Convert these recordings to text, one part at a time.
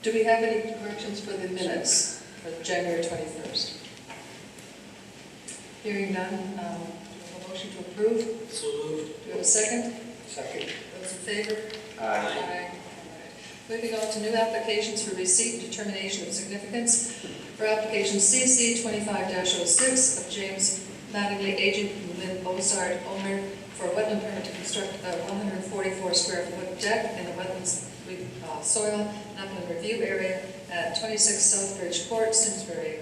Do we have any corrections for the minutes for January 21st? Hearing none, do we have a motion to approve? So moved. Do we have a second? Second. Those in favor? Aye. Aye. Moving on to new applications for receipt and determination of significance. For application CC 25-06 of James Mattingly, agent, and Lynn Bozard, owner, for a wetland permit to construct a 144 square foot deck in the wetlands soil and upland review area at 26 Southbridge Court, Simsbury.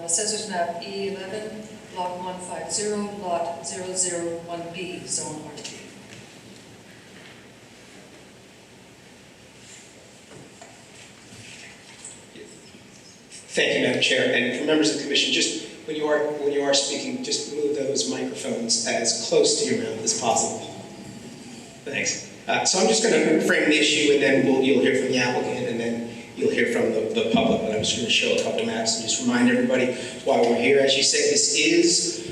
Assessors map E11, block 150, lot 001B, zone RT. Thank you, Madam Chair. And for members of the Commission, just when you are speaking, just move those microphones as close to your mouth as possible. Thanks. So I'm just going to frame the issue, and then you'll hear from the applicant, and then you'll hear from the public. But I'm just going to show a couple maps and just remind everybody why we're here. As you said, this is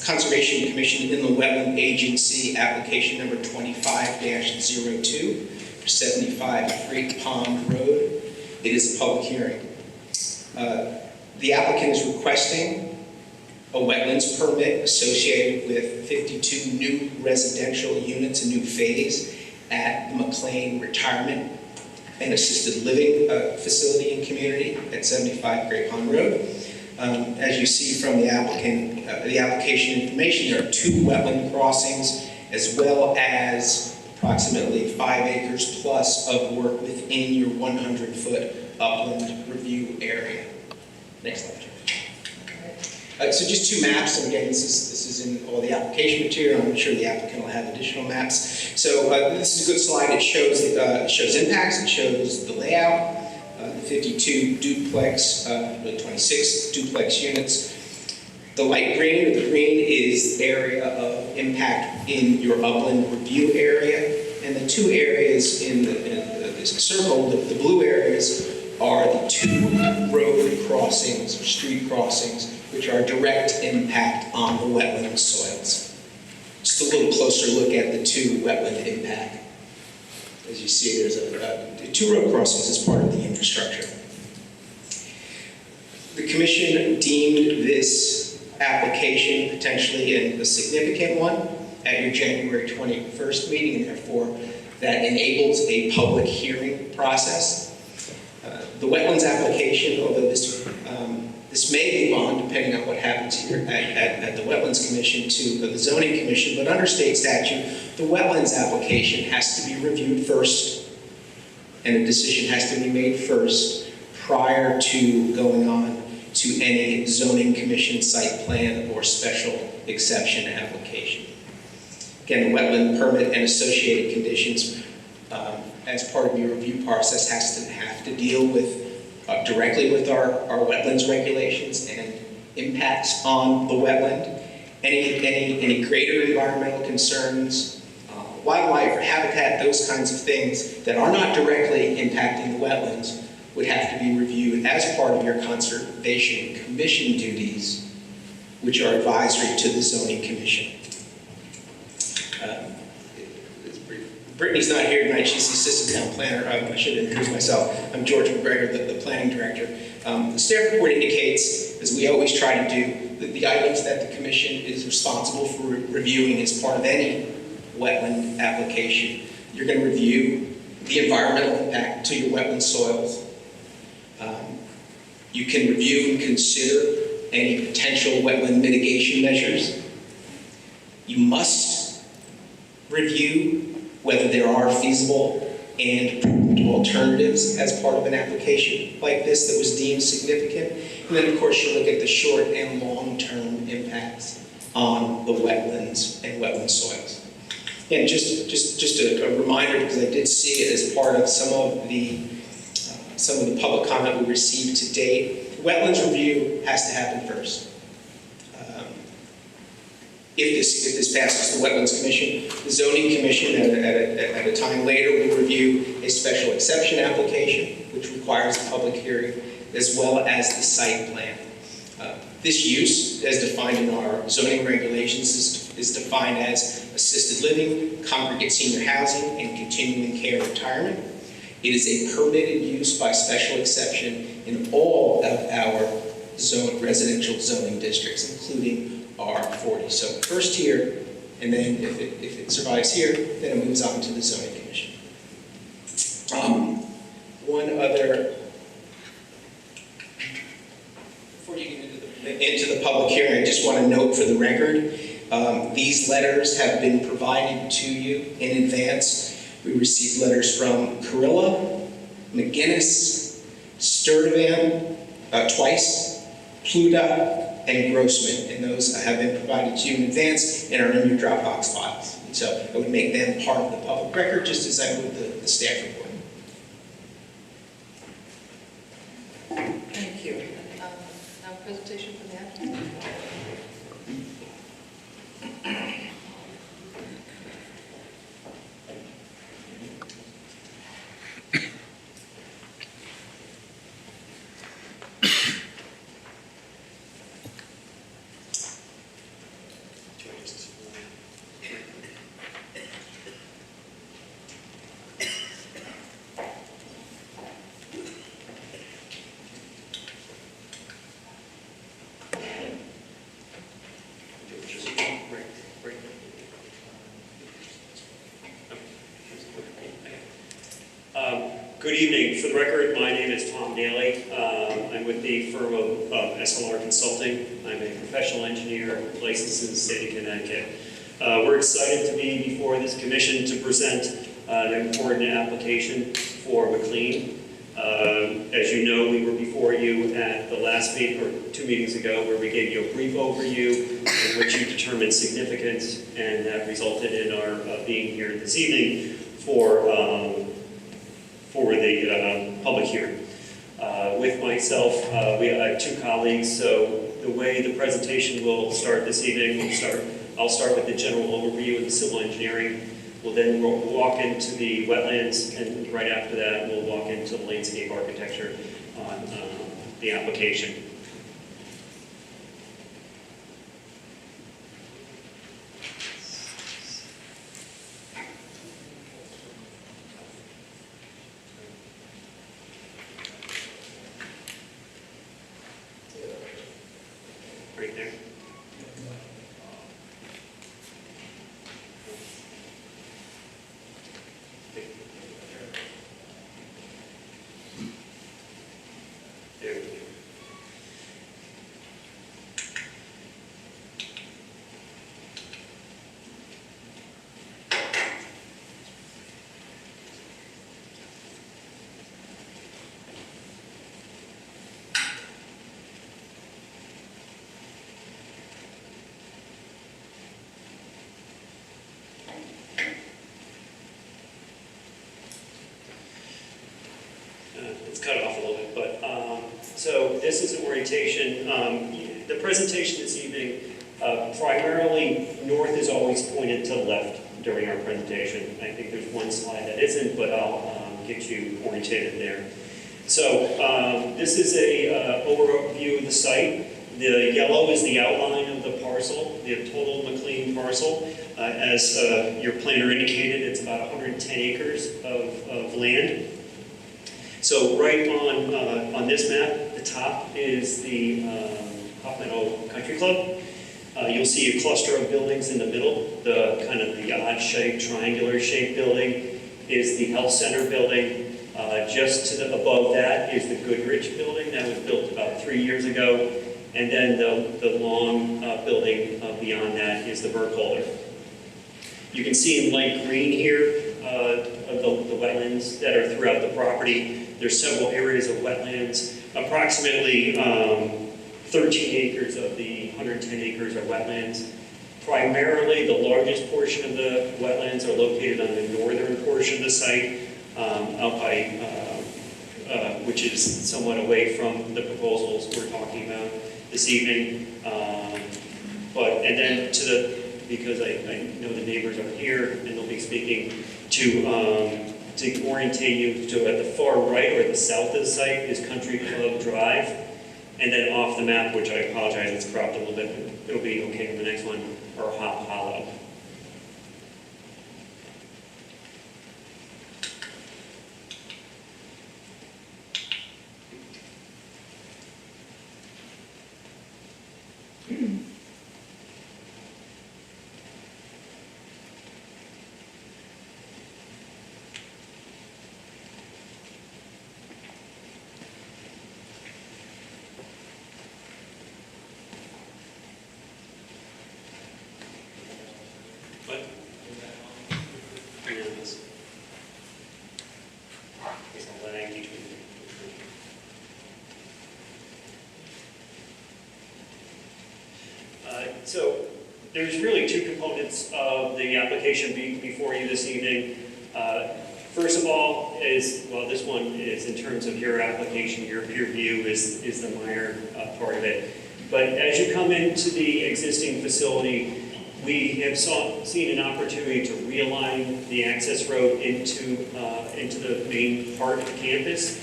Conservation Commission Inland Wetland Agency application number 25-02 for 75 Freak Pond Road. It is a public hearing. The applicant is requesting a wetlands permit associated with 52 new residential units, a new phase at the McLean Retirement and Assisted Living Facility and Community at 75 Great Pond Road. As you see from the application information, there are 2 wetland crossings as well as approximately 5 acres plus of work within your 100-foot upland review area. Next slide. So just 2 maps, and again, this is in all the application material. I'm sure the applicant will have additional maps. So this is a good slide. It shows impacts. It shows the layout, the 52 duplex, really 26 duplex units. The light green, or the green, is area of impact in your upland review area, and the 2 areas in this circle, the blue areas, are the 2 road crossings or street crossings, which are direct impact on the wetland soils. Just a little closer look at the 2 wetland impact. As you see, there's 2 road crossings as part of the infrastructure. The Commission deemed this application potentially a significant one at your January 21st meeting, and therefore that enables a public hearing process. The wetlands application, although this may move on depending on what happens here at the Wetlands Commission to the Zoning Commission, but under state statute, the wetlands application has to be reviewed first, and a decision has to be made first prior to going on to any Zoning Commission site plan or special exception application. Again, the wetland permit and associated conditions as part of your review process have to deal with directly with our wetlands regulations and impacts on the wetland. Any greater environmental concerns, wildlife or habitat, those kinds of things that are not directly impacting the wetlands would have to be reviewed as part of your Conservation Commission duties, which are advisory to the Zoning Commission. Brittany's not here tonight. She's the assistant town planner. I should introduce myself. I'm George McGregor, the planning director. The staff report indicates, as we always try to do, that the items that the Commission is responsible for reviewing as part of any wetland application. You're going to review the environmental impact to your wetland soils. You can review and consider any potential wetland mitigation measures. You must review whether there are feasible and prudent alternatives as part of an application like this that was deemed significant. And then, of course, you look at the short and long-term impacts on the wetlands and wetland soils. And just a reminder, because I did see it as part of some of the public comment we received to date, wetlands review has to happen first. If this passes the Wetlands Commission, the Zoning Commission at a time later will review a special exception application, which requires a public hearing, as well as the site plan. This use, as defined in our zoning regulations, is defined as assisted living, congregate senior housing, and continuing care retirement. It is a permitted use by special exception in all of our residential zoning districts, including R40. So first here, and then if it survives here, then it moves on to the zoning commission. One other, before you get into the public hearing, I just want to note for the record, these letters have been provided to you in advance. We received letters from Carilla, McGinnis, Sturtevant twice, Pluta, and Grossman, and those have been provided to you in advance and are in your Dropbox files. And so I would make them part of the public record, just as I would the staff report. Thank you. Now presentation from the applicant. Good evening. For the record, my name is Tom Daly. I'm with the firm of SLR Consulting. I'm a professional engineer licensed in the state of Connecticut. We're excited to be before this commission to present an important application for McLean. As you know, we were before you at the last meeting, or 2 meetings ago, where we gave you a brief overview in which you determined significance, and that resulted in our being here this evening for the public hearing. With myself, we have 2 colleagues, so the way the presentation will start this evening, I'll start with the general overview of the civil engineering. We'll then walk into the wetlands, and right after that, we'll walk into the landscape architecture on the application. Right there. There we go. It's cut off a little bit, but so this is an orientation. The presentation this evening, primarily north is always pointed to the left during our presentation. I think there's one slide that isn't, but I'll get you orientated there. So this is a overview of the site. The yellow is the outline of the parcel, the total McLean parcel. As your planner indicated, it's about 110 acres of land. So right on this map, the top is the Hop Meadow Country Club. You'll see a cluster of buildings in the middle. The kind of the odd-shaped, triangular-shaped building is the health center building. Just to above that is the Goodrich building that was built about 3 years ago. And then the long building beyond that is the Burkholder. You can see in light green here the wetlands that are throughout the property. There's several areas of wetlands. Approximately 13 acres of the 110 acres are wetlands. Primarily, the largest portion of the wetlands are located on the northern portion of the site, out by, which is somewhat away from the proposals we're talking about this evening. And then to the, because I know the neighbors are here and they'll be speaking, to orientate you to at the far right or at the south of the site is Country Club Drive. And then off the map, which I apologize, it's cropped a little bit, but it'll be okay in the next one, or Hop Hollow. What? Yes. There's a lag between. So there's really two components of the application before you this evening. First of all is, well, this one is in terms of your application, your peer review is the minor part of it. But as you come into the existing facility, we have seen an opportunity to realign the access road into the main part of the campus.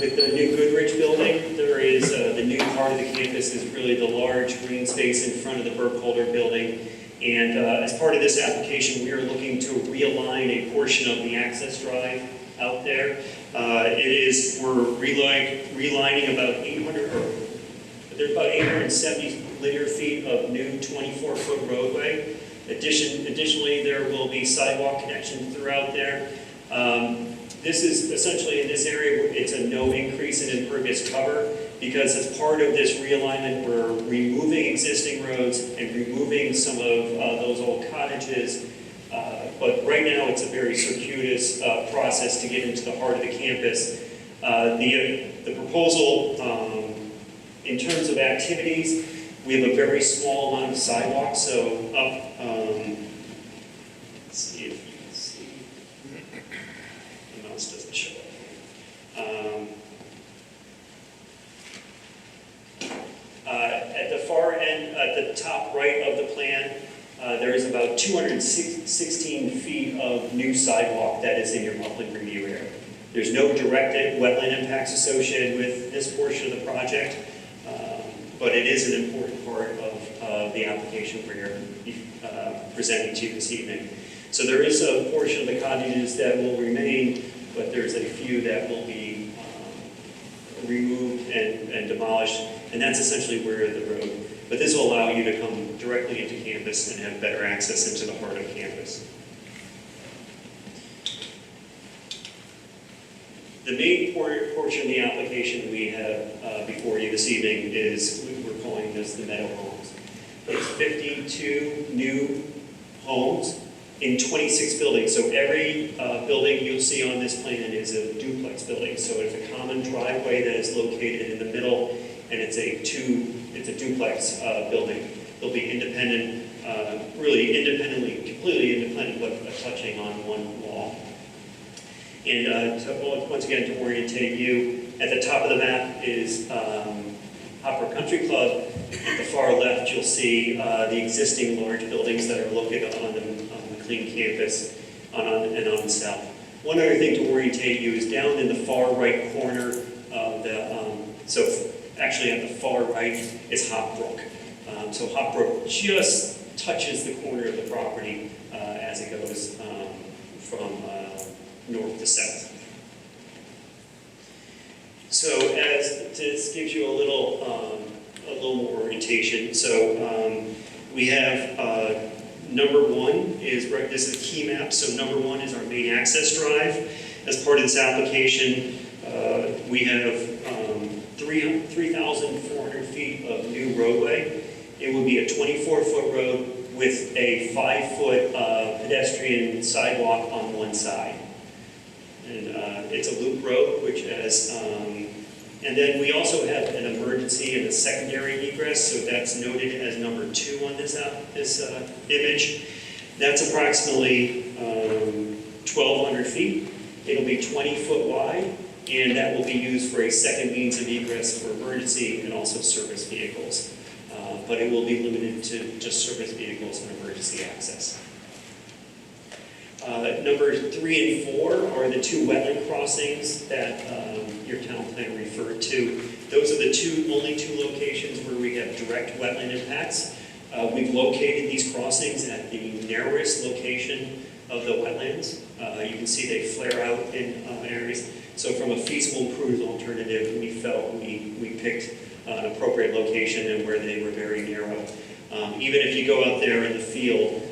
With the new Goodrich building, there is the new part of the campus is really the large green space in front of the Burkholder building. And as part of this application, we are looking to realign a portion of the access drive out there. We're relining about 870 linear feet of new 24-foot roadway. Additionally, there will be sidewalk connection throughout there. This is essentially in this area, it's a no increase in impervious cover because as part of this realignment, we're removing existing roads and removing some of those old cottages. But right now, it's a very circuitous process to get into the heart of the campus. The proposal, in terms of activities, we have a very small amount of sidewalks, so let's see if you can see. The mouse doesn't show up. At the far end, at the top right of the plan, there is about 216 feet of new sidewalk that is in your public review area. There's no direct wetland impacts associated with this portion of the project, but it is an important part of the application we're presenting to you this evening. So there is a portion of the cottages that will remain, but there's a few that will be removed and demolished, and that's essentially where the road. But this will allow you to come directly into campus and have better access into the heart of campus. The main portion of the application we have before you this evening is, we're calling this the Meadow Homes. It's 52 new homes in 26 buildings. So every building you'll see on this plan is a duplex building. So it's a common driveway that is located in the middle, and it's a duplex building. They'll be independent, completely independent, but touching on one wall. And once again, to orientate you, at the top of the map is Hopper Country Club. At the far left, you'll see the existing large buildings that are located on the McLean campus and on the south. One other thing to orientate you is down in the far right corner of so actually at the far right is Hop Brook. So Hop Brook just touches the corner of the property as it goes from north to south. So as this gives you a little more orientation. So we have number one is, this is a key map. So number one is our main access drive. As part of this application, we have 3,400 feet of new roadway. It will be a 24-foot road with a 5-foot pedestrian sidewalk on one side. And it's a loop road, which has, and then we also have an emergency and a secondary egress, so that's noted as number 2 on this image. That's approximately 1,200 feet. It'll be 20 foot wide, and that will be used for a second means of egress for emergency and also service vehicles. But it will be limited to just service vehicles and emergency access. Number 3 and 4 are the 2 wetland crossings that your town plan referred to. Those are the only two locations where we have direct wetland impacts. We've located these crossings at the narrowest location of the wetlands. You can see they flare out in areas. So from a feasible improved alternative, we felt we picked an appropriate location and where they were very narrow. Even if you go out there in the field,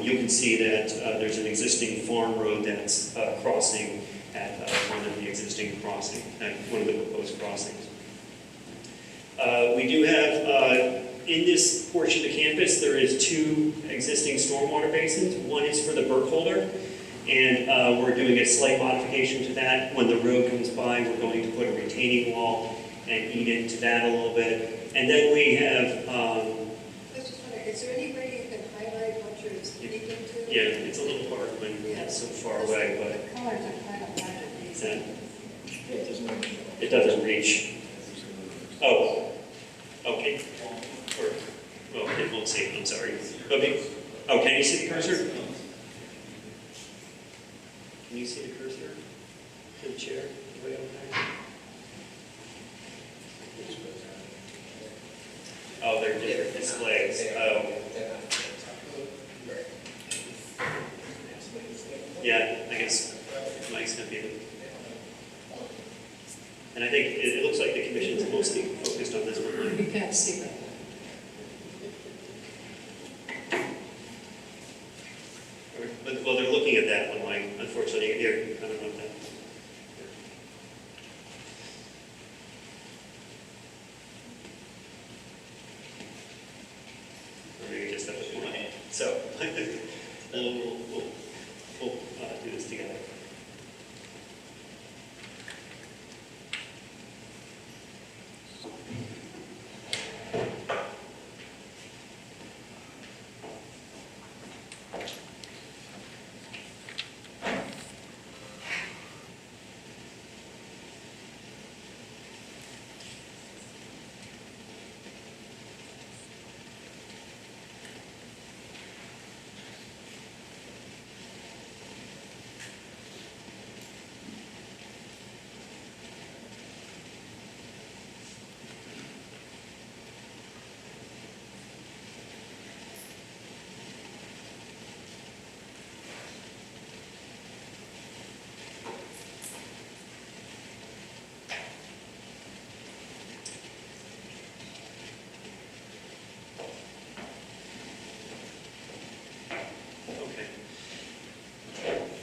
you can see that there's an existing farm road that's crossing at one of the existing crossings, at one of the proposed crossings. We do have, in this portion of campus, there is 2 existing stormwater basins. One is for the Burkholder, and we're doing a slight modification to that. When the road comes by, we're going to put a retaining wall and eat into that a little bit. And then we have, I was just wondering, is there any way you can highlight what you're speaking to? yeah, it's a little hard when it's so far away, but The colors are kind of hard to read. it doesn't reach. Oh, okay. Or, well, it won't see it, I'm sorry. Okay. Oh, can you see the cursor? Can you see the cursor? To the chair? Way up there? Oh, they're different displays. Oh. Yeah, I guess Mike's gonna be the... And I think it looks like the commission's mostly focused on this one. You can't see that. Well, they're looking at that one, Mike. Unfortunately, here, I don't know if that... Or maybe just have a point. So, we'll do this together.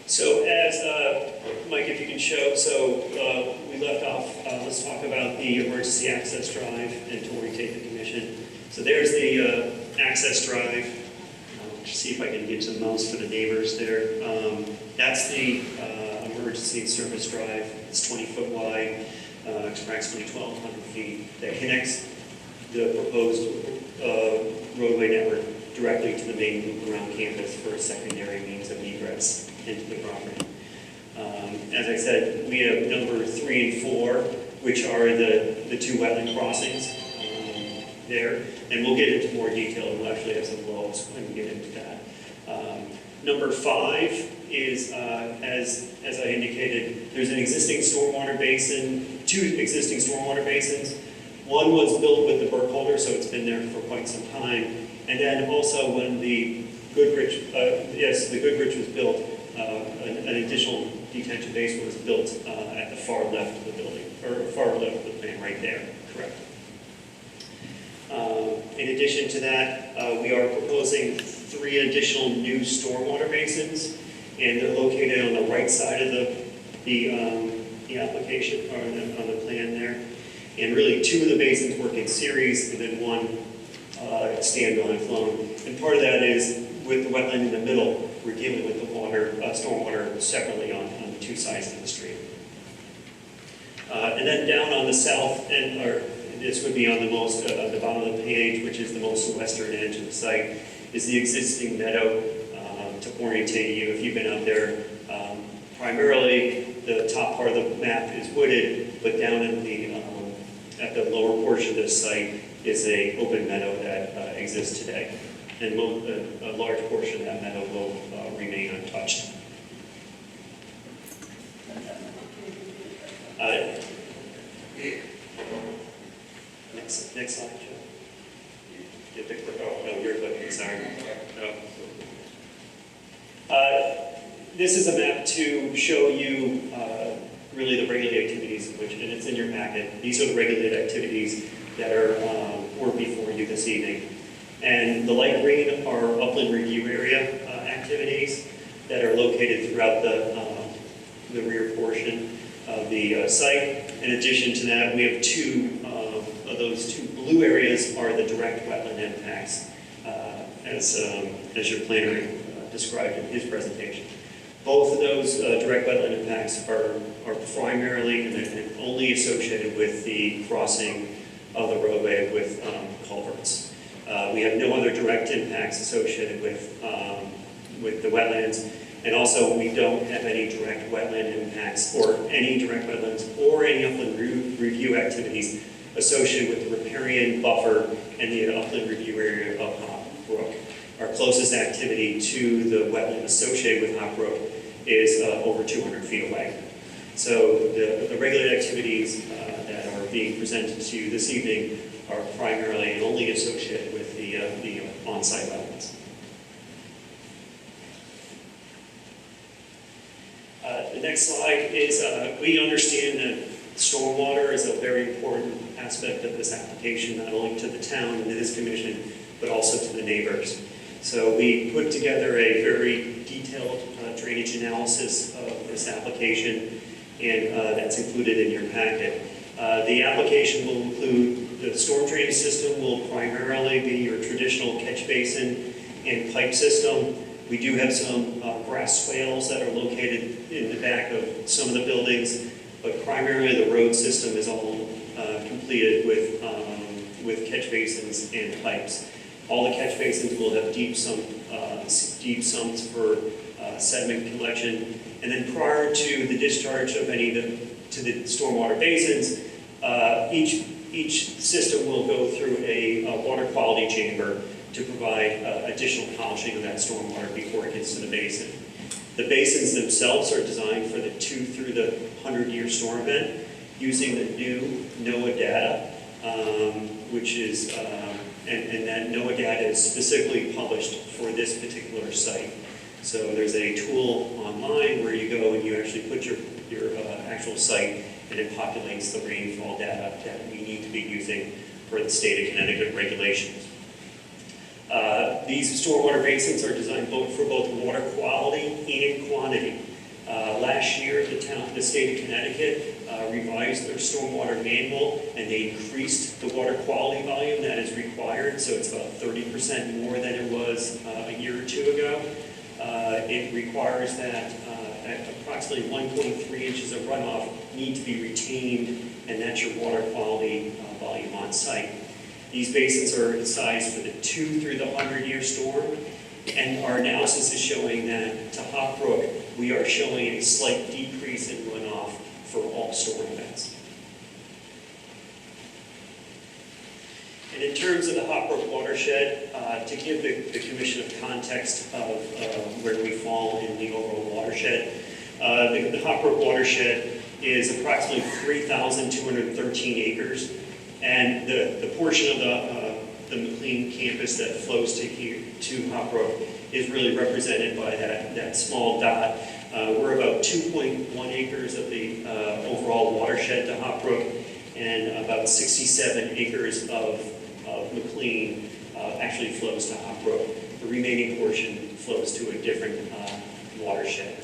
So as, Mike, if you can show, so we left off, let's talk about the emergency access drive and to orientate the commission. So there's the access drive. I'll see if I can get some mouse for the neighbors there. That's the emergency service drive. It's 20 foot wide, approximately 1,200 feet, that connects the proposed roadway network directly to the main loop around campus for a secondary means of egress into the property. As I said, we have number 3 and 4, which are the 2 wetland crossings there, and we'll get into more detail. We'll actually have some wells when we get into that. Number 5 is, as I indicated, there's an existing stormwater basin, 2 existing stormwater basins. One was built with the Burkholder, so it's been there for quite some time. And then also when the Goodrich, the Goodrich was built, an additional detention basin was built at the far left of the building, or far left of the plan, right there, correct. In addition to that, we are proposing 3 additional new stormwater basins, and they're located on the right side of the application, or on the plan there. And really 2 of the basins work in series, and then 1 standalone flown. And part of that is with the wetland in the middle, we're dealing with the water, stormwater separately on 2 sides of the street. And then down on the south end, or this would be on the most, the bottom of the page, which is the most western edge of the site, is the existing meadow. To orientate you, if you've been out there, primarily the top part of the map is wooded, but down in the at the lower portion of this site is a open meadow that exists today. And a large portion of that meadow will remain untouched. Next slide, Joe. You have to click, oh, no, you're clicking, sorry. No. This is a map to show you really the regulated activities, which, and it's in your packet, these are the regulated activities that were before you this evening. And the light green are upland review area activities that are located throughout the rear portion of the site. In addition to that, we have two of those two blue areas are the direct wetland impacts, as your planner described in his presentation. Both of those direct wetland impacts are primarily and only associated with the crossing of the roadway with culverts. We have no other direct impacts associated with the wetlands, and also we don't have any direct wetland impacts or any direct wetlands or any upland review activities associated with the riparian buffer and the upland review area of Hop Brook. Our closest activity to the wetland associated with Hop Brook is over 200 feet away. So the regulated activities that are being presented to you this evening are primarily and only associated with the on-site wetlands. The next slide is, we understand that stormwater is a very important aspect of this application, not only to the town and to this commission, but also to the neighbors. So we put together a very detailed drainage analysis of this application, and that's included in your packet. The application will include the storm drainage system will primarily be your traditional catch basin and pipe system. We do have some grass swales that are located in the back of some of the buildings, but primarily the road system is all completed with catch basins and pipes. All the catch basins will have deep sumps for sediment collection, and then prior to the discharge of any to the stormwater basins, each system will go through a water quality chamber to provide additional polishing of that stormwater before it gets to the basin. The basins themselves are designed for the 2 through the 100-year storm event using the new NOAA data, which is, and that NOAA data is specifically published for this particular site. So there's a tool online where you go and you actually put your actual site, and it populates the rainfall data that we need to be using for the state of Connecticut regulations. These stormwater basins are designed for both water quality and quantity. Last year, the state of Connecticut revised their stormwater manual, and they increased the water quality volume that is required, so it's about 30% more than it was a year or two ago. It requires that approximately 1.3 inches of runoff need to be retained, and that's your water quality volume on site. These basins are sized for the 2 through the 100-year storm, and our analysis is showing that to Hop Brook, we are showing a slight decrease in runoff for all storm events. And in terms of the Hop Brook watershed, to give the Commission of context of where we fall in the overall watershed, the Hop Brook watershed is approximately 3,213 acres. And the portion of the McLean campus that flows to Hop Brook is really represented by that small dot. We're about 2.1 acres of the overall watershed to Hop Brook, and about 67 acres of McLean actually flows to Hop Brook. The remaining portion flows to a different watershed.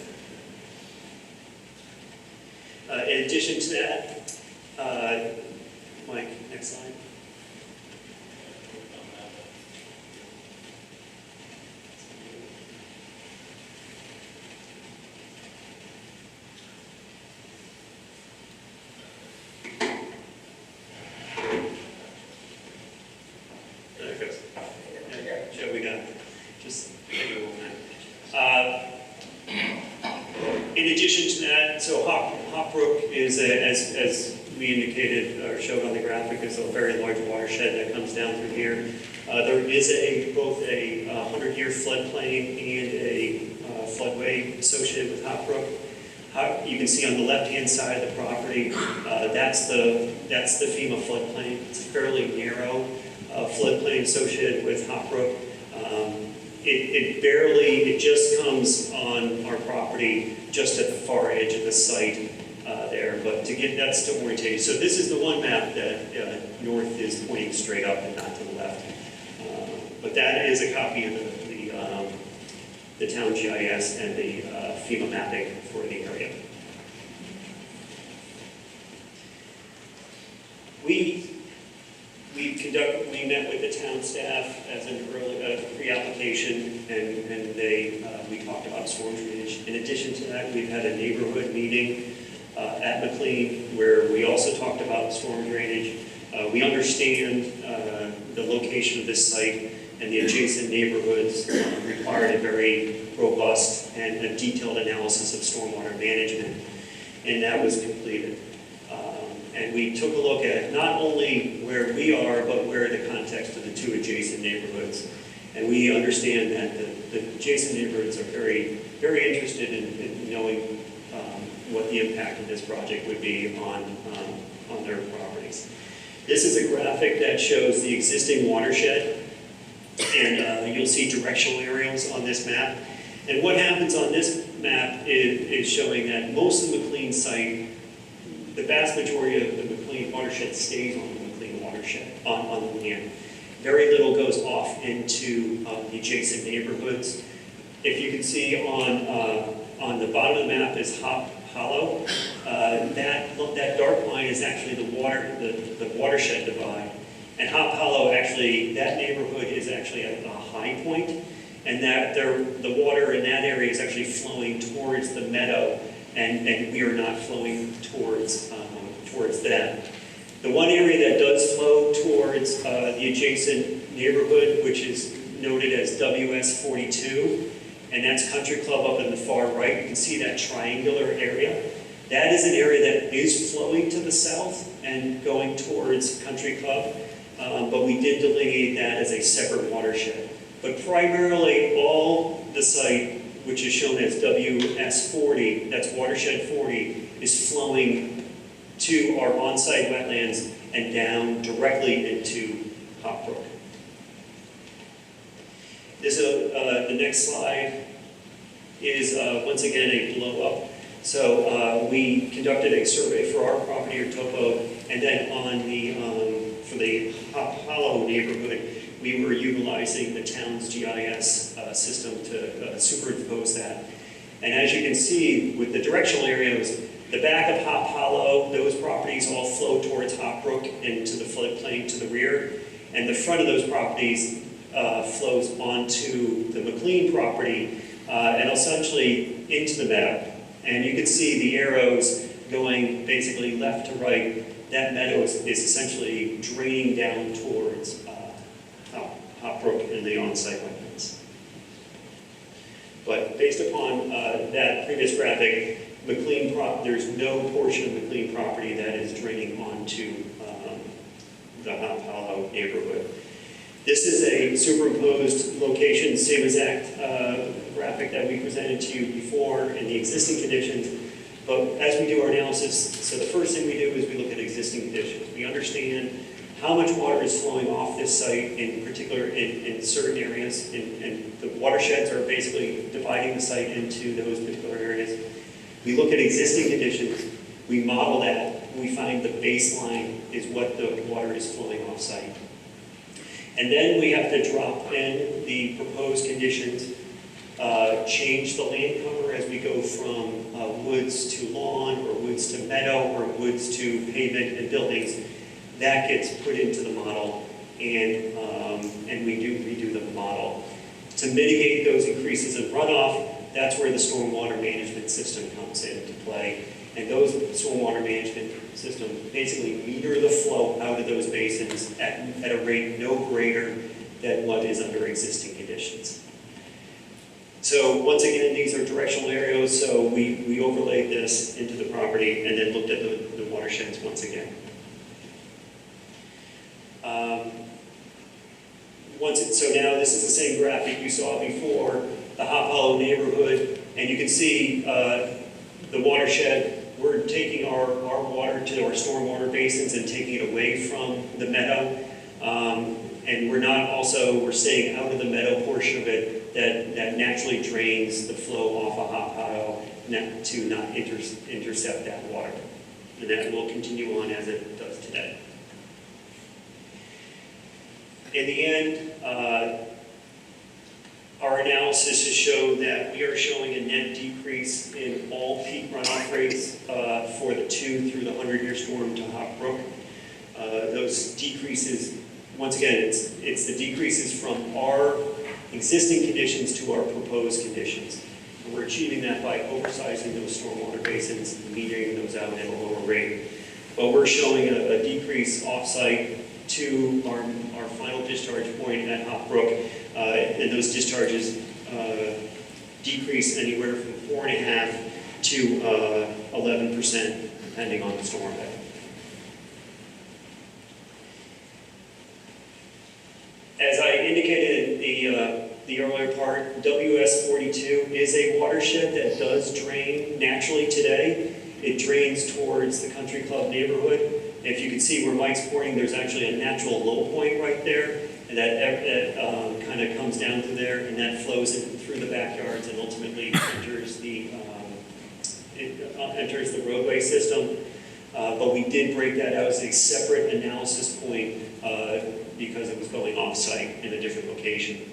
In addition to that, Mike, next slide. There it goes. Yeah, Joe, we got it. Just hang on that. In addition to that, so Hop Brook is, as we indicated or showed on the graphic, is a very large watershed that comes down through here. There is both a 100-year floodplain and a floodway associated with Hop Brook. You can see on the left-hand side of the property, that's the FEMA floodplain. It's a fairly narrow floodplain associated with Hop Brook. It just comes on our property just at the far edge of the site there. but to get that still orientated. So this is the one map that north is pointing straight up and not to the left. But that is a copy of the town GIS and the FEMA mapping for the area. We met with the town staff as an early pre-application, and we talked about storm drainage. In addition to that, we've had a neighborhood meeting at McLean where we also talked about storm drainage. We understand the location of this site and the adjacent neighborhoods required a very robust and a detailed analysis of stormwater management, and that was completed. And we took a look at not only where we are, but where the context of the two adjacent neighborhoods. And we understand that the adjacent neighborhoods are very, very interested in knowing what the impact of this project would be on their properties. This is a graphic that shows the existing watershed, and you'll see directional aerials on this map. And what happens on this map is showing that most of the McLean site, the vast majority of the McLean watershed stays on the McLean watershed, on the land. Very little goes off into the adjacent neighborhoods. If you can see on the bottom of the map is Hop Hollow. That dark line is actually the watershed divide. And Hop Hollow, actually, that neighborhood is actually at a high point, and that the water in that area is actually flowing towards the meadow, and we are not flowing towards that. The one area that does flow towards the adjacent neighborhood, which is noted as WS 42, and that's Country Club up in the far right. You can see that triangular area. That is an area that is flowing to the south and going towards Country Club, but we did delineate that as a separate watershed. But primarily all the site, which is shown as WS 40, that's watershed 40, is flowing to our on-site wetlands and down directly into Hop Brook. The next slide is once again a blow-up. So we conducted a survey for our property or topo, and then for the Hop Hollow neighborhood, we were utilizing the town's GIS system to superimpose that. And as you can see, with the directional areas, the back of Hop Hollow, those properties all flow towards Hop Brook into the floodplain to the rear, and the front of those properties flows onto the McLean property and essentially into the meadow. And you can see the arrows going basically left to right. That meadow is essentially draining down towards Hop Brook and the on-site wetlands. But based upon that previous graphic, there's no portion of McLean property that is draining onto the Hop Hollow neighborhood. This is a superimposed location, same exact graphic that we presented to you before in the existing conditions. But as we do our analysis, so the first thing we do is we look at existing conditions. We understand how much water is flowing off this site, in particular in certain areas, and the watersheds are basically dividing the site into those particular areas. We look at existing conditions, we model that, we find the baseline is what the water is flowing off site. And then we have to drop in the proposed conditions, change the land cover as we go from woods to lawn, or woods to meadow, or woods to pavement and buildings. That gets put into the model, and we do redo the model. To mitigate those increases in runoff, that's where the stormwater management system comes into play. And those stormwater management systems basically meter the flow out of those basins at a rate no greater than what is under existing conditions. So once again, these are directional areas, so we overlaid this into the property and then looked at the watersheds once again. So now this is the same graphic you saw before, the Hop Hollow neighborhood, and you can see the watershed. We're taking our water to our stormwater basins and taking it away from the meadow. And we're staying out of the meadow portion of it that naturally drains the flow off of Hop Hollow to not intercept that water. and that will continue on as it does today. In the end, our analysis has shown that we are showing a net decrease in all peak runoff rates for the 2 through the 100-year storm to Hawk Brook. Those decreases, once again, it's the decreases from our existing conditions to our proposed conditions. And we're achieving that by oversizing those stormwater basins and metering those out at a lower rate. But we're showing a decrease off-site to our final discharge point at Hawk Brook, and those discharges decrease anywhere from 4.5% to 11%, depending on the storm event. As I indicated in the earlier part, WS42 is a watershed that does drain naturally today. It drains towards the Country Club neighborhood. If you can see where Mike's pointing, there's actually a natural low point right there, and that kind of comes down to there, and that flows in through the backyards and ultimately enters the roadway system. But we did break that out as a separate analysis point because it was going off-site in a different location.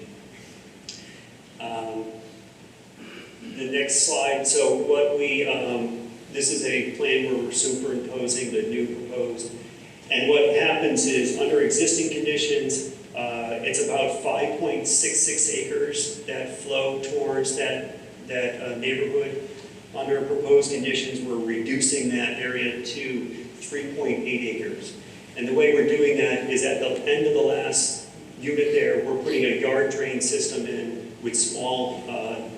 The next slide, so what we, this is a plan where we're superimposing the new proposed. And what happens is, under existing conditions, it's about 5.66 acres that flow towards that neighborhood. Under proposed conditions, we're reducing that area to 3.8 acres. And the way we're doing that is at the end of the last unit there, we're putting a yard drain system in with small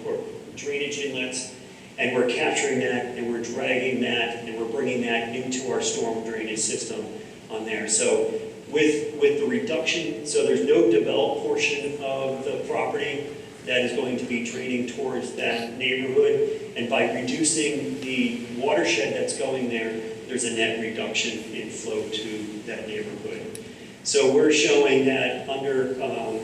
or drainage inlets, and we're capturing that, and we're dragging that, and we're bringing that into our storm drainage system on there. So with the reduction, so there's no developed portion of the property that is going to be draining towards that neighborhood, and by reducing the watershed that's going there, there's a net reduction in flow to that neighborhood. So we're showing that under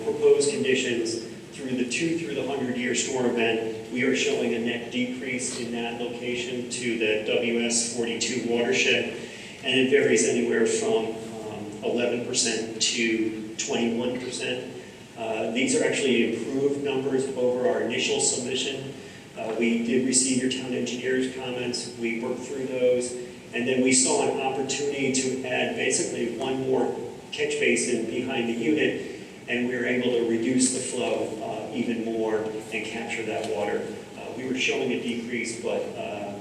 proposed conditions, through the 2 through the 100-year storm event, we are showing a net decrease in that location to the WS42 watershed, and it varies anywhere from 11% to 21%. These are actually improved numbers over our initial submission. We did receive your town engineer's comments, we worked through those, and then we saw an opportunity to add basically one more catch basin behind the unit, and we were able to reduce the flow even more and capture that water. We were showing a decrease, but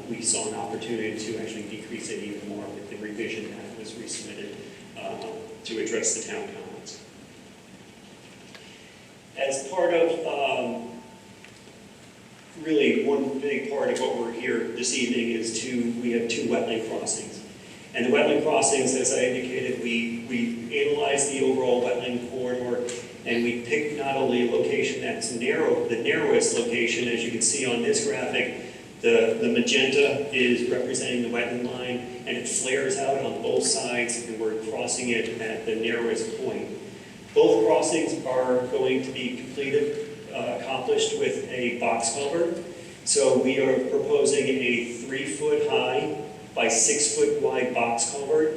we saw an opportunity to actually decrease it even more with the revision that was resubmitted to address the town comments. As part of, really one big part of what we're here this evening is we have 2 wetland crossings. And the wetland crossings, as I indicated, we analyzed the overall wetland corridor, and we picked not only a location that's narrow, the narrowest location, as you can see on this graphic, the magenta is representing the wetland line, and it flares out on both sides, and we're crossing it at the narrowest point. Both crossings are going to be accomplished with a box culvert. So we are proposing a 3-foot high by 6-foot wide box culvert,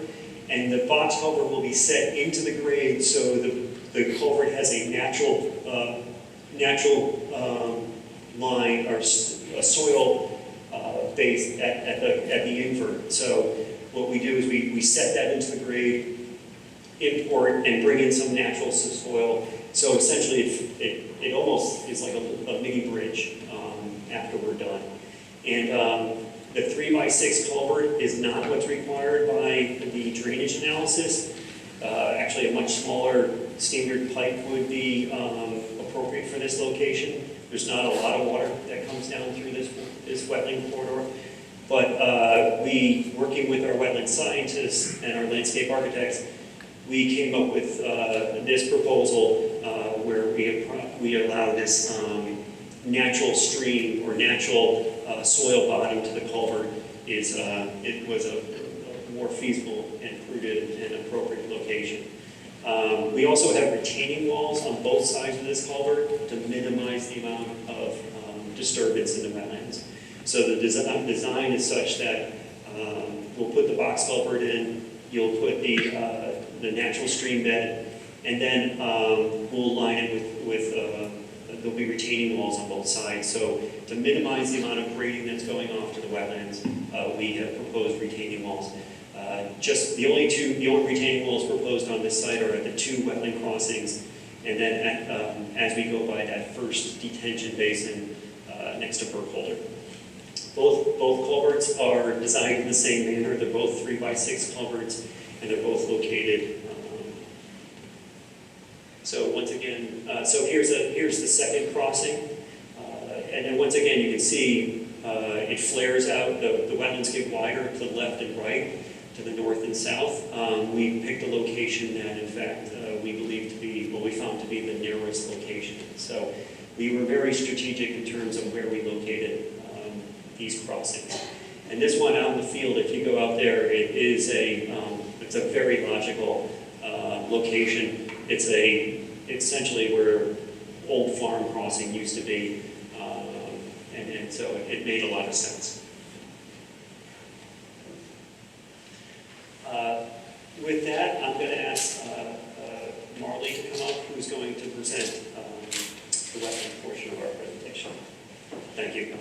and the box culvert will be set into the grade so the culvert has a natural line or a soil base at the invert. So what we do is we set that into the grade, import, and bring in some natural soil. So essentially it almost is like a mini bridge after we're done. And the 3x6 culvert is not what's required by the drainage analysis. Actually, a much smaller standard pipe would be appropriate for this location. There's not a lot of water that comes down through this wetland corridor. But we, working with our wetland scientists and our landscape architects, we came up with this proposal where we allow this natural stream or natural soil bottom to the culvert. It was a more feasible and prudent and appropriate location. We also have retaining walls on both sides of this culvert to minimize the amount of disturbance in the wetlands. So the design is such that We'll put the box culvert in, you'll put the natural stream bed, and then we'll line it with there'll be retaining walls on both sides. So to minimize the amount of grading that's going off to the wetlands, we have proposed retaining walls. Just the only retaining walls proposed on this site are at the 2 wetland crossings, and then as we go by that first detention basin next to Burkholder. Both culverts are designed in the same manner. They're both 3x6 culverts, and they're both located. So once again, so here's the second crossing, and then once again you can see it flares out. The wetlands get wider to the left and right, to the north and south. We picked a location that, in fact, we believe to be what we found to be the narrowest location. So we were very strategic in terms of where we located these crossings. And this one out in the field, if you go out there, it's a very logical location. It's essentially where Old Farm Crossing used to be, and so it made a lot of sense. With that, I'm going to ask Marley to come up, who's going to present the wetland portion of our presentation. Thank you.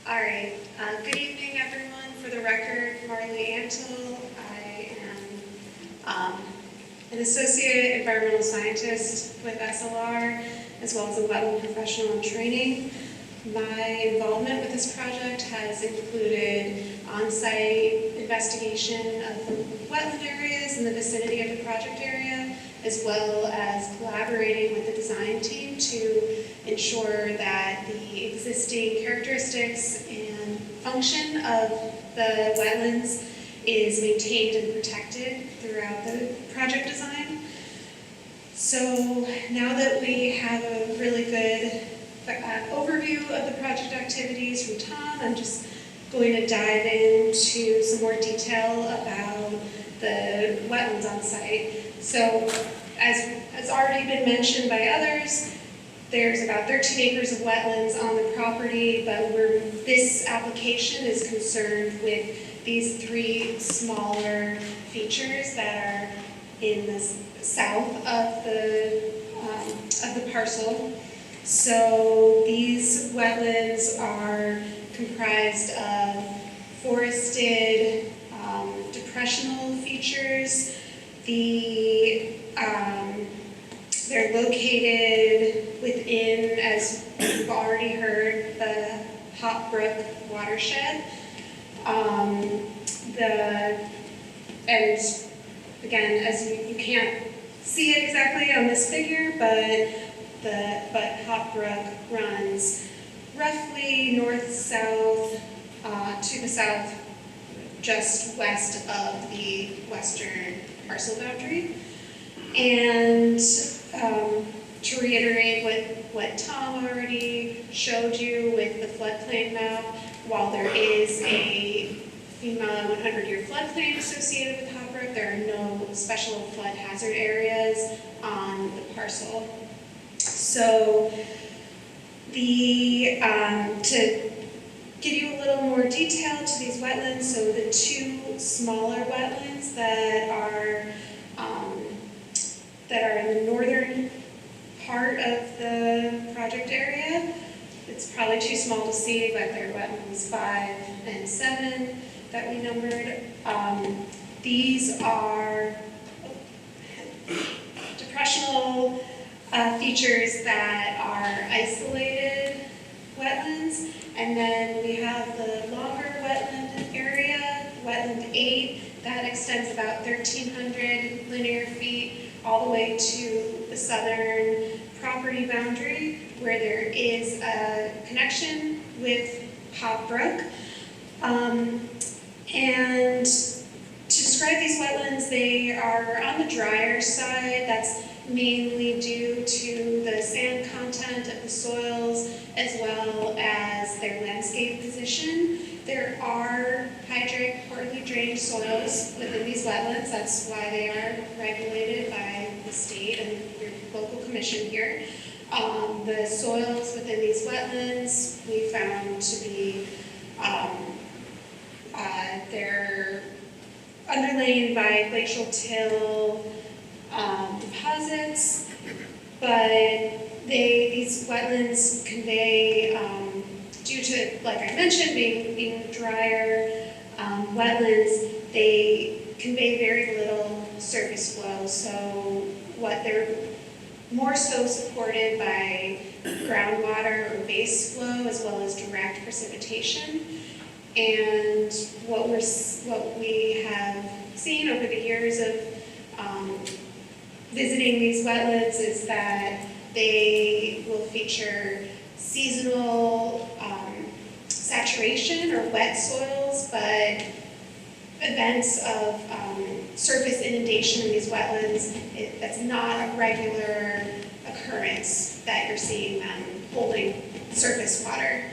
All right. Good evening, everyone. For the record, Marley Antle. I am an associate environmental scientist with SLR, as well as a wetland professional in training. My involvement with this project has included on-site investigation of the wetland areas in the vicinity of the project area, as well as collaborating with the design team to ensure that the existing characteristics and function of the wetlands is maintained and protected throughout the project design. So now that we have a really good overview of the project activities from Tom, I'm just going to dive into some more detail about the wetlands on site. So as has already been mentioned by others, there's about 13 acres of wetlands on the property, but this application is concerned with these 3 smaller features that are in the south of the parcel. So these wetlands are comprised of forested depressional features. They're located within, as you've already heard, the Hop Brook watershed. And again, as you can't see it exactly on this figure, but Hop Brook runs roughly north-south to the south, just west of the western parcel boundary. And to reiterate what Tom already showed you with the floodplain map, while there is a FEMA 100-year floodplain associated with Hop Brook, there are no special flood hazard areas on the parcel. So to give you a little more detail to these wetlands, so the 2 smaller wetlands that are in the northern part of the project area, it's probably too small to see, but they're wetlands 5 and 7 that we numbered. These are depressional features that are isolated wetlands, and then we have the longer wetland area, wetland 8, that extends about 1,300 linear feet all the way to the southern property boundary, where there is a connection with Hop Brook. And to describe these wetlands, they are on the drier side. That's mainly due to the sand content of the soils, as well as their landscape position. There are hydric, poorly drained soils within these wetlands. That's why they are regulated by the state and your local commission here. The soils within these wetlands we found to be, they're underlain by glacial till deposits, but these wetlands convey, due to, like I mentioned, being drier wetlands, they convey very little surface flow. So what they're more so supported by groundwater or base flow as well as direct precipitation. And what we have seen over the years of visiting these wetlands is that they will feature seasonal saturation or wet soils, but events of surface inundation in these wetlands, that's not a regular occurrence that you're seeing them holding surface water.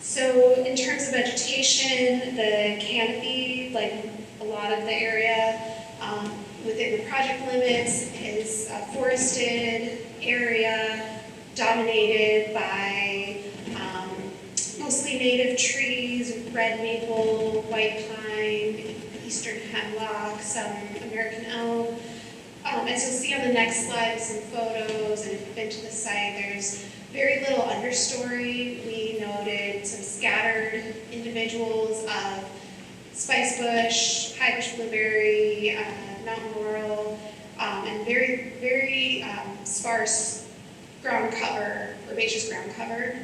So in terms of vegetation, the canopy, like a lot of the area within the project limits, is a forested area dominated by mostly native trees, red maple, white pine, eastern hemlock, some American elm. As you'll see on the next slide with some photos, and if you've been to the site, there's very little understory. We noted some scattered individuals of spice bush, high bush blueberry, mountain laurel, and very, very sparse ground cover, herbaceous ground cover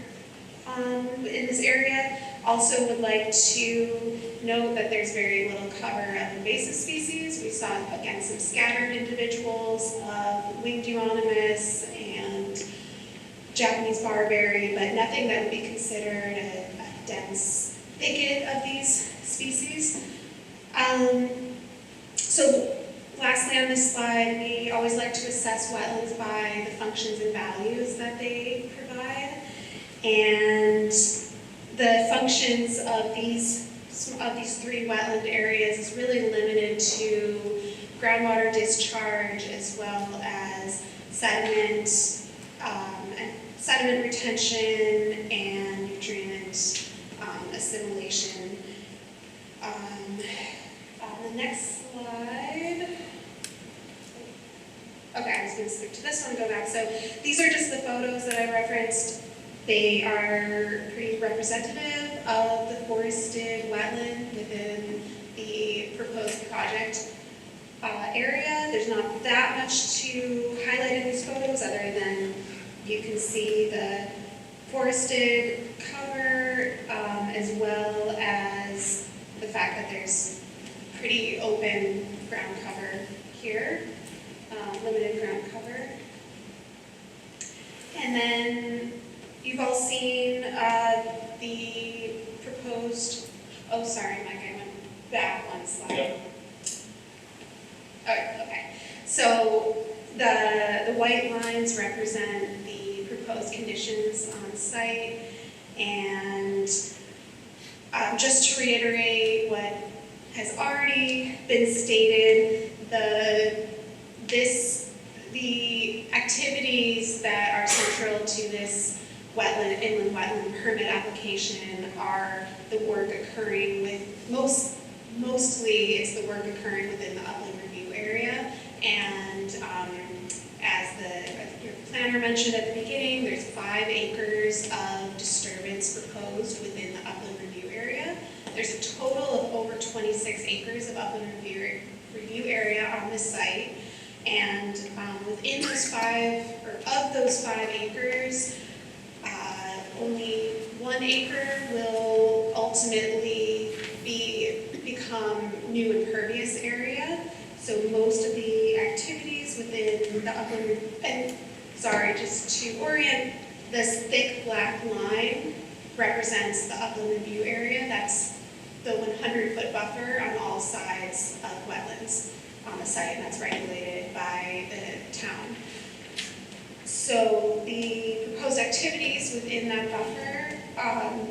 in this area. Also would like to note that there's very little cover of invasive species. We saw, again, some scattered individuals of winged euonymus and Japanese barberry, but nothing that would be considered a dense thicket of these species. So lastly on this slide, we always like to assess wetlands by the functions and values that they provide. And the functions of these three wetland areas is really limited to groundwater discharge as well as sediment retention and nutrient assimilation. On the next slide. Okay, I was going to skip to this one, go back. So these are just the photos that I referenced. They are pretty representative of the forested wetland within the proposed project area. There's not that much to highlight in these photos other than you can see the forested cover as well as the fact that there's pretty open ground cover here, limited ground cover. And then you've all seen the proposed, oh, sorry, Mike, I went back one slide. Yep. Okay. So the white lines represent the proposed conditions on site. And just to reiterate what has already been stated, the activities that are central to this inland wetland permit application are the work occurring with, mostly it's the work occurring within the upland review area. And as your planner mentioned at the beginning, there's 5 acres of disturbance proposed within the upland review area. There's a total of over 26 acres of upland review area on this site. And within those 5, or of those 5 acres, only 1 acre will ultimately become new impervious area. So most of the activities within the upland, and sorry, just to orient, this thick black line represents the upland review area. That's the 100-foot buffer on all sides of wetlands on the site, and that's regulated by the town. So the proposed activities within that buffer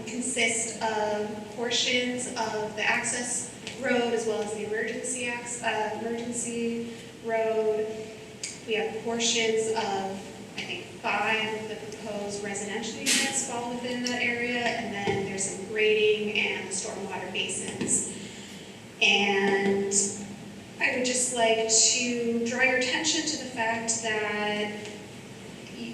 consist of portions of the access road as well as the emergency road. We have portions of, I think, 5 of the proposed residential units fall within that area, and then there's some grading and the stormwater basins. And I would just like to draw your attention to the fact that,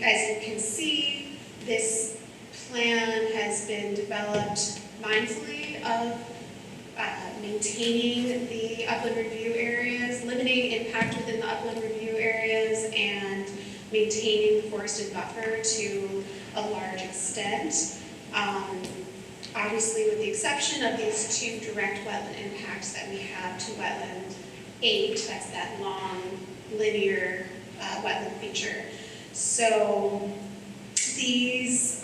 as you can see, this plan has been developed mindfully of maintaining the upland review areas, limiting impact within the upland review areas, and maintaining the forested buffer to a large extent. Obviously, with the exception of these 2 direct wetland impacts that we have to wetland 8, that's that long linear wetland feature. So these,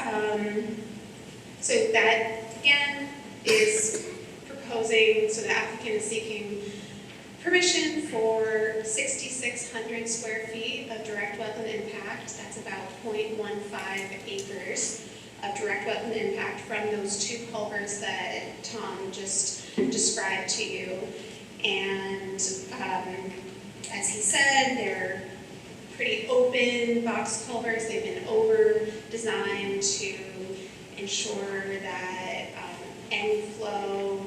so that again is proposing, so the applicant is seeking permission for 6,600 square feet of direct wetland impact. That's about 0.15 acres of direct wetland impact from those 2 culverts that Tom just described to you. And as he said, they're pretty open box culverts. They've been over-designed to ensure that any flow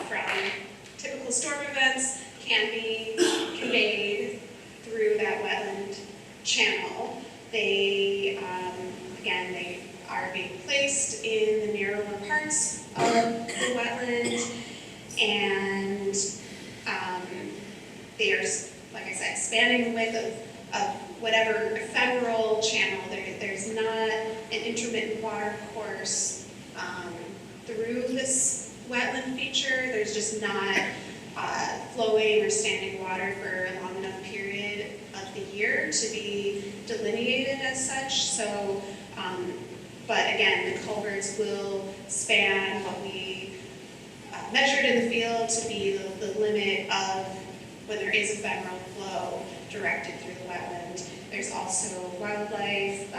from typical storm events can be conveyed through that wetland channel. They, again, they are being placed in the narrower parts of the wetland, and there's, like I said, spanning the width of whatever ephemeral channel. There's not an intermittent water course through this wetland feature. There's just not flowing or standing water for a long enough period of the year to be delineated as such. So, but again, the culverts will span what we measured in the field to be the limit of when there is ephemeral flow directed through the wetland. There's also wildlife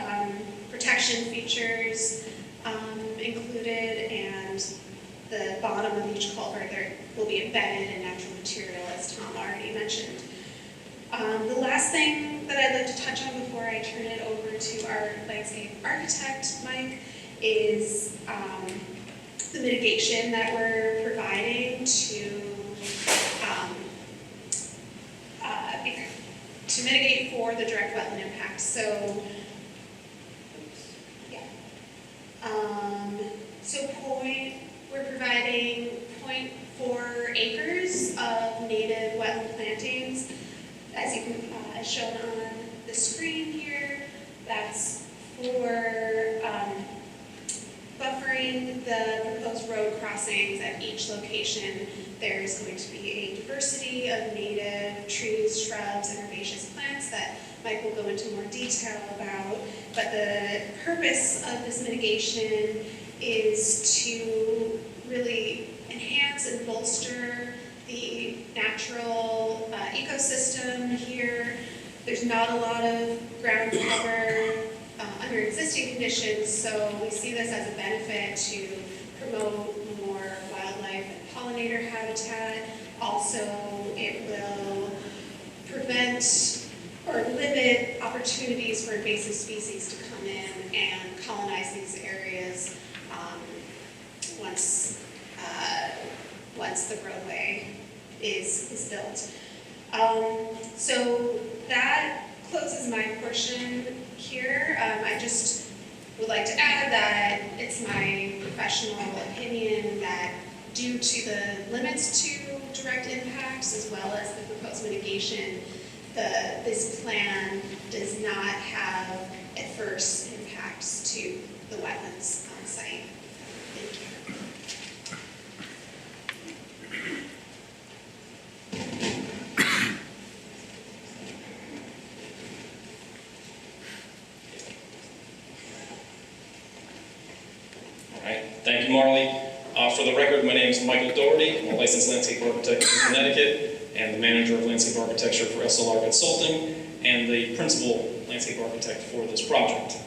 protection features included, and the bottom of each culvert there will be embedded in natural material, as Tom already mentioned. The last thing that I'd like to touch on before I turn it over to our landscape architect, Mike, is the mitigation that we're providing to mitigate for the direct wetland impact. So, yeah. We're providing 0.4 acres of native wetland plantings, as you can, as shown on the screen here. That's for buffering the proposed road crossings at each location. There's going to be a diversity of native trees, shrubs, and herbaceous plants that Mike will go into more detail about. But the purpose of this mitigation is to really enhance and bolster the natural ecosystem here. There's not a lot of ground cover under existing conditions, so we see this as a benefit to promote more wildlife and pollinator habitat. Also, it will prevent or limit opportunities for invasive species to come in and colonize these areas once the roadway is built. So that closes my portion here. I just would like to add that it's my professional opinion that due to the limits to direct impacts as well as the proposed mitigation, this plan does not have adverse impacts to the wetlands on site. Thank you. All right, thank you, Marley. For the record, my name is Michael Doherty. I'm a licensed landscape architect in Connecticut and the manager of landscape architecture for SLR Consulting and the principal landscape architect for this project.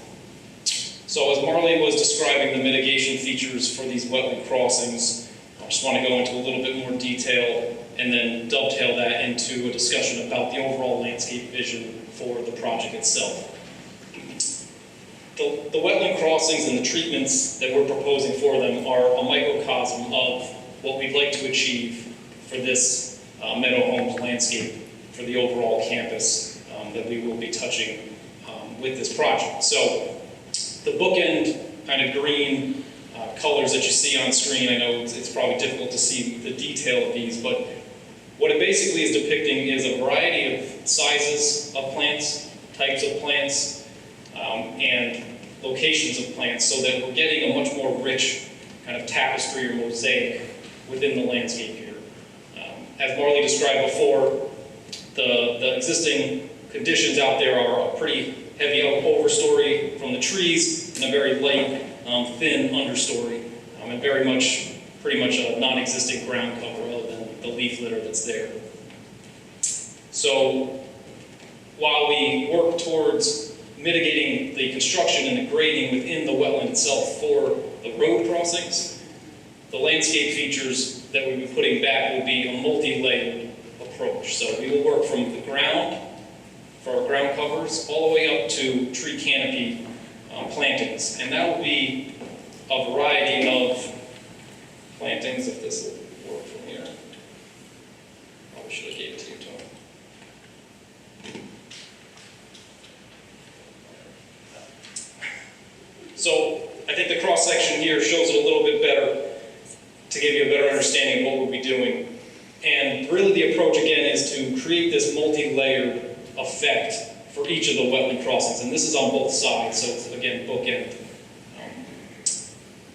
So as Marley was describing the mitigation features for these wetland crossings, I just want to go into a little bit more detail and then dovetail that into a discussion about the overall landscape vision for the project itself. The wetland crossings and the treatments that we're proposing for them are a microcosm of what we'd like to achieve for this Meadow Homes landscape for the overall campus that we will be touching with this project. So the bookend kind of green colors that you see on screen, I know it's probably difficult to see the detail of these, but what it basically is depicting is a variety of sizes of plants, types of plants, and locations of plants, so that we're getting a much more rich kind of tapestry or mosaic within the landscape here. As Marley described before, the existing conditions out there are a pretty heavy overstory from the trees and a very light, thin understory, and pretty much a non-existent ground cover other than the leaf litter that's there. So while we work towards mitigating the construction and the grading within the wetland itself for the road crossings, the landscape features that we'll be putting back will be a multi-layered approach. So we will work from the ground, for our ground covers, all the way up to tree canopy plantings. And that will be a variety of plantings, if this will work from here. Probably should have gave it to you, Tony. So I think the cross-section here shows it a little bit better to give you a better understanding of what we'll be doing. And really the approach, again, is to create this multi-layered effect for each of the wetland crossings. And this is on both sides, so it's, again, bookend.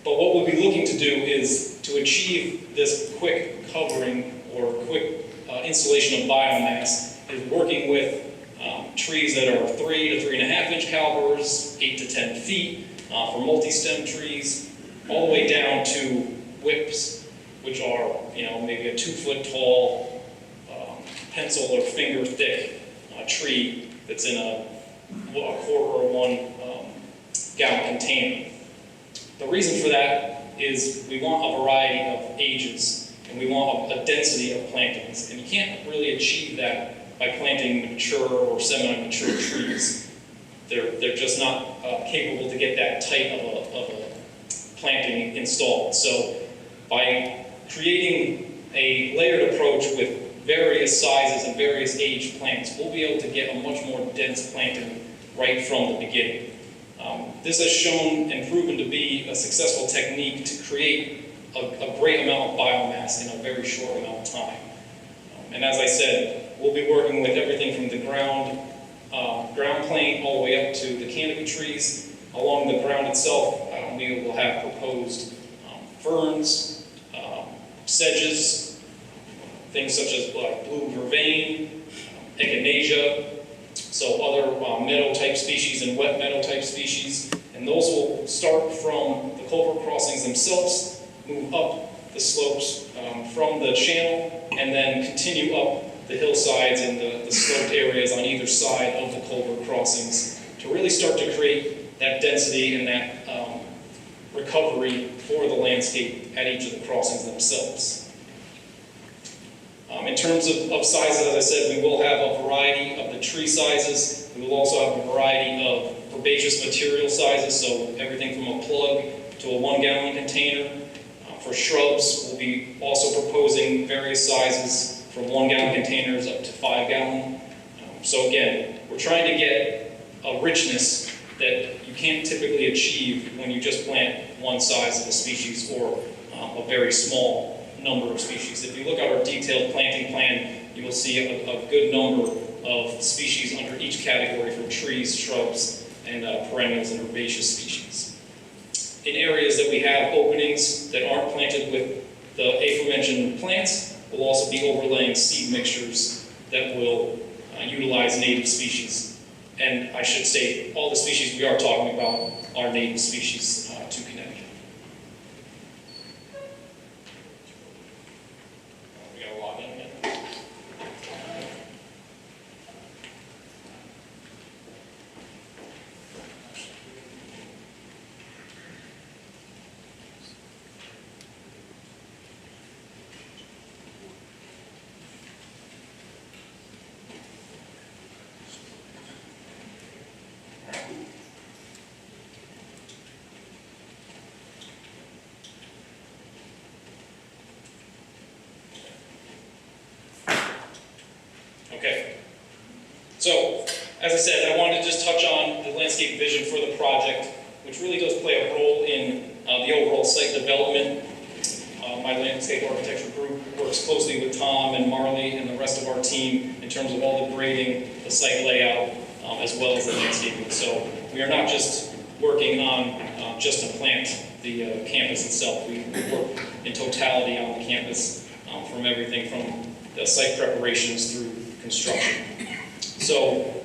But what we'll be looking to do is to achieve this quick covering or quick installation of biomass is working with trees that are 3 to 3.5 inch calibers, 8 to 10 feet, for multi-stem trees, all the way down to whips, which are, maybe a 2 foot tall, pencil or finger thick tree that's in a quarter or 1 gallon container. The reason for that is we want a variety of ages and we want a density of plantings, and you can't really achieve that by planting mature or semi-mature trees. They're just not capable to get that tight of a planting installed. So by creating a layered approach with various sizes and various age plants, we'll be able to get a much more dense planting right from the beginning. This has shown and proven to be a successful technique to create a great amount of biomass in a very short amount of time. And as I said, we'll be working with everything from the ground plane all the way up to the canopy trees. Along the ground itself, we will have proposed ferns, sedges, things such as blue vervain, echinacea, so other meadow-type species and wet meadow-type species. And those will start from the culvert crossings themselves, move up the slopes from the channel, and then continue up the hillsides and the sloped areas on either side of the culvert crossings to really start to create that density and that recovery for the landscape at each of the crossings themselves. In terms of sizes, as I said, we will have a variety of the tree sizes. We will also have a variety of herbaceous material sizes, so everything from a plug to a 1 gallon container. For shrubs, we'll be also proposing various sizes from 1 gallon containers up to 5 gallon. So again, we're trying to get a richness that you can't typically achieve when you just plant one size of a species or a very small number of species. If you look at our detailed planting plan, you will see a good number of species under each category, from trees, shrubs, and perennials and herbaceous species. In areas that we have openings that aren't planted with the aforementioned plants, we'll also be overlaying seed mixtures that will utilize native species. And I should say, all the species we are talking about are native species to Connecticut. We got a lot in again. As I said, I wanted to just touch on the landscape vision for the project, which really does play a role in the overall site development. My landscape architecture group works closely with Tom and Marley and the rest of our team in terms of all the grading, the site layout, as well as the landscaping. So we are not just working on just to plant the campus itself. We work in totality on the campus, from everything from the site preparations through construction. So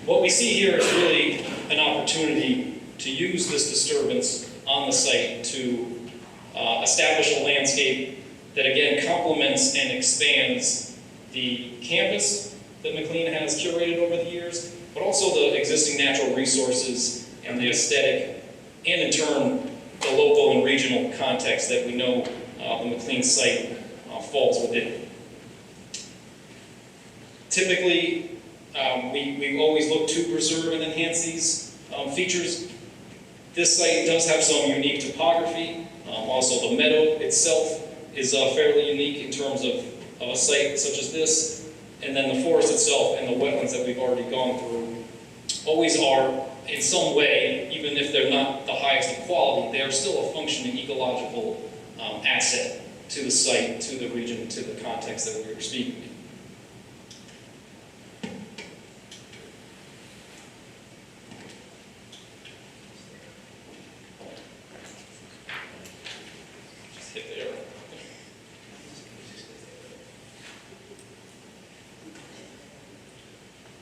what we see here is really an opportunity to use this disturbance on the site to establish a landscape that again complements and expands the campus that McLean has curated over the years, but also the existing natural resources and the aesthetic, and in turn, the local and regional context that we know the McLean site falls within. Typically, we always look to preserve and enhance these features. This site does have some unique topography. Also, the meadow itself is fairly unique in terms of a site such as this. And then the forest itself and the wetlands that we've already gone through always are, in some way, even if they're not the highest of quality, they are still a functioning ecological asset to the site, to the region, to the context that we were speaking in. Just hit the arrow.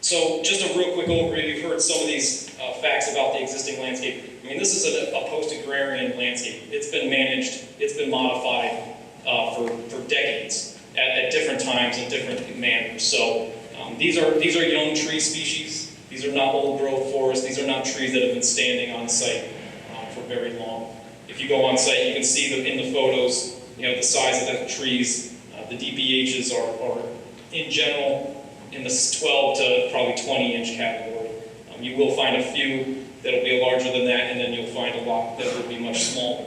So just a real quick overview, you've heard some of these facts about the existing landscape. I mean, this is a post-agrarian landscape. It's been managed, it's been modified for decades at different times in different manners. So these are young tree species. These are not old growth forests. These are not trees that have been standing on site for very long. If you go on site, you can see them in the photos, the size of the trees. The DBHs are in general in the 12 to probably 20-inch category. You will find a few that'll be larger than that, and then you'll find a lot that will be much smaller.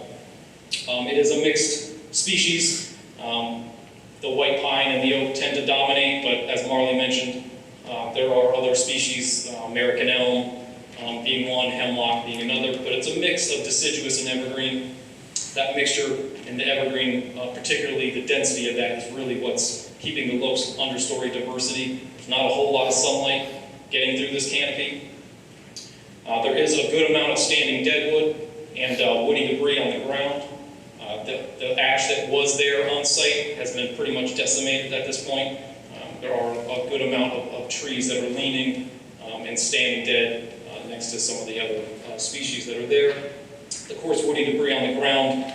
It is a mixed species. The white pine and the oak tend to dominate, but as Marley mentioned, there are other species, American elm being one, hemlock being another, but it's a mix of deciduous and evergreen. That mixture in the evergreen, particularly the density of that, is really what's keeping the low understory diversity. There's not a whole lot of sunlight getting through this canopy. There is a good amount of standing deadwood and woody debris on the ground. The ash that was there on site has been pretty much decimated at this point. There are a good amount of trees that are leaning and standing dead next to some of the other species that are there. The coarse woody debris on the ground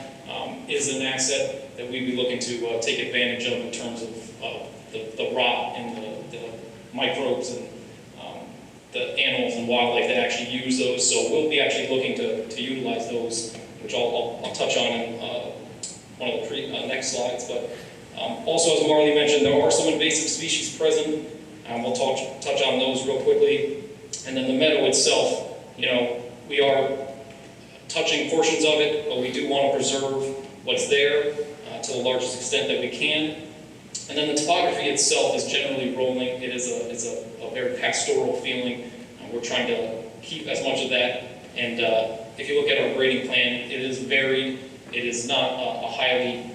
is an asset that we'd be looking to take advantage of in terms of the rot and the microbes and the animals and wildlife that actually use those. So we'll be actually looking to utilize those, which I'll touch on in one of the next slides. But also, as Marley mentioned, there are some invasive species present. We'll touch on those real quickly. And then the meadow itself, we are touching portions of it, but we do want to preserve what's there to the largest extent that we can. And then the topography itself is generally rolling. It is a very pastoral feeling. We're trying to keep as much of that. And if you look at our grading plan, it is varied. It is not a highly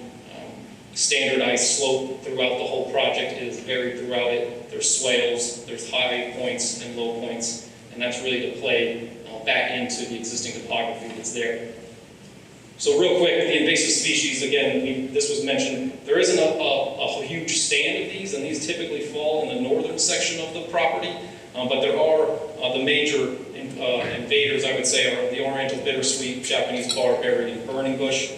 standardized slope throughout the whole project. It is varied throughout it. There's swales, there's high points and low points, and that's really to play back into the existing topography that's there. So real quick, the invasive species, again, this was mentioned, there isn't a huge stand of these, and these typically fall in the northern section of the property, but there are the major invaders, I would say, are the Oriental bittersweet, Japanese barberry, and burning bush.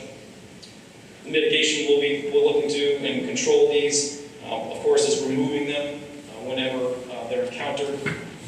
The mitigation we're looking to and control these, of course, is removing them whenever they're encountered.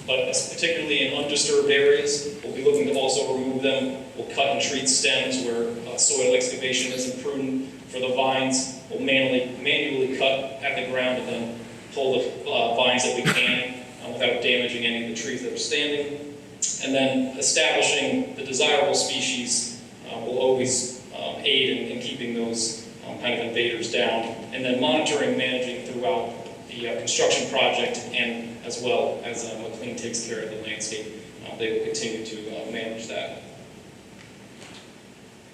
But particularly in undisturbed areas, we'll be looking to also remove them. We'll cut and treat stems where soil excavation isn't prudent. For the vines, we'll manually cut at the ground and then pull the vines that we can without damaging any of the trees that are standing. And then establishing the desirable species will always aid in keeping those kind of invaders down. And then monitoring, managing throughout the construction project, and as well as McLean takes care of the landscape, they will continue to manage that.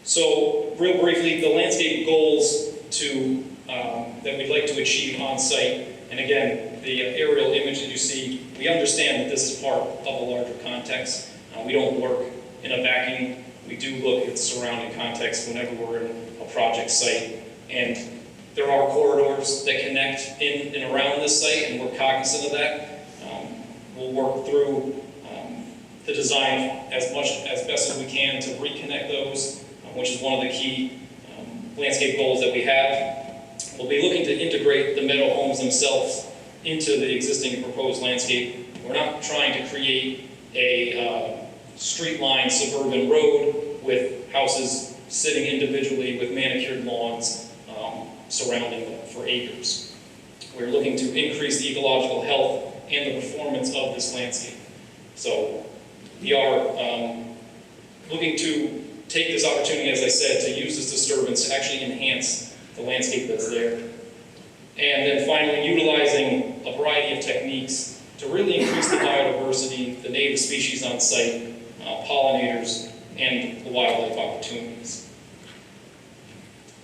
So, real briefly, the landscape goals that we'd like to achieve on site, and again, the aerial image that you see, we understand that this is part of a larger context. We don't work in a vacuum. We do look at the surrounding context whenever we're in a project site, and there are corridors that connect in and around this site, and we're cognizant of that. We'll work through the design as best as we can to reconnect those, which is one of the key landscape goals that we have. We'll be looking to integrate the meadow homes themselves into the existing proposed landscape. We're not trying to create a street-lined suburban road with houses sitting individually with manicured lawns surrounding them for acres. We're looking to increase the ecological health and the performance of this landscape. So we are looking to take this opportunity, as I said, to use this disturbance to actually enhance the landscape that's there. And then finally, utilizing a variety of techniques to really increase the biodiversity, the native species on site, pollinators, and the wildlife opportunities.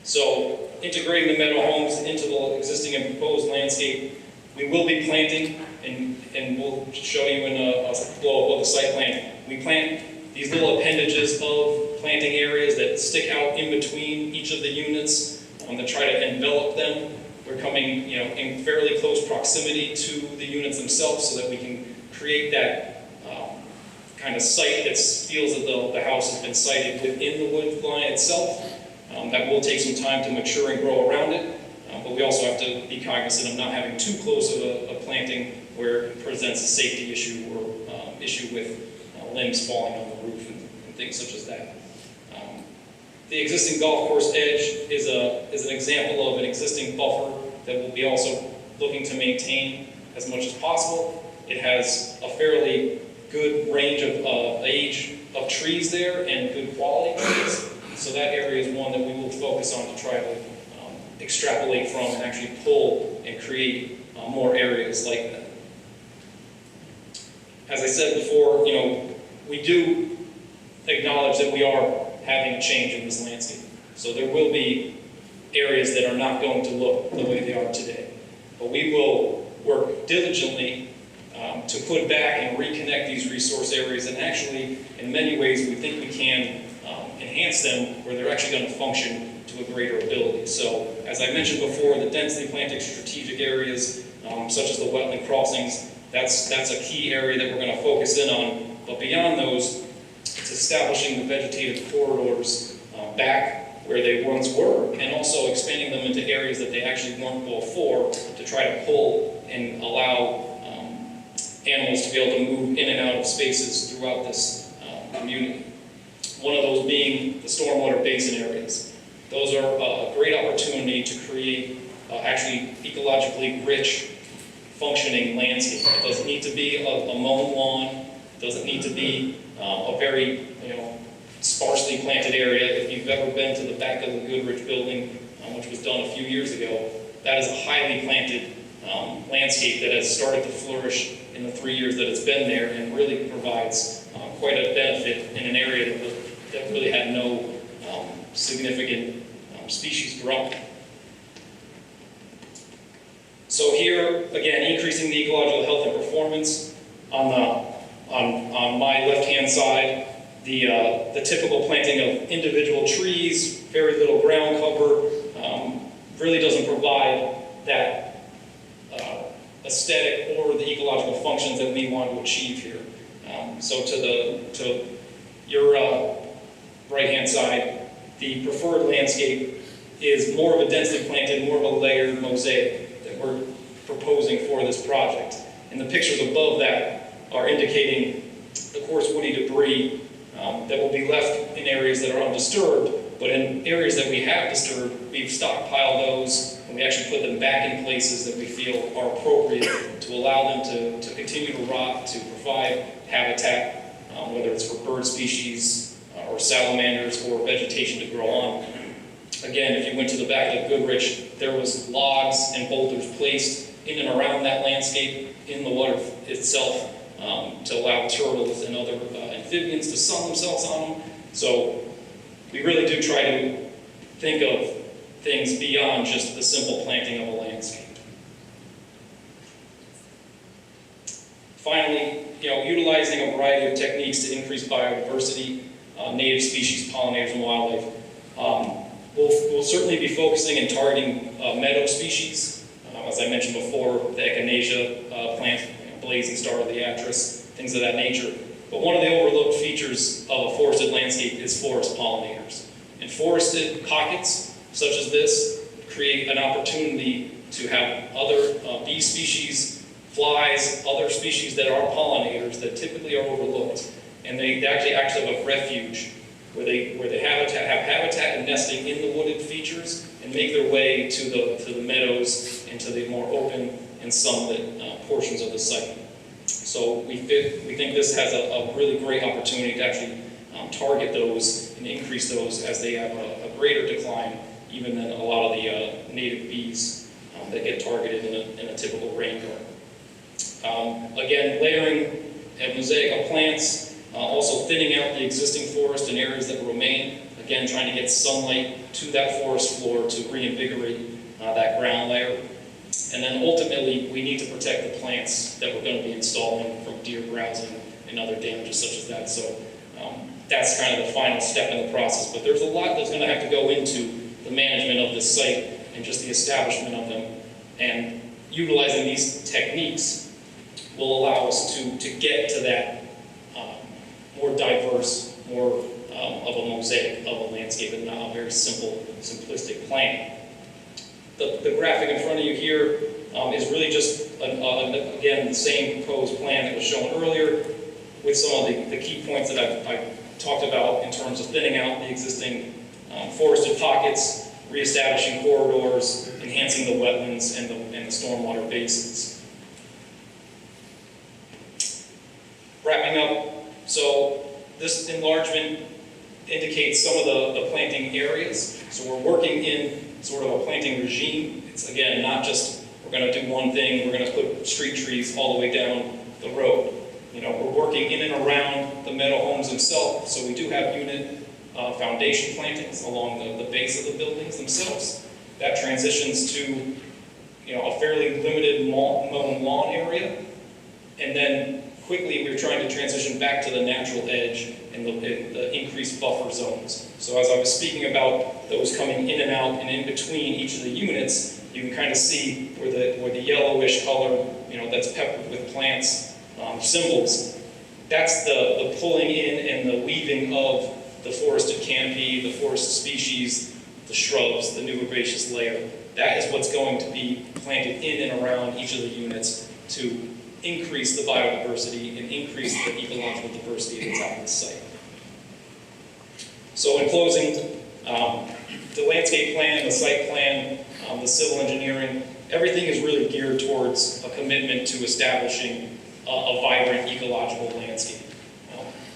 So, integrating the meadow homes into the existing and proposed landscape, we will be planting, and we'll show you in a blow-up of the site plan. We plant these little appendages of planting areas that stick out in between each of the units to try to envelop them. We're coming, in fairly close proximity to the units themselves so that we can create that kind of site that feels that the house has been sited within the wood line itself. That will take some time to mature and grow around it, but we also have to be cognizant of not having too close of a planting where it presents a safety issue or issue with limbs falling on the roof and things such as that. The existing golf course edge is an example of an existing buffer that we'll be also looking to maintain as much as possible. It has a fairly good range of age of trees there and good quality trees. So that area is one that we will focus on to try to extrapolate from and actually pull and create more areas like that. As I said before, we do acknowledge that we are having a change in this landscape. So there will be areas that are not going to look the way they are today. But we will work diligently to put back and reconnect these resource areas, and actually, in many ways, we think we can enhance them where they're actually going to function to a greater ability. So, as I mentioned before, the densely planted strategic areas, such as the wetland crossings, that's a key area that we're going to focus in on. But beyond those, it's establishing the vegetative corridors back where they once were, and also expanding them into areas that they actually weren't before to try to pull and allow animals to be able to move in and out of spaces throughout this community. One of those being the stormwater basin areas. Those are a great opportunity to create actually ecologically rich, functioning landscape. It doesn't need to be a mown lawn. It doesn't need to be a very sparsely planted area. If you've ever been to the back of the Goodrich building, which was done a few years ago, that is a highly planted landscape that has started to flourish in the 3 years that it's been there, and really provides quite a benefit in an area that really had no significant species growing. So here, again, increasing the ecological health and performance. On my left-hand side, the typical planting of individual trees, very little ground cover, really doesn't provide that aesthetic or the ecological functions that we want to achieve here. So to your right-hand side, the preferred landscape is more of a densely planted, more of a layered mosaic that we're proposing for this project. And the pictures above that are indicating the coarse woody debris that will be left in areas that are undisturbed, but in areas that we have disturbed, we've stockpiled those, and we actually put them back in places that we feel are appropriate to allow them to continue to rot, to provide habitat, whether it's for bird species or salamanders or vegetation to grow on. Again, if you went to the back of Goodrich, there was logs and boulders placed in and around that landscape, in the water itself, to allow turtles and other amphibians to sun themselves on them. So we really do try to think of things beyond just the simple planting of a landscape. Finally, utilizing a variety of techniques to increase biodiversity, native species, pollinators, and wildlife. We'll certainly be focusing and targeting meadow species. As I mentioned before, the echinacea plant, blazing star oleatris, things of that nature. But one of the overlooked features of a forested landscape is forest pollinators. And forested pockets, such as this, create an opportunity to have other bee species, flies, other species that are pollinators that typically are overlooked. And they actually act as a refuge where they have habitat and nesting in the wooded features and make their way to the meadows and to the more open and sunlit portions of the site. So we think this has a really great opportunity to actually target those and increase those as they have a greater decline even than a lot of the native bees that get targeted in a typical rain garden. Again, layering a mosaic of plants, also thinning out the existing forest in areas that remain, again trying to get sunlight to that forest floor to reinvigorate that ground layer. And then ultimately, we need to protect the plants that we're going to be installing from deer browsing and other damages such as that. So that's kind of the final step in the process. But there's a lot that's going to have to go into the management of this site and just the establishment of them. And utilizing these techniques will allow us to get to that more diverse, more of a mosaic of a landscape and not a very simple, simplistic plan. The graphic in front of you here is really just, again, the same proposed plan that was shown earlier with some of the key points that I've talked about in terms of thinning out the existing forested pockets, reestablishing corridors, enhancing the wetlands and the stormwater basins. Wrapping up, so this enlargement indicates some of the planting areas. So we're working in sort of a planting regime. It's, again, not just we're going to do one thing, we're going to put street trees all the way down the road. We're working in and around the meadow homes themselves, so we do have unit foundation plantings along the base of the buildings themselves. That transitions to a fairly limited mown lawn area, and then quickly we're trying to transition back to the natural edge and the increased buffer zones. So as I was speaking about those coming in and out and in between each of the units, you can kind of see where the yellowish color, that's peppered with plants, symbols. That's the pulling in and the weaving of the forested canopy, the forest species, the shrubs, the new herbaceous layer. That is what's going to be planted in and around each of the units to increase the biodiversity and increase the ecological diversity that's on the site. So in closing, the landscape plan, the site plan, the civil engineering, everything is really geared towards a commitment to establishing a vibrant ecological landscape.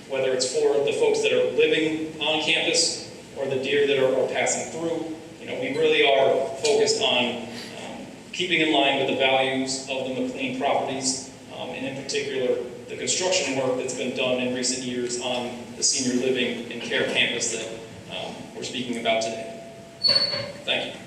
Whether it's for the folks that are living on campus or the deer that are passing through, we really are focused on keeping in line with the values of the McLean properties, and in particular, the construction work that's been done in recent years on the senior living and care campus that we're speaking about today. Thank you.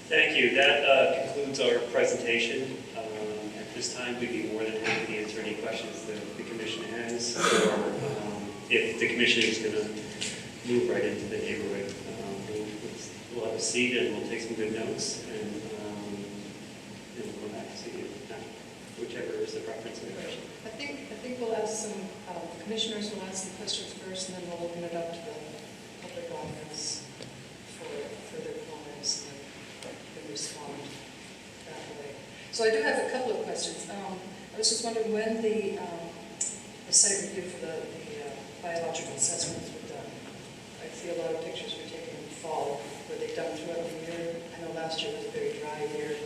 Thank you. That concludes our presentation. At this time, we'd be more than happy to answer any questions that the commission has, or if the commission is going to move right into the neighborhood. We'll have a seat and we'll take some good notes, and we'll come back to see you. Whichever is the preference of the question. I think we'll ask some, commissioners will ask some questions first, and then we'll open it up to the public audience for further comments, and then can respond that way. So I do have a couple of questions. I was just wondering when the site review for the biological assessments were done. I see a lot of pictures were taken in the fall. Were they done throughout the year? I know last year was a very dry year.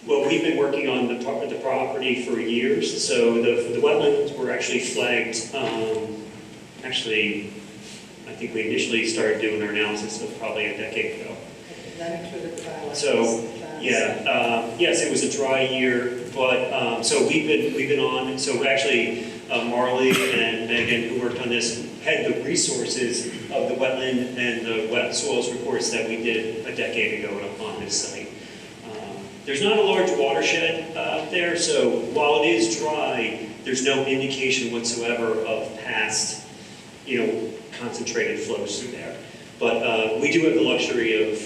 Well, we've been working on the property for years, so the wetlands were actually flagged, actually, I think we initially started doing our analysis of probably a decade ago. That included the biological So, plants. yes, it was a dry year, but, so we've been on, so actually, Marley and Megan, who worked on this, had the resources of the wetland and the wet soils reports that we did a decade ago on this site. There's not a large watershed out there, so while it is dry, there's no indication whatsoever of past, concentrated flows through there. But we do have the luxury of,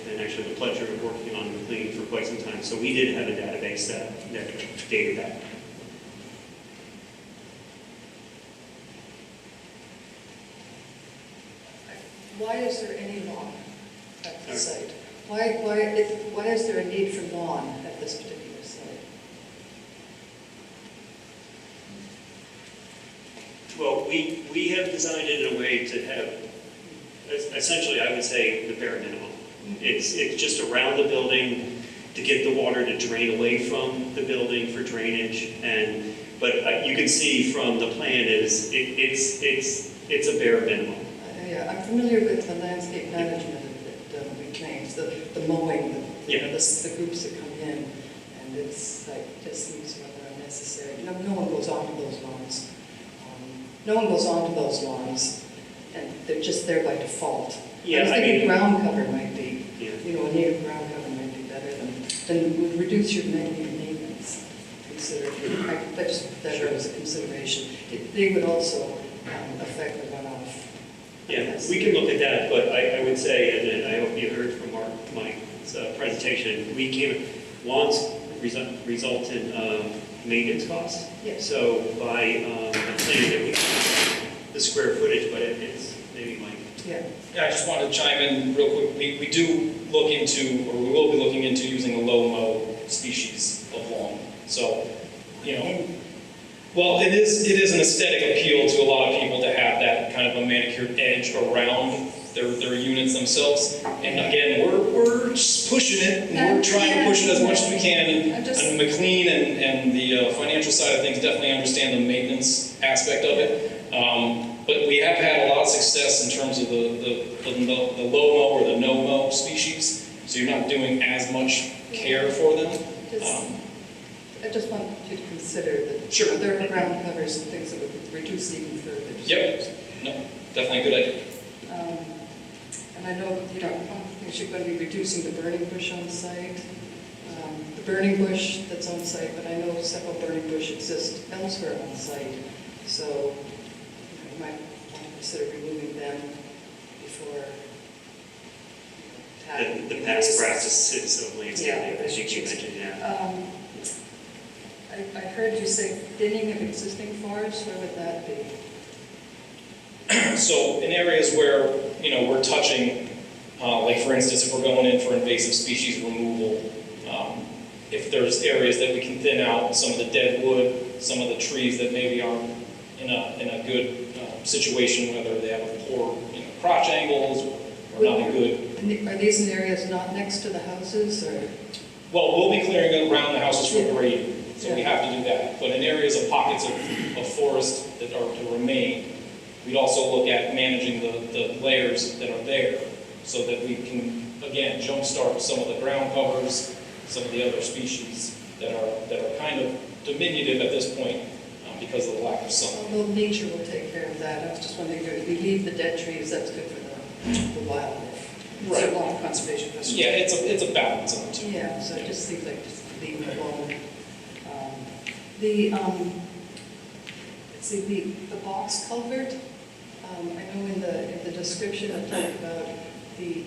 and actually the pleasure of working on McLean for quite some time, so we did have a database that dated that. Why is there any lawn at the site? Why is there a need for lawn at this particular site? Well, we have designed it in a way to have, essentially, I would say, the bare minimum. It's just around the building to get the water to drain away from the building for drainage, but you can see from the plan it's a bare minimum. Yeah, I'm familiar with the landscape management that reclaims, the mowing, the groups that come in, and it's like, just seems rather unnecessary. No one goes onto those lawns. No one goes onto those lawns, and they're just there by default. Yeah, I was I thinking mean- ground cover might be, Yeah. a native ground cover might be better than would reduce your maintenance. That was a consideration. They would also affect the runoff. Yeah, we can look at that, but I would say, and I hope you heard from Mike's presentation, lawns result in maintenance costs. Yes. So by the plan that we, the square footage, but it's maybe Mike. Yeah. Yeah, I just wanted to chime in real quick. We do look into, or we will be looking into using a low-mow species of lawn. So, well, it is an aesthetic appeal to a lot of people to have that kind of a manicured edge around their units themselves. And again, we're just pushing it, and we're trying to push it as much as we can. And McLean and the financial side of things definitely understand the maintenance aspect of it. But we have had a lot of success in terms of the low-mow or the no-mow species. So you're not doing as much care for them. I just want you to consider that Sure. there are ground covers and things that would reduce even further. Yep. No, definitely a good idea. And I know, one of the things you're going to be reducing the burning bush on site. The burning bush that's on site, but I know several burning bush exist elsewhere on site. So you might want to consider removing them before. The past practices of landscaping, Yeah. as you mentioned, yeah. I heard you say thinning of existing forests. Where would that be? So in areas where, we're touching, like for instance, if we're going in for invasive species removal, if there's areas that we can thin out, some of the dead wood, some of the trees that maybe aren't in a good situation, whether they have a poor, crotch angles or not a good. And are these in areas not next to the houses, or? Well, we'll be clearing around the houses for grading, so we have to do that. But in areas of pockets of forest that are to remain, we'd also look at managing the layers that are there so that we can, again, jumpstart some of the ground covers, some of the other species that are kind of diminutive at this point because of the lack of sun. Although nature will take care of that. I was just wondering, if we leave the dead trees, that's good for the wildlife. Right. It's a long conservation question. Yeah, it's a balance of the two. Yeah, so it just seems like just leave it alone. Let's see, the box culvert, I know in the description it talked about the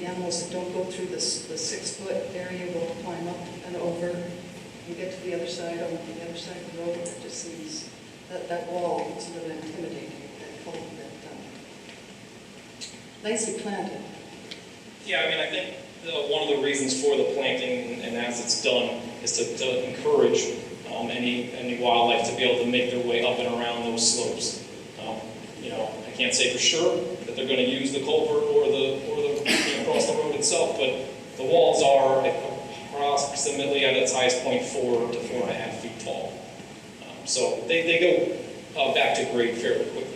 animals that don't go through the 6-foot area will climb up and over and get to the other side, on the other side of the road. It just seems, that wall is a little intimidating, that culvert. Nicely planted. Yeah, I think one of the reasons for the planting and as it's done is to encourage any wildlife to be able to make their way up and around those slopes. I can't say for sure that they're going to use the culvert or the across the road itself, but the walls are approximately at its highest point 4 to 4.5 feet tall. So they go back to grade fairly quickly.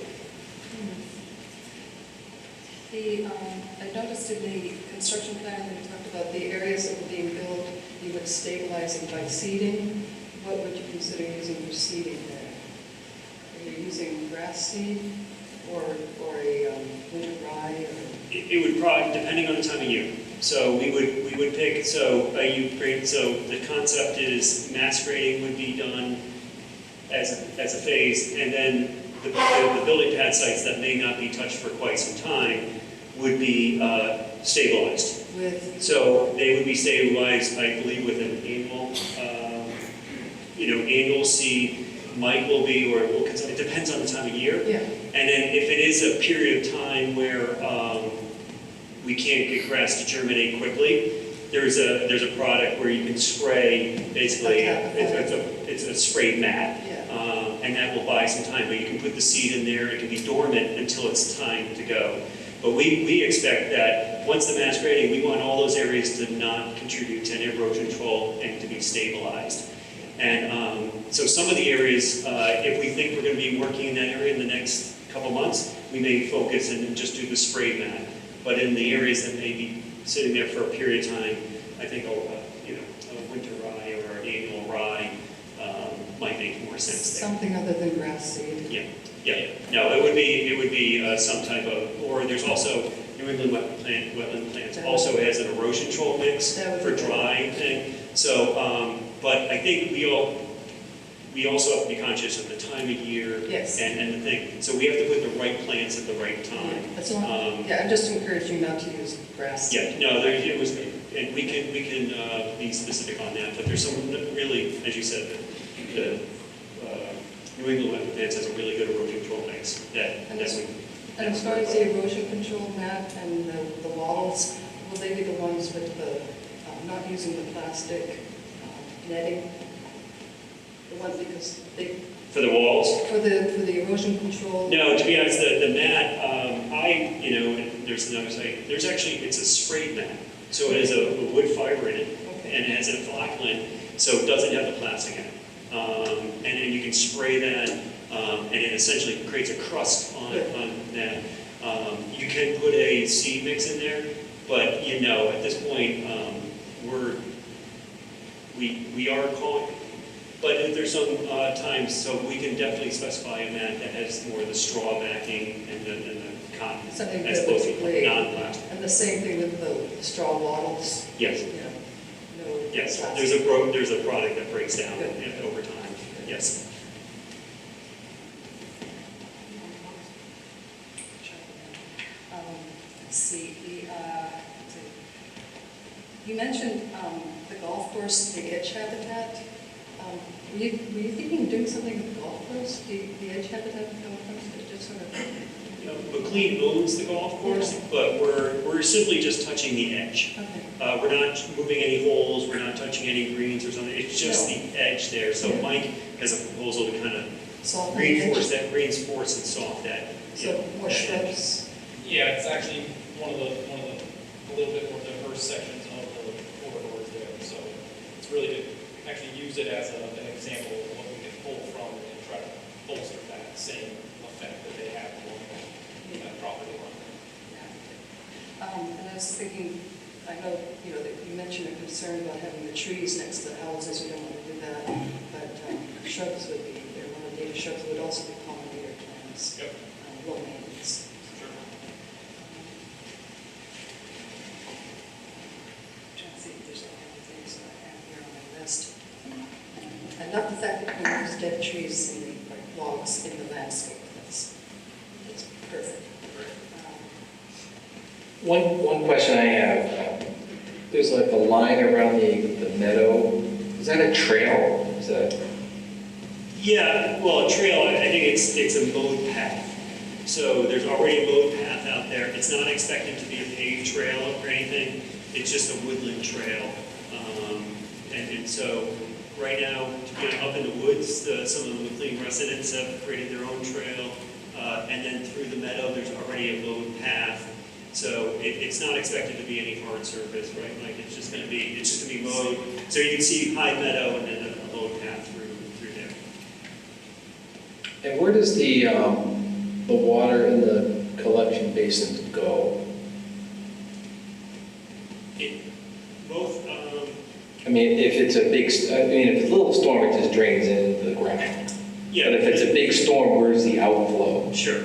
I noticed in the construction plan, when you talked about the areas that were being built, you would stabilize them by seeding. What would you consider using for seeding there? Are you using grass seed or a winter rye or? It would probably, depending on the time of year. So we would pick, so the concept is mass grading would be done as a phase, and then the building pad sites that may not be touched for quite some time would be stabilized. With, So they would be stabilized, I believe, with an annual seed. Mike will be, or it depends on the time of year. yeah, And then if it is a period of time where we can't get grass to germinate quickly, there's a product where you can spray, basically, it's a sprayed mat. yeah. And that will buy some time, but you can put the seed in there, it can be dormant until it's time to go. But we expect that once the mass grading, we want all those areas to not contribute to any erosion control and to be stabilized. And so some of the areas, if we think we're going to be working in that area in the next couple months, we may focus and just do the spray mat. But in the areas that may be sitting there for a period of time, I think a winter rye or an annual rye might make more sense there. Something other than grass seed. Yeah. No, it would be some type of, or there's also, New England Wetland Plants also has an erosion control mix That would for be good. drying thing. So, but I think we also have to be conscious of the time of year Yes. and the thing. So we have to put the right plants at the right time. That's all, yeah, I'm just encouraging you not to use grass. Yeah, no, it was, and we can be specific on that, but there's some really, as you said, the New England Wetland Plants has a really good erosion control mix that And we. And as far as the erosion control mat and the walls, will they be the ones with the, not using the plastic netting? The ones because they, For the walls? for the erosion control? No, to be honest, the mat, there's another site, there's actually, it's a sprayed mat. So it has a wood fiber in it, Okay. and it has a flocculant, so it doesn't have the plastic in it. And then you can spray that, and it essentially creates a crust on that. You can put a seed mix in there, but at this point, we are calling, but if there's some times, so we can definitely specify a mat that has more of the straw backing and the cotton, Something as that opposed to basically- non-plastic. And the same thing with the straw wattles? Yes, No yes, plastic. there's a product that breaks down Good. over time, yes. Let's see, you mentioned the golf course, the edge habitat. Were you thinking of doing something with the golf course, the edge habitat of the golf course? It just sort of, McLean owns the golf course, but we're simply just touching the edge. okay. We're not moving any holes, we're not touching any greens or something, it's just No. the edge there. So Yeah. Mike has a proposal to kind of Soften the edge? reinforce and soft that. So more that edge. shrubs? Yeah, it's actually one of the a little bit more diverse sections of the corridors there. So it's really to actually use it as an example of what we can pull from and try to bolster that same effect that they have along that property line. And I was thinking, I know, that you mentioned a concern about having the trees next to the houses, you don't want to do that, but shrubs would be, there are one of the native shrubs would also be pollinator plants, Yep. low maintenance. Sure. Trying to see if there's any other things that I have here on my list. And not the fact that there's dead trees in the, like logs in the landscape, that's perfect. One question I have, there's like a line around the meadow, is that a trail? Is that, Yeah, well, a trail, I think it's a mowed path. So there's already a mowed path out there. It's not expected to be a paved trail or anything. It's just a woodland trail. And so right now, up in the woods, some of the McLean residents have created their own trail. And then through the meadow, there's already a mowed path. So it's not expected to be any hard surface, right, Mike? It's just gonna be mowed. So you can see high meadow and then a low path through there. And where does the water in the collection basins go? Both, I mean, if it's a big, if it's a little storm, it just drains into the ground. yeah. But if it's a big storm, where's the outflow? Sure.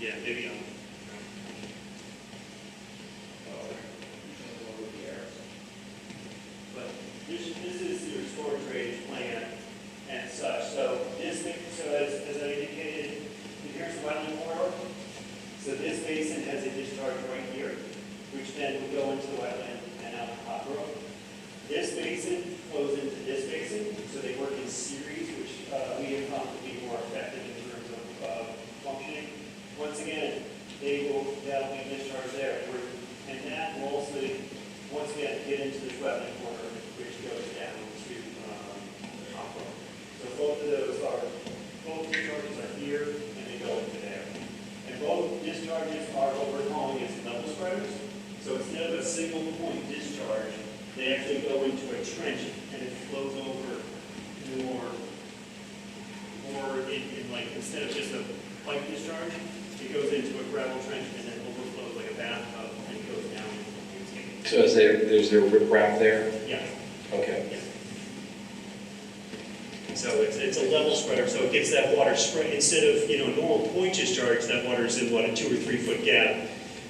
Yeah, maybe but this is your storage drainage plan and such. So as I indicated, here's the wetland corridor. So this basin has a discharge right here, which then will go into the wetland and out to Hot Brook. This basin flows into this basin, so they work in series, which we have found to be more effective in terms of functioning. Once again, that'll be discharged there, and that will also, once again, get into this wetland corridor, which goes down to Hot Brook. So both discharges are here, and they go into there. And both discharges are what we're calling as level spreaders. So instead of a single point discharge, they actually go into a trench, and it flows over more in like, instead of just a pipe discharge, it goes into a gravel trench and then overflows like a bathtub and goes down into the tank. So there's there riprap there? Yeah. Okay. So it's a level spreader, so it gets that water spread, instead of, normal point discharge, that water is in what, a 2 or 3 foot gap.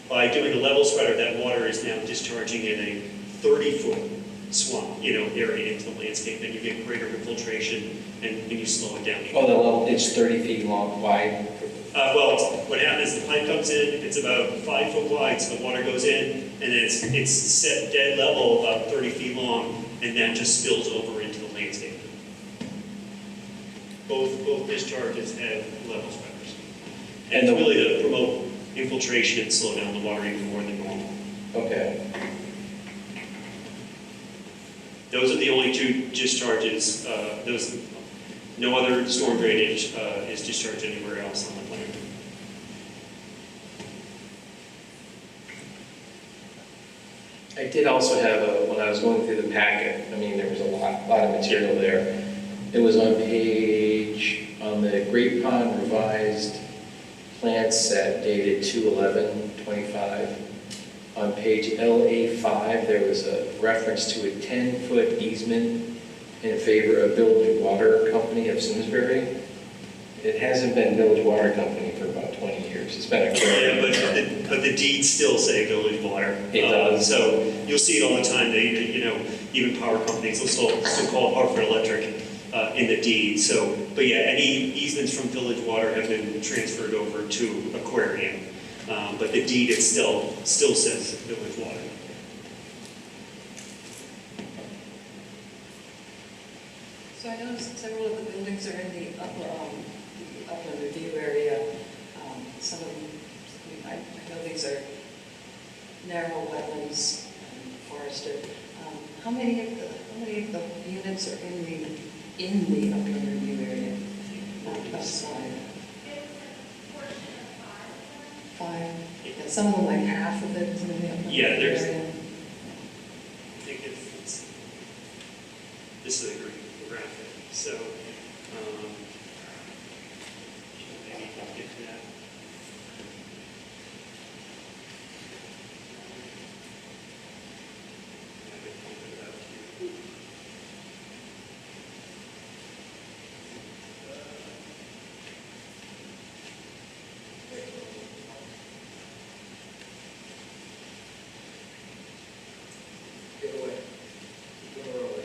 By doing a level spreader, that water is now discharging in a 30-foot swamp, area into the landscape, and you get greater infiltration and you slow it down. Oh, the level, it's 30 feet long, wide? What happens is the pipe comes in, it's about 5 foot wide, so the water goes in, and then it's set dead level about 30 feet long, and that just spills over into the landscape. Both discharges have level spreaders. And it's really to promote infiltration and slow down the water even more than normal. Okay. Those are the only 2 discharges, no other storm drainage is discharged anywhere else on the plan. I did also have when I was going through the packet, there was a lot of material there. It was on the Great Pond revised plan set dated 2/11/25. On page LA5, there was a reference to a 10-foot easement in favor of Village Water Company of Simsbury. It hasn't been Village Water Company for about 20 years. It's been a Yeah, but the deeds still say Village Water. It does. So you'll see it all the time. Even power companies will still call it Hartford Electric in the deed. So, but yeah, any easements from Village Water have been transferred over to Aquarium. But the deed still says Village Water. So I noticed several of the buildings are in the upland review area. Some of them, I know these are narrow wetlands and forested. How many of the units are in the upland review area? Outside. 5. Yeah, some of them like half of it is in the upland Yeah, review there's- area. I think this is a great graphic. So, maybe you can get to that. I could point it out to you. Get away. Get away.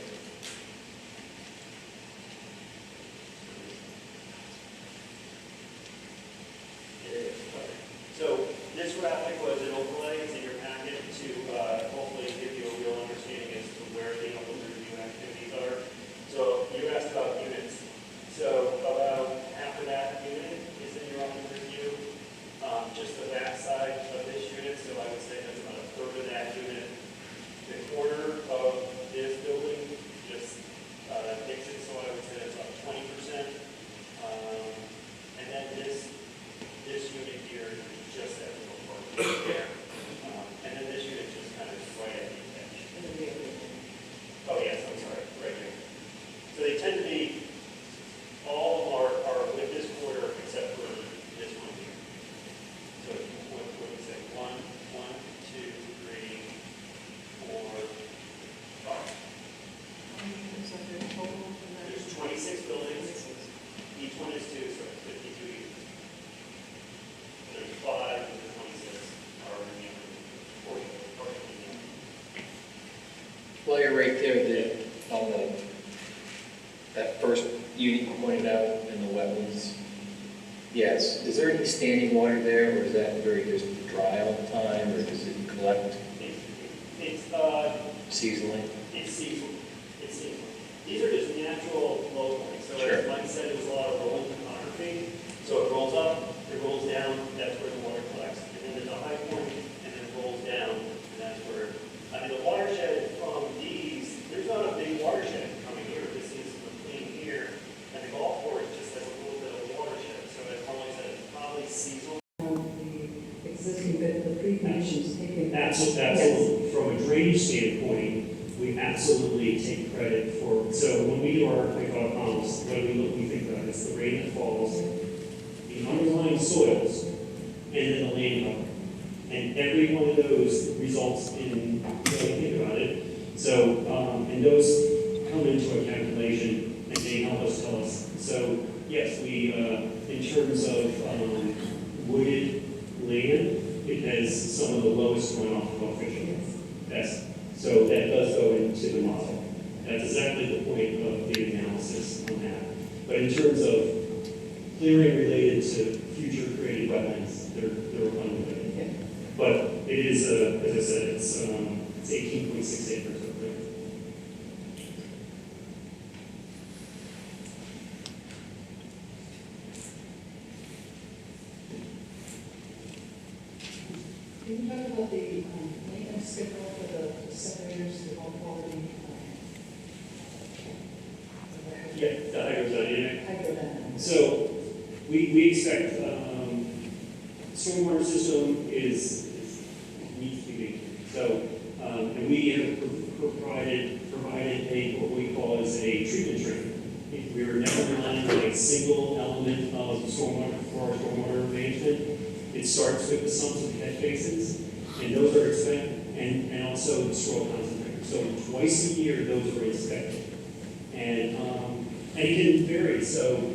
right there, on that first unit you pointed out in the wetlands. Yes, is there any standing water there, or is that very just dry all the time, or does it collect It's, seasonally? it's seasonal. It's seasonal. These are just natural low points. So Sure. as Mike said, there's a lot of rolling topography. So it rolls up, it rolls down, that's where the water collects. And then there's a high point, and then it rolls down, and that's where, I mean, the watershed from these, there's not a big watershed coming here. This is between here, and the golf course just has a little bit of a watershed. So as Molly said, it's probably seasonal. The existing bit, the pre-conditions taken. Absolutely. From a drainage standpoint, we absolutely take credit for, so when we do our hydraulic models, what we think about is the rain that falls, the underlying soils, and then the land cover. And every one of those results in, when you think about it, so, and those come into a calculation and they help us tell us. So, yes, we, in terms of wooded land, it has some of the lowest runoff coefficients. So that does go into the model. That's exactly the point of the analysis on that. But in terms of clearing related to future created wetlands, they're unrelated. But it is, as I said, it's 18.6 acres of clearing. Can you talk about the maintenance schedule for the separators, the water quality? Yeah, the hydrodynamic. Hydrodynamic. So we expect stormwater system needs to be maintained. So and we have provided a what we call as a treatment train. We are never relying on a single element of stormwater for our stormwater management. It starts with the sumps and catch basins, and those are inspected, and also the soil concentrator. So twice a year, those are inspected. And it can vary. So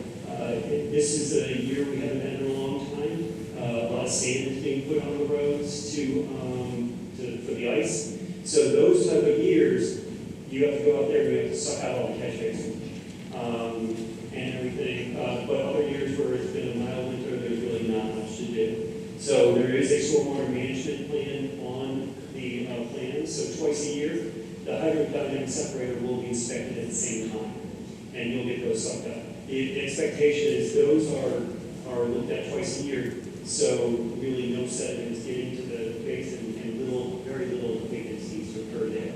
this is a year we haven't had in a long time. A lot of sand is being put on the roads for the ice. So those type of years, you have to go out there and you have to suck out all the catch basins and everything. But other years where it's been a mild winter, there's really not much to do. So there is a stormwater management plan on the plan. So twice a year, the hydrodynamic separator will be inspected at the same time, and you'll get those sucked up. The expectation is those are looked at twice a year, so really no sediments get into the basin, and very little maintenance needs to occur there.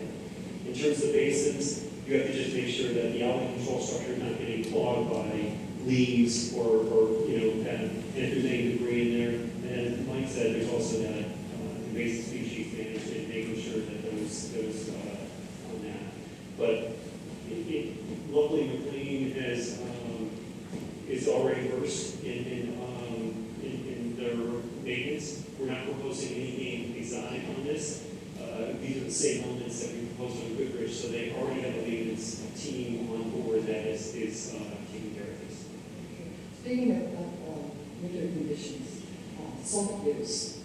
In terms of the basins, you have to just make sure that the algae control structure is not getting clogged by leaves or and if there's any debris in there. And Mike said, there's also that invasive species management, making sure that those on that. But luckily, McLean is already versed in their maintenance. We're not proposing anything exotic on this. These are the same elements that we proposed on Goodrich, so they already have a maintenance team on board that is taking care of this. Speaking of winter conditions, salt use.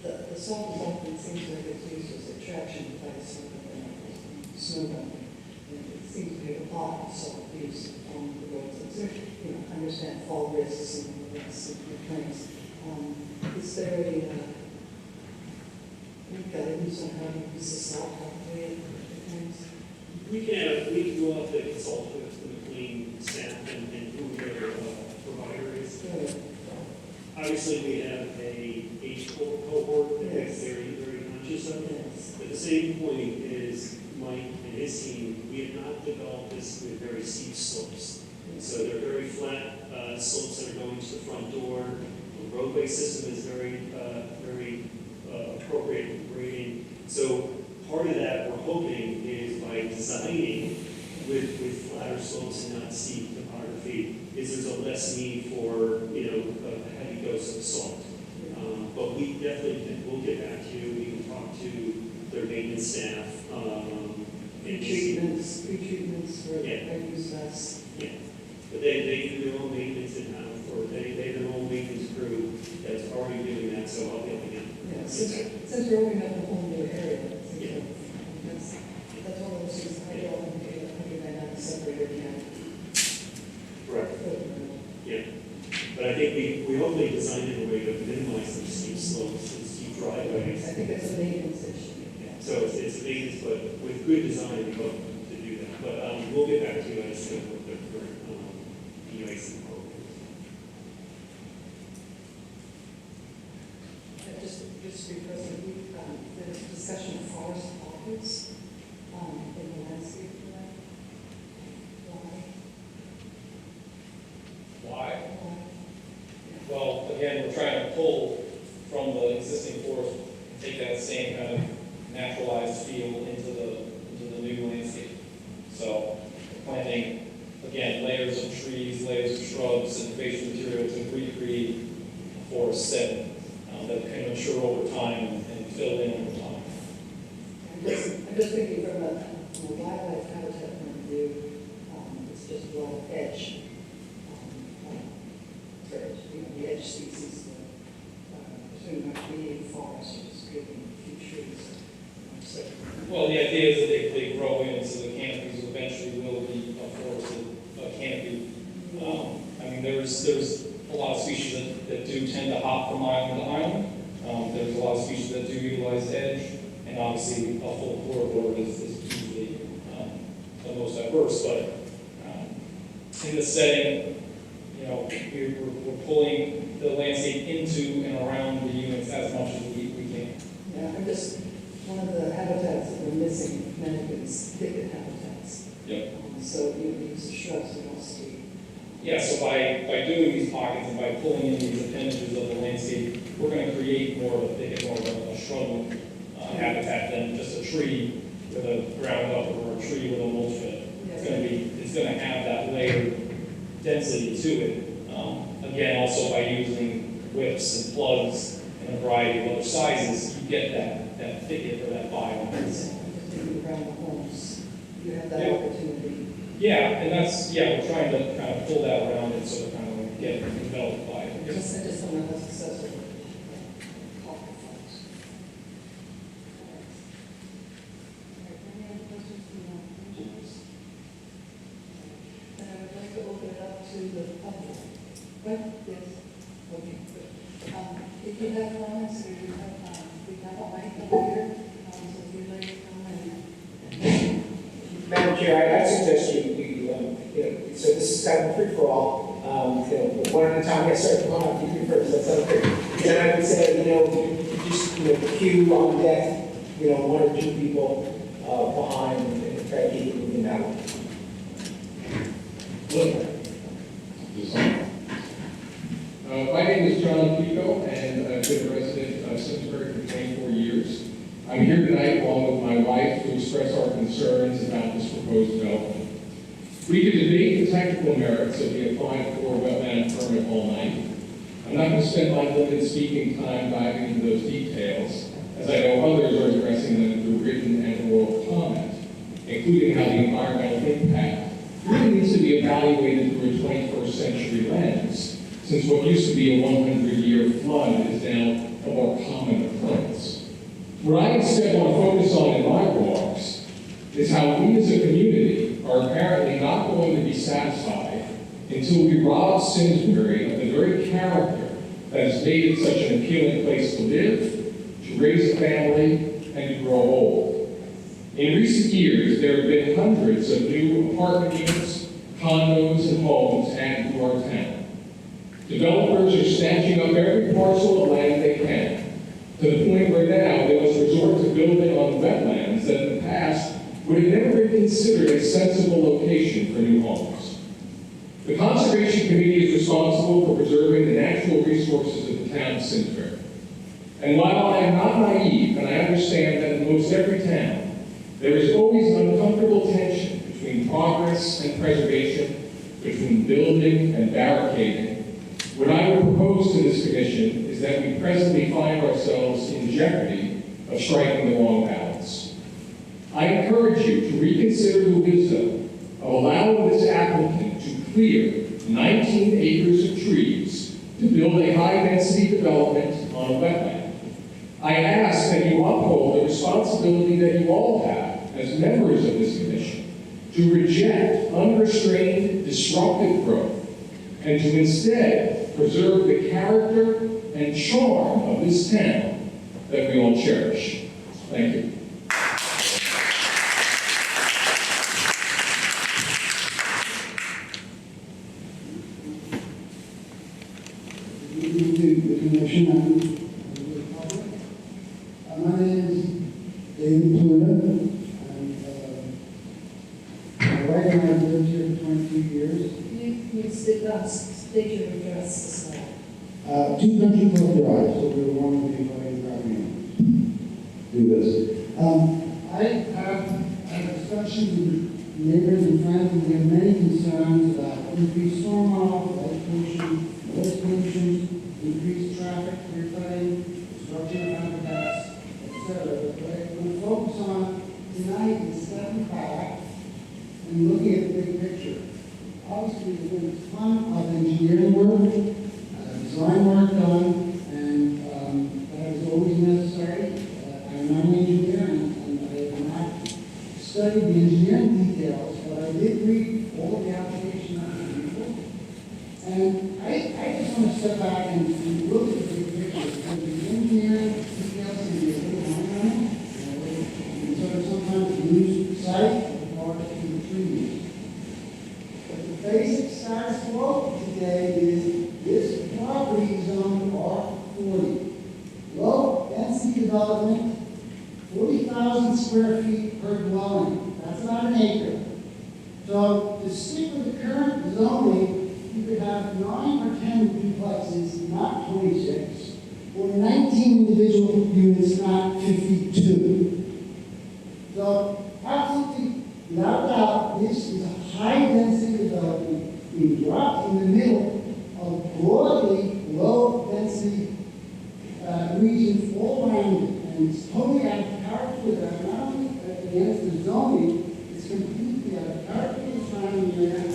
The salt is often seems like it's used as a traction device for snow dumping. And it seems to be a lot of salt use on the roads. It's, I understand fall risks and the rest of the claims. Is there any guidance on how to use the salt properly at times? We can go out to consult with the McLean staff and who their provider is. Obviously, we have a age cohort that is very, very conscious of it. Yes. But the same point is Mike and his team, we have not developed this with very steep slopes. So they're very flat slopes that are going to the front door. The roadway system is very appropriate grading. So part of that we're hoping is by designing with flatter slopes and not steep topography, is there's a less need for a heavy dose of salt. But we definitely we'll get back to you. We can talk to their maintenance staff. Pretreatments for Yeah. use less. Yeah, but they do their own maintenance in-house, or they have their own maintenance crew that's already doing that, so I'll be able to get. Yeah, since we're opening up a whole new area, that's one of those things, I don't think I have to separate again. Correct. Yeah, but I think we hopefully designed it in a way to minimize the steep slopes and steep driveways. I think that's a maintenance issue. So it's maintenance, but with good design, we hope to do that. But we'll get back to you as to what the current PUAC program is. Just to be present, there's discussion of forest pockets in the landscape plan. Why? Why? Well, again, we're trying to pull from the existing forest and take that same kind of naturalized feel into the new landscape. So planting, again, layers of trees, layers of shrubs, and facial material to recreate a forest setting that can mature over time and fill in over time. I'm just thinking from a wildlife habitat point of view, it's just a lot of edge. The edge species that presumably not be in forest, or just creating a few trees. So, Well, the idea is that they grow in, so the canopies eventually will be a forested canopy. I mean, there's a lot of species that do tend to hop from island to island. There's a lot of species that do utilize edge, and obviously a full corridor is usually the most diverse. But in the setting, you know, we're pulling the landscape into and around the units as much as we can. yeah, I'm just, one of the habitats that we're missing, many of these thicket habitats. Yep. So you use the shrubs and also Yeah, so by doing these pockets and by pulling in these appendages of the landscape, we're going to create more of a thicket, more of a shrub habitat than just a tree with a ground up or a tree with a mulch bed. It's going to have that layered density to it. Again, also by using whips and plugs and a variety of other sizes, you get that thicket or that biome. around the homes. You have that Yeah. opportunity. Yeah, and we're trying to kind of pull that around and sort of kind of get developed by it. I just don't know how successful pocket folks. Any other questions from the commissioners? And I would like to open it up to the public. What? Yes. Okay, good. If you have comments, or you have, we have a mic over here, so if you'd like to come in. Madam Chair, I suggest so this is kind of free for all, one at a time, yes, sir, come on, you first, that's okay. And I would say, just, queue on deck, one or two people, behind and try to keep it moving that way. My name is John Pico, and I've been a resident of Simsbury for 24 years. I'm here tonight along with my wife to express our concerns about this proposed development. We could debate the technical merits of the applied for wetland permit all night. I'm not going to spend my limited speaking time diving into those details, as I know others are addressing them through written and oral comment, including how the environmental impact really needs to be evaluated through a 21st century lens, since what used to be a 100-year flood is now a more common occurrence. What I instead want to focus on in my remarks is how we as a community are apparently not going to be satisfied until we rob Simsbury of the very character that has made it such an appealing place to live, to raise a family, and to grow old. In recent years, there have been hundreds of new apartment units, condos, and homes added to our town. Developers are snatching up every parcel of land they can, to the point where now they must resort to building on wetlands that in the past would have never been considered a sensible location for new homes. The Conservation Committee is responsible for preserving the natural resources of the town of Simsbury. And while I am not naive, and I understand that in most every town, there is always an uncomfortable tension between progress and preservation, between building and barricading, what I would propose to this commission is that we presently find ourselves in jeopardy of striking the wrong balance. I encourage you to reconsider the wisdom of allowing this applicant to clear 19 acres of trees to build a high-density development on a wetland. I ask that you uphold the responsibility that you all have as members of this commission to reject unrestrained, disruptive growth and to instead preserve the character and charm of this town that we all cherish. Thank you. The commission and the public. My name is David Pluta, and my wife and I have lived here for 22 years. You state your address as well. 2 Country Club Drive, so we were one of the invited property owners. Do this. I have discussions with neighbors and friends, and we have many concerns about increased stormwater, light pollution, noise pollution, increased traffic, clear-cutting, destruction of habitats, etc. But what I want to focus on tonight is stepping back and looking at the big picture. Obviously, there's been a ton of engineering work, design work done, and that is always necessary. I'm not an engineer, and I have not studied the engineering details, but I did read all of the application documents. And I just want to step back and look at the big picture, because the engineering details can be a little mind-numbing, and sort of sometimes lose sight of the forest and the trees. But the basic status quo today is this property is zoned R40. Low density development, 40,000 square feet per dwelling. That's about an acre. So to stick with the current zoning, you could have 9 or 10 duplexes, not 26, or 19 individual units, not 52. So absolutely, without doubt, this is a high-density development being dropped in the middle of broadly low-density regions all around it. And it's totally out of character with that. Not only against the zoning, it's completely out of character with the surrounding area, and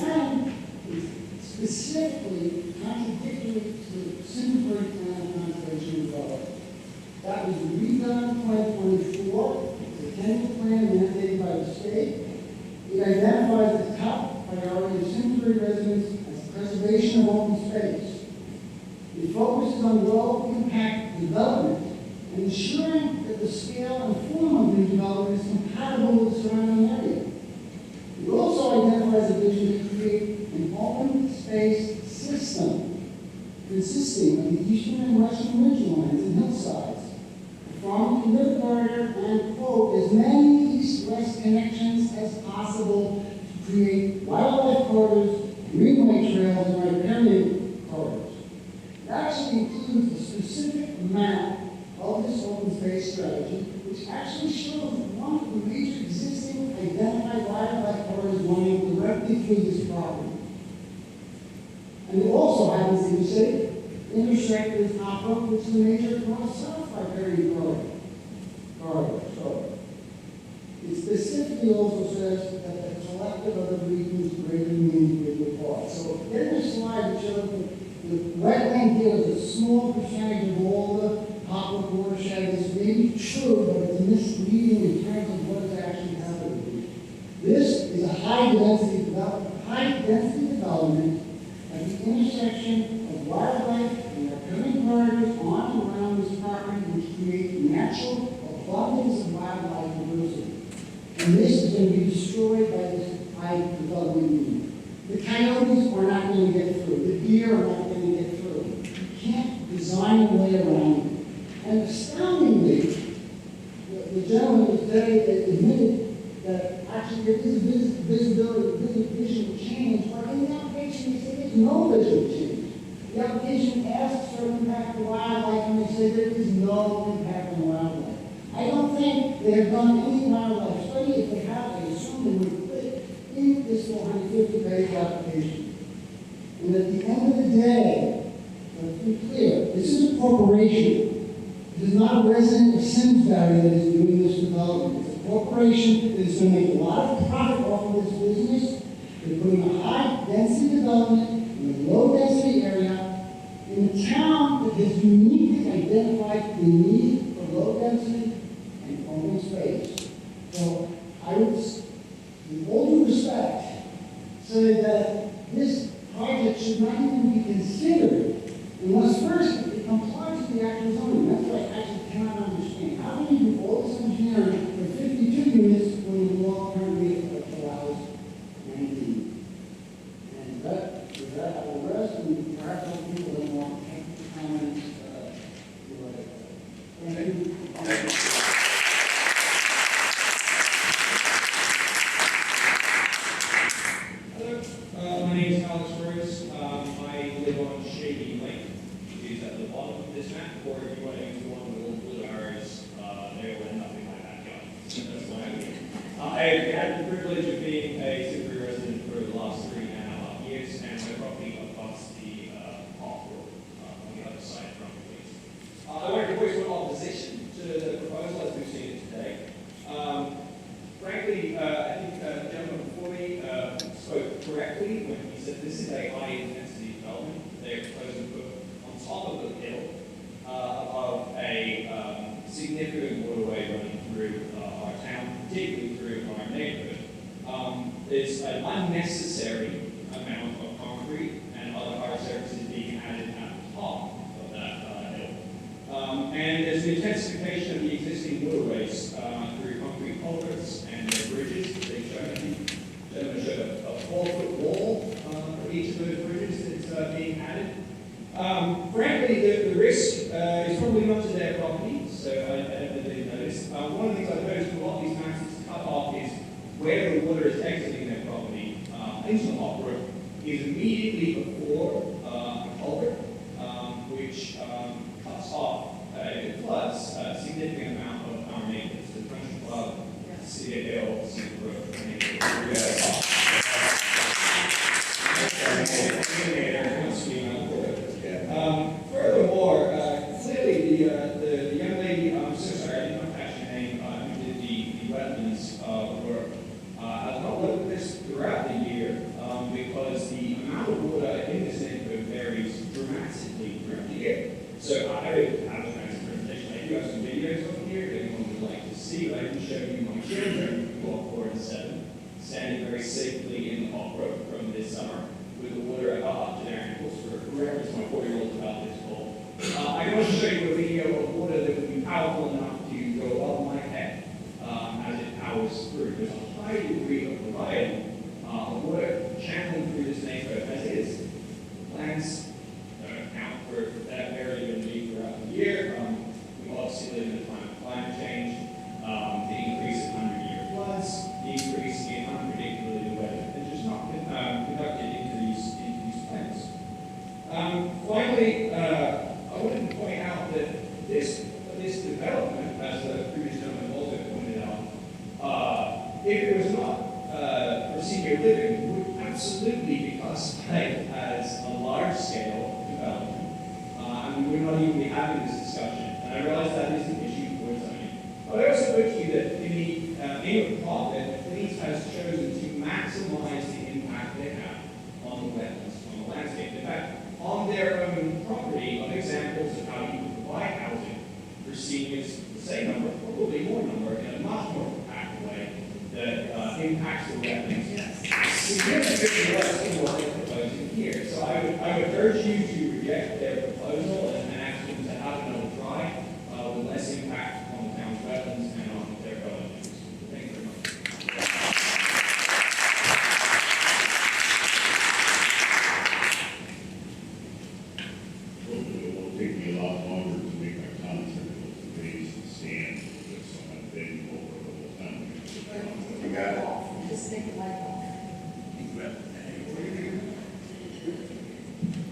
it's specifically contradictory to the Simsbury Plan of Conservation and Development. That was redone in 2024. It's a 10-year plan mandated by the state. It identifies the top priority of Simsbury residents as preservation of open space. It focuses on low-impact development and ensuring that the scale and form of new development is compatible with the surrounding area. It also identifies a vision to create an open space system consisting of the eastern and western ridgelines and hillsides, from the river corridor and, quote, as many east-west connections as possible to create wildlife corridors, greenway trails, and riparian corridors. It actually includes a specific map of this open space strategy, which actually shows one of the major existing identified wildlife corridors running directly through this property. And it also happens in the city, intersect with Hopper, which is a major north-south riparian corridor. So it specifically also says that the collective of the regions greater than the individual parts. So in this slide, it shows the wetland here is a small percentage of all the Hopper watershed. This may be true, but it's misleading in terms of what is actually happening. This is a high-density development at the intersection of wildlife and riparian corridors on and around this property, which create natural abundance of wildlife diversity. And this is going to be destroyed by this high development unit. The coyotes are not going to get through. The deer are not going to get through. You can't design a way around it. And astoundingly, the gentleman today admitted that actually there is a visibility, visual change, but in the application they say there's no visual change. The application asks for impact on wildlife, and they say there is no impact on wildlife. I don't think they have done any wildlife study. If they have, I assume they would put it in this 450-page application. And at the end of the day, let's be clear, this is a corporation. It is not a resident of Simsbury that is doing this development. It's a corporation that is going to make a lot of profit off of this business. They're putting a high-density development in a low-density area. in a town that has uniquely identified the need for low density and open space. So I would, with all due respect, say that this project should not even be considered unless first it complies with the actual zoning. That's what I actually cannot understand. How can you do all this engineering for 52 units when the law currently allows 19? And with that, I will rest, and perhaps other people that want to make comments, thank you. My name is Alex Rose. I live on Shady Lake, which is at the bottom of this map, or if you want to use the one with the little blue arrows, they will end up in my backyard. That's why I live. I've had the privilege of being a Simsbury resident for the last 3.5 years, and my property across the Park Road on the other side from the police. I want to voice my opposition to the proposal as we've seen it today. Frankly, I think the gentleman before me spoke correctly when he said this is a high-intensity development. They're proposing to put on top of the hill of a significant waterway running through our town, particularly through our neighborhood. There's an unnecessary amount of concrete and other hard surfaces being added at the top of that hill. And there's an intensification of the existing waterways through concrete culverts and bridges. They showed a 4-foot wall for each of those bridges that's being added. Frankly, the risk is probably not to their property, so I don't know if they've noticed. One of the things I've noticed with a lot of these maps is cut off is where the water is exiting their property into the Hawk Brook is immediately before a culvert, which cuts off, if it floods, a significant amount of our maintenance, the French Club, Cedar Hill, Cedar Brook, furthermore, clearly the young lady, I'm so sorry, I did not catch your name, who did the wetlands work, has not looked at this throughout the year because the amount of water in this neighborhood varies dramatically throughout the year. So I don't have a fancy presentation. I do have some videos over here if anyone would like to see, but I can show you my children, who are 4 and 7, standing very safely in the Hawk Brook from this summer with the water up to their ankles for reference my 4-year-old about this cold. I can also show you a video of water that would be powerful enough to go above my head as it powers through. There's a high degree of variety of water channeling through this neighborhood as it is. Plants account for that variability throughout the year. We obviously live in a time of climate change. The increase in 100-year floods, the increase in unpredictability of weather, and just not conducted into these plants. Finally, I wanted to point out that this development, as the previous gentleman also pointed out, if it was not for senior living, would absolutely be classified as a large-scale development. And we would not even be having this discussion. And I realize that is an issue for zoning. But I also put to you that in the aim of profit, Phoenix has chosen to maximize the impact they have on the wetlands, on the landscape. In fact, on their own property, of examples of how you can provide housing for seniors, the same number, probably more number, in a much more compact way that impacts the wetlands significantly less than what they're proposing here. So I would urge you to reject their proposal and ask them to have another try with less impact on the town's wetlands and on their other issues. Thank you very much. It won't take me a lot longer to make my comments than the days and stand with someone bending over the whole time. You got it? Just take the mic off.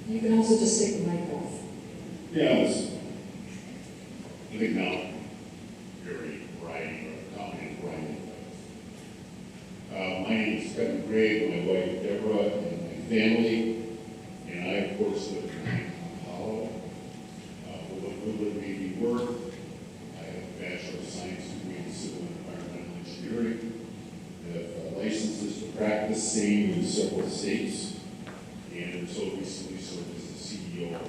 You can also just take the mic off. Yeah, I think now very writing or comment writing. My name is Kevin Gray, my wife Deborah, and my family, and I of course live in Holland Hollow. We live in work. I have a Bachelor of Science degree in Civil and Environmental Engineering. I have licenses to practice same in several states, and so recently served as the CEO of a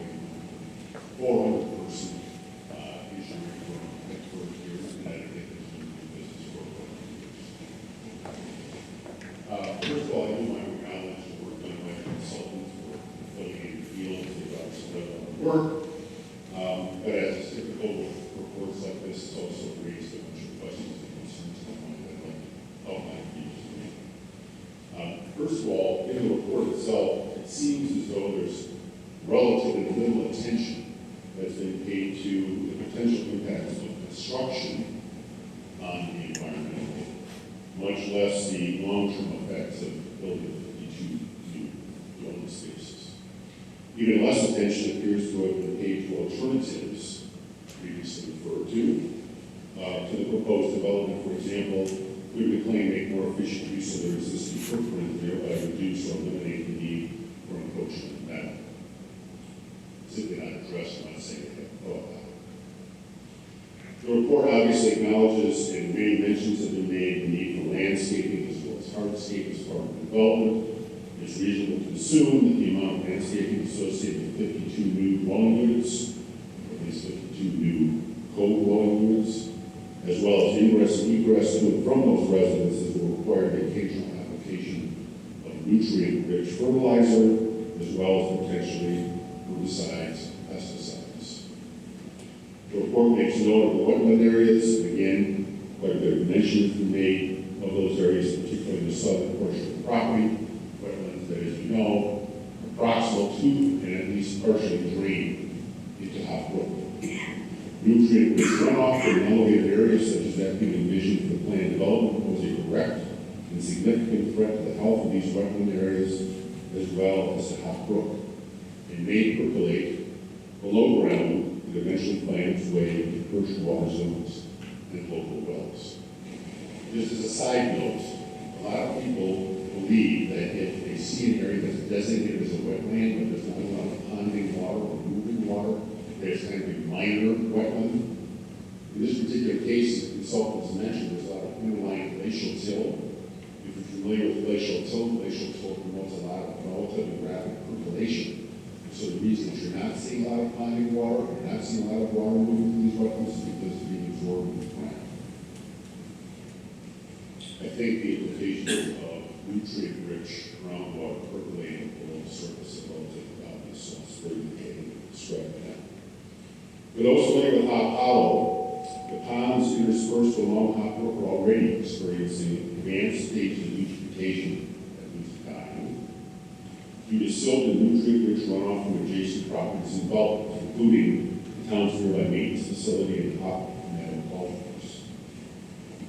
First of all, in the report itself, it seems as though there's relatively little attention that's been paid to the potential impacts of construction on the environment, much less the long-term effects of building 52 new dwelling spaces. Even less attention appears to have been paid to alternatives previously referred to the proposed development. For example, we would claim make more efficient use of their existing footprint, thereby reduce or eliminate the need for encroachment in that. Simply not addressed, I'm not saying they haven't thought about it. The report obviously acknowledges, and many mentions have been made, the need for landscaping as well as hardscape as part of the development. It's reasonable to assume that the amount of landscaping associated with 52 new dwelling units, or at least 52 new co-dwelling units, as well as ingress and egress to and from those residences will require the occasional application of nutrient-rich fertilizer, as well as potentially herbicides and pesticides. The report makes note of the wetland areas, and again, quite a bit of mention has been made of those areas, particularly the southern portion of the property, wetlands that, as you know, are proximal to and at least partially drain into Hop Brook. Nutrient-rich runoff from an elevated area such as that being envisioned for the planned development pose a direct and significant threat to the health of these wetland areas as well as to Hop Brook. It may percolate below ground and eventually find its way into perched water zones and local wells. Just as a side note, a lot of people believe that if they see an area that's designated as a wetland, but there's not a lot of ponding water or moving water, that it's kind of a minor wetland. In this particular case, the consultants mentioned there's a lot of underlying glacial till. If you're familiar with glacial till promotes a lot of relatively rapid percolation. So the reason that you're not seeing a lot of ponding water, you're not seeing a lot of water moving through these wetlands is because it's being absorbed in the ground. I think the implication of nutrient-rich groundwater percolating below the surface is relatively obvious, so it's very indicating to describe that. For those familiar with Hop Hollow, the ponds interspersed along Hop Brook are already experiencing advanced stages of eutrophication, at least dying, due to silt and nutrient-rich runoff from adjacent properties and gullies, including the town's nearby maintenance facility and Hop Meadow Golf Course.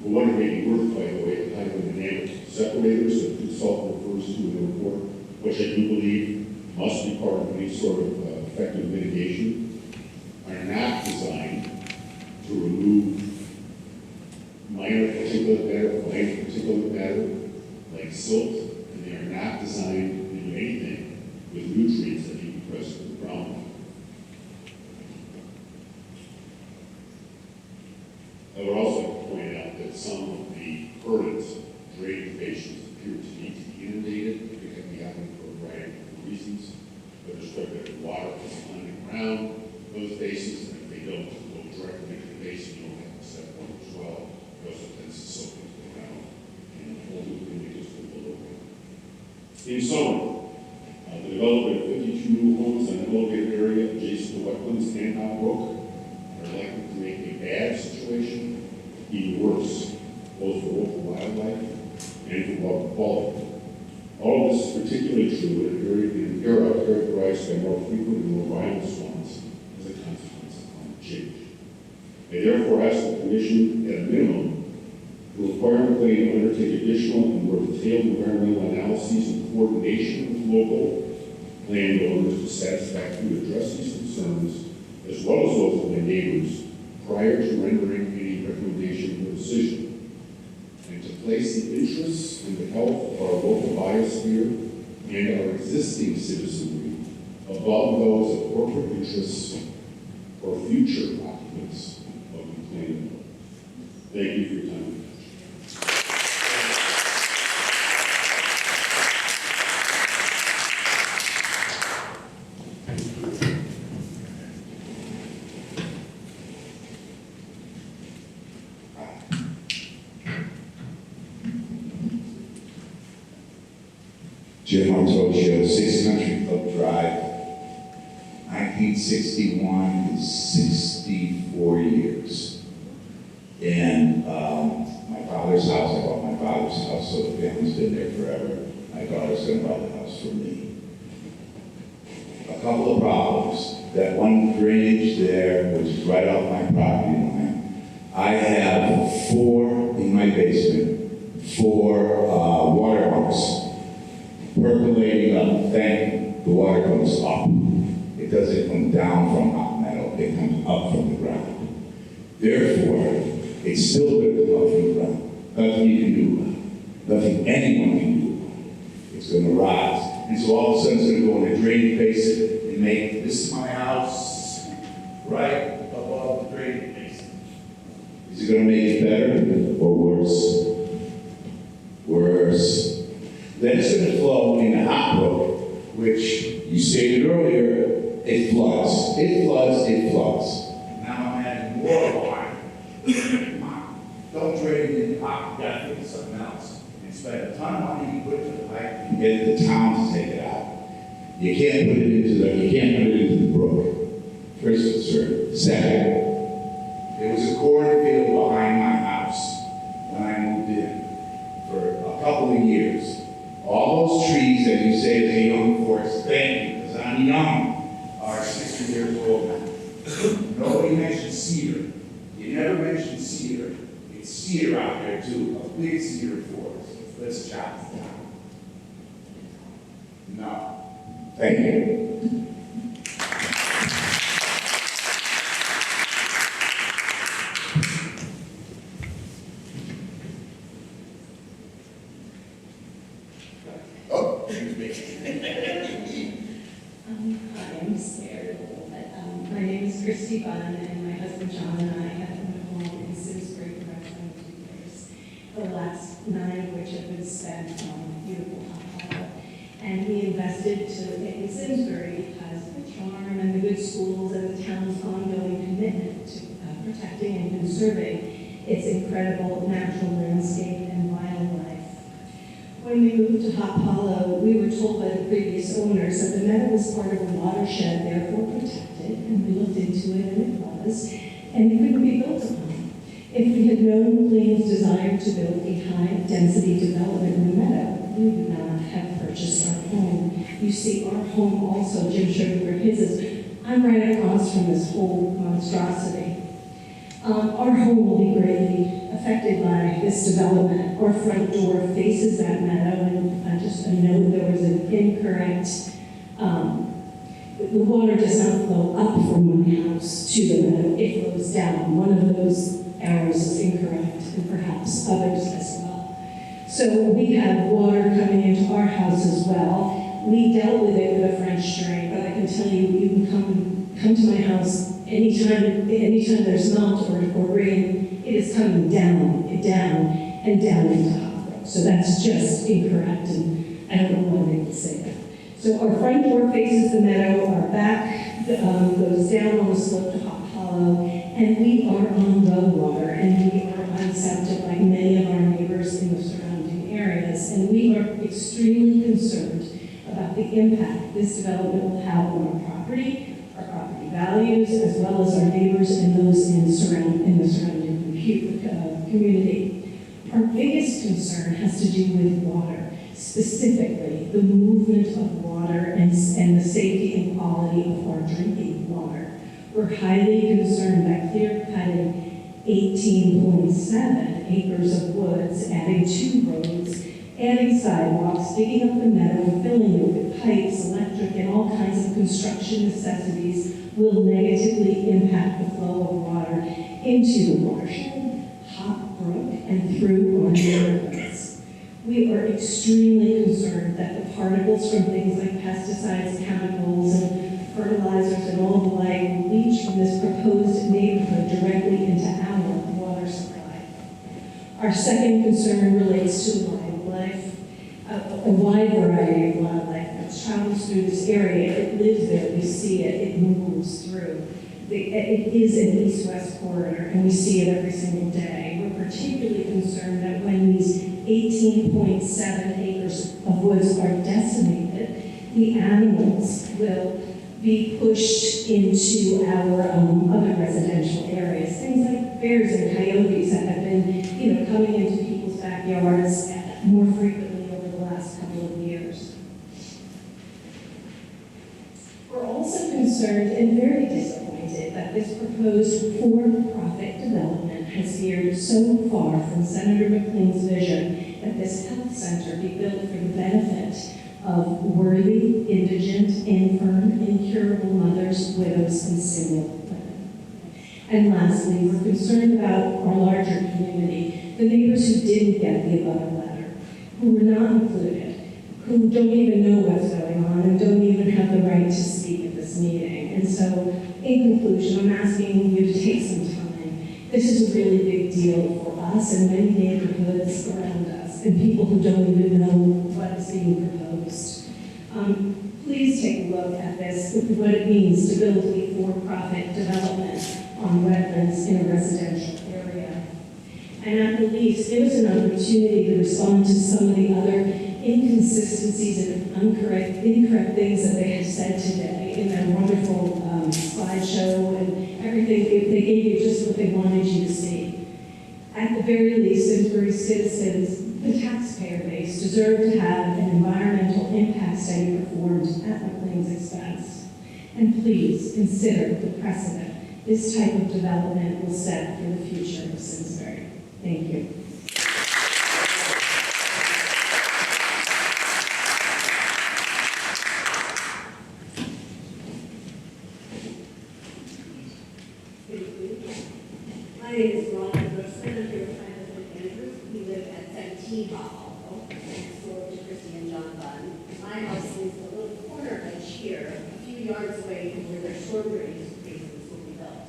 For what it may be worth, by the way, the hydrodynamic separators that the consultant refers to in the report, which I do believe must be part of any sort of effective mitigation, are not designed to remove minor particulate matter like silt, and they are not designed to do anything with nutrients that may be present in the groundwater. I would also like to point out that some of the current drainage basins appear to need to be inundated. It could be happening for a variety of reasons, but there's quite a bit of water that's underground those basins, and if they don't go directly into the basin, you don't have to set one as well. It also tends to soak into the ground and ultimately just move below ground. In summer, the development of 52 new homes in an elevated area adjacent to wetlands and Hop Brook are likely to make a bad situation even worse, both for local wildlife and for water quality. All of this is particularly true in an era characterized by more frequent and more violent storms as a consequence of climate change. I therefore ask the Commission, at a minimum, to require McLean to undertake additional and more detailed environmental analyses in coordination with local landowners to satisfactorily address these concerns, as well as those of my neighbors, prior to rendering any recommendation or decision, and to place the interests and the health of our local biosphere and our existing citizenry above those of corporate interests or future occupants of McLean. Thank you for your time. Jim Otosio, 6 Country Club Drive, 1961 is 64 years. And my father's house, I bought my father's house, so the family's been there forever. my daughter's gonna buy the house from me. A couple of problems. That one drainage there, which is right off my property line. I have 4 in my basement, 4 water pumps percolating up. Thank the water comes up. It doesn't come down from hot metal, it comes up from the ground. Therefore, it's still going to come up from the ground. Nothing you can do about it. Nothing anyone can do about it. It's going to rise. And so all of a sudden it's going to go in a drainage basin and make this my house right above the drainage basin. Is it going to make it better or worse? Worse. Then it's going to flow in a hot brook, which you stated earlier, it floods. It floods, it floods. Now I'm adding more water. Don't drain it in hot, you gotta put something else. And spend a ton of money, put it to the pipe, and get the town to take it out. You can't put it into the brook. First concern. Second, there was a cornfield behind my house when I moved in for a couple of years. All those trees that you say is a young forest, thank you, because I'm young, are 60 years old now. Nobody mentioned cedar. You never mentioned cedar. It's cedar out there too, a big cedar forest. Let's chop it down. No. Thank you. Oh, excuse me. Hi, I'm scared a little bit. My name is Christy Bunn, and my husband John and I have owned a home in Simsbury for about 22 years, the last 9 of which have been spent on beautiful Hot Hollow. And we invested in Simsbury because of the charm and the good schools and the town's ongoing commitment to protecting and conserving its incredible natural landscape and wildlife. When we moved to Hop Hollow, we were told by the previous owners that the meadow was part of a watershed, therefore protected, and we looked into it, and it was, and it couldn't be built upon. If we had known Plains desired to build a high-density development in the meadow, we would not have purchased our home. You see, our home also, Jim showed you where his is. I'm right across from this whole monstrosity. Our home will be greatly affected by this development. Our front door faces that meadow, and just a note, there was an incorrect, the water does not flow up from my house to the meadow, it flows down. One of those arrows is incorrect, and perhaps others as well. So we have water coming into our house as well. We dealt with it with a French drain, but I can tell you, you can come to my house anytime there's melt or rain, it is coming down into Hop Brook. So that's just incorrect, and I don't know why they would say that. So our front door faces the meadow, our back goes down on the slope to Hop Hollow, and we are on the water, and we are on septic like many of our neighbors in the surrounding areas, and we are extremely concerned about the impact this development will have on our property values, as well as our neighbors and those in the surrounding community. Our biggest concern has to do with water, specifically the movement of water and the safety and quality of our drinking water. We're highly concerned that clear-cutting 18.7 acres of woods, adding 2 roads, adding sidewalks, digging up the meadow, filling it with pipes, electric, and all kinds of construction necessities will negatively impact the flow of water into the watershed, Hop Brook, and through our neighborhoods. We are extremely concerned that the particles from things like pesticides, chemicals, and fertilizers, and all the like will leach from this proposed neighborhood directly into our water supply. Our second concern relates to wildlife. A wide variety of wildlife that travels through this area. It lives there, we see it, it moves through. It is an east-west corridor, and we see it every single day. We're particularly concerned that when these 18.7 acres of woods are decimated, the animals will be pushed into our other residential areas. Things like bears and coyotes that have been, coming into people's backyards more frequently over the last couple of years. concerned and very disappointed that this proposed for-profit development has veered so far from Senator McLean's vision that this health center be built for the benefit of worthy, indigent, infirm, incurable mothers, widows, and single women. And lastly, we're concerned about our larger community, the neighbors who didn't get the above letter, who were not included, who don't even know what's going on and don't even have the right to speak at this meeting. And so, in conclusion, I'm asking you to take some time. This is a really big deal for us and many neighborhoods around us and people who don't even know what is being proposed. Please take a look at this, what it means to build a for-profit development on wetlands in a residential area. And at the least, give us an opportunity to respond to some of the other inconsistencies and incorrect things that they have said today in their wonderful slideshow and everything. They gave you just what they wanted you to see. At the very least, Simsbury citizens, the taxpayer base, deserve to have an environmental impact study performed at McLean's expense. And please consider the precedent this type of development will set for the future of Simsbury. Thank you. My name is Ron Grossman. I'm here with my husband Andrew. We live at 17 Hop Hollow, next door to Christy and John Bunn. My house is a little corner edge here, a few yards away from where their storm drainage basins will be built.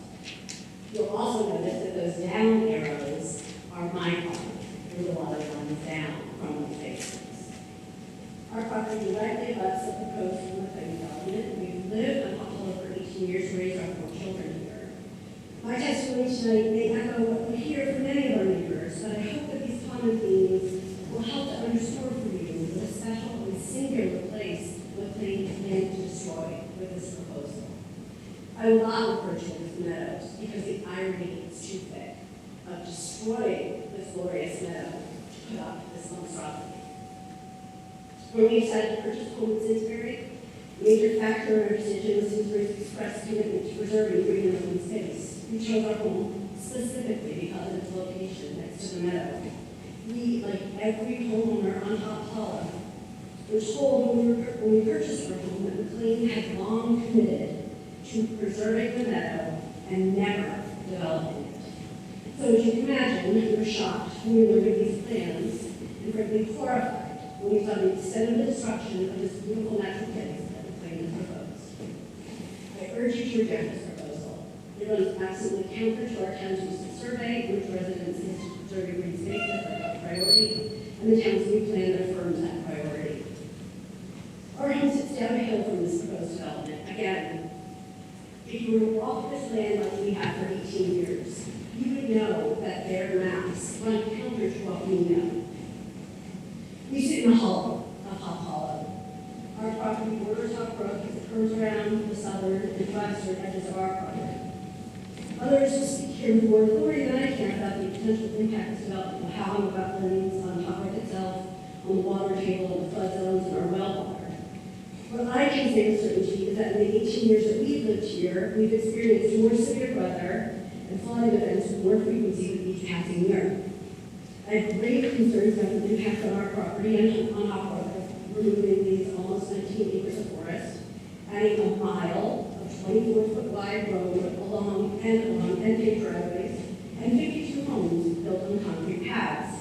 You'll also notice that those down arrows are my home, where the water runs down from the basins. Our property directly abuts the proposed McLean development. We've lived on Hop Hollow for 18 years, raised our 4 children here. My testimony tonight may echo what we hear from many of our neighbors, but I hope that these common themes will help to underscore for you what a special and singular place McLean planned to destroy with this proposal. I will not refer to it as meadows because the irony is too thick of destroying this glorious meadow to put up this monstrosity. When we decided to purchase a home in Simsbury, a major factor in our decision was Simsbury's express commitment to preserving green and open space. We chose our home specifically because of its location next to the meadow. We, like every homeowner on Hop Hollow, were told when we purchased our home that McLean had long committed to preserving the meadow and never developing it. So as you can imagine, we were shocked when we learned of these plans and frankly horrified when we saw the extent of the destruction of this beautiful natural place that McLean has proposed. I urge you to reject this proposal. It runs absolutely counter to our town's recent survey, which residents is to preserve green spaces as a priority, and the town's new plan affirms that priority. Our home sits downhill from this proposed development. Again, if you were to walk this land like we have for 18 years, you would know that their maps run counter to what we know. We sit in the hollow of Hop Hollow. Our property borders Hop Brook as it curves around the southern and western edges of our property. Others will speak here with more authority than I can about the potential impact this development will have on the wetlands, on Hop Brook itself, on the water table, and the flood zones, and our well water. What I can say with certainty is that in the 18 years that we've lived here, we've experienced more severe weather and flooding events with more frequency than each passing year. I have grave concerns about the impact on our property and on Hop Brook of removing these almost 19 acres of forest, adding a mile of 24-foot wide road along paved driveways, and 52 homes built on concrete paths.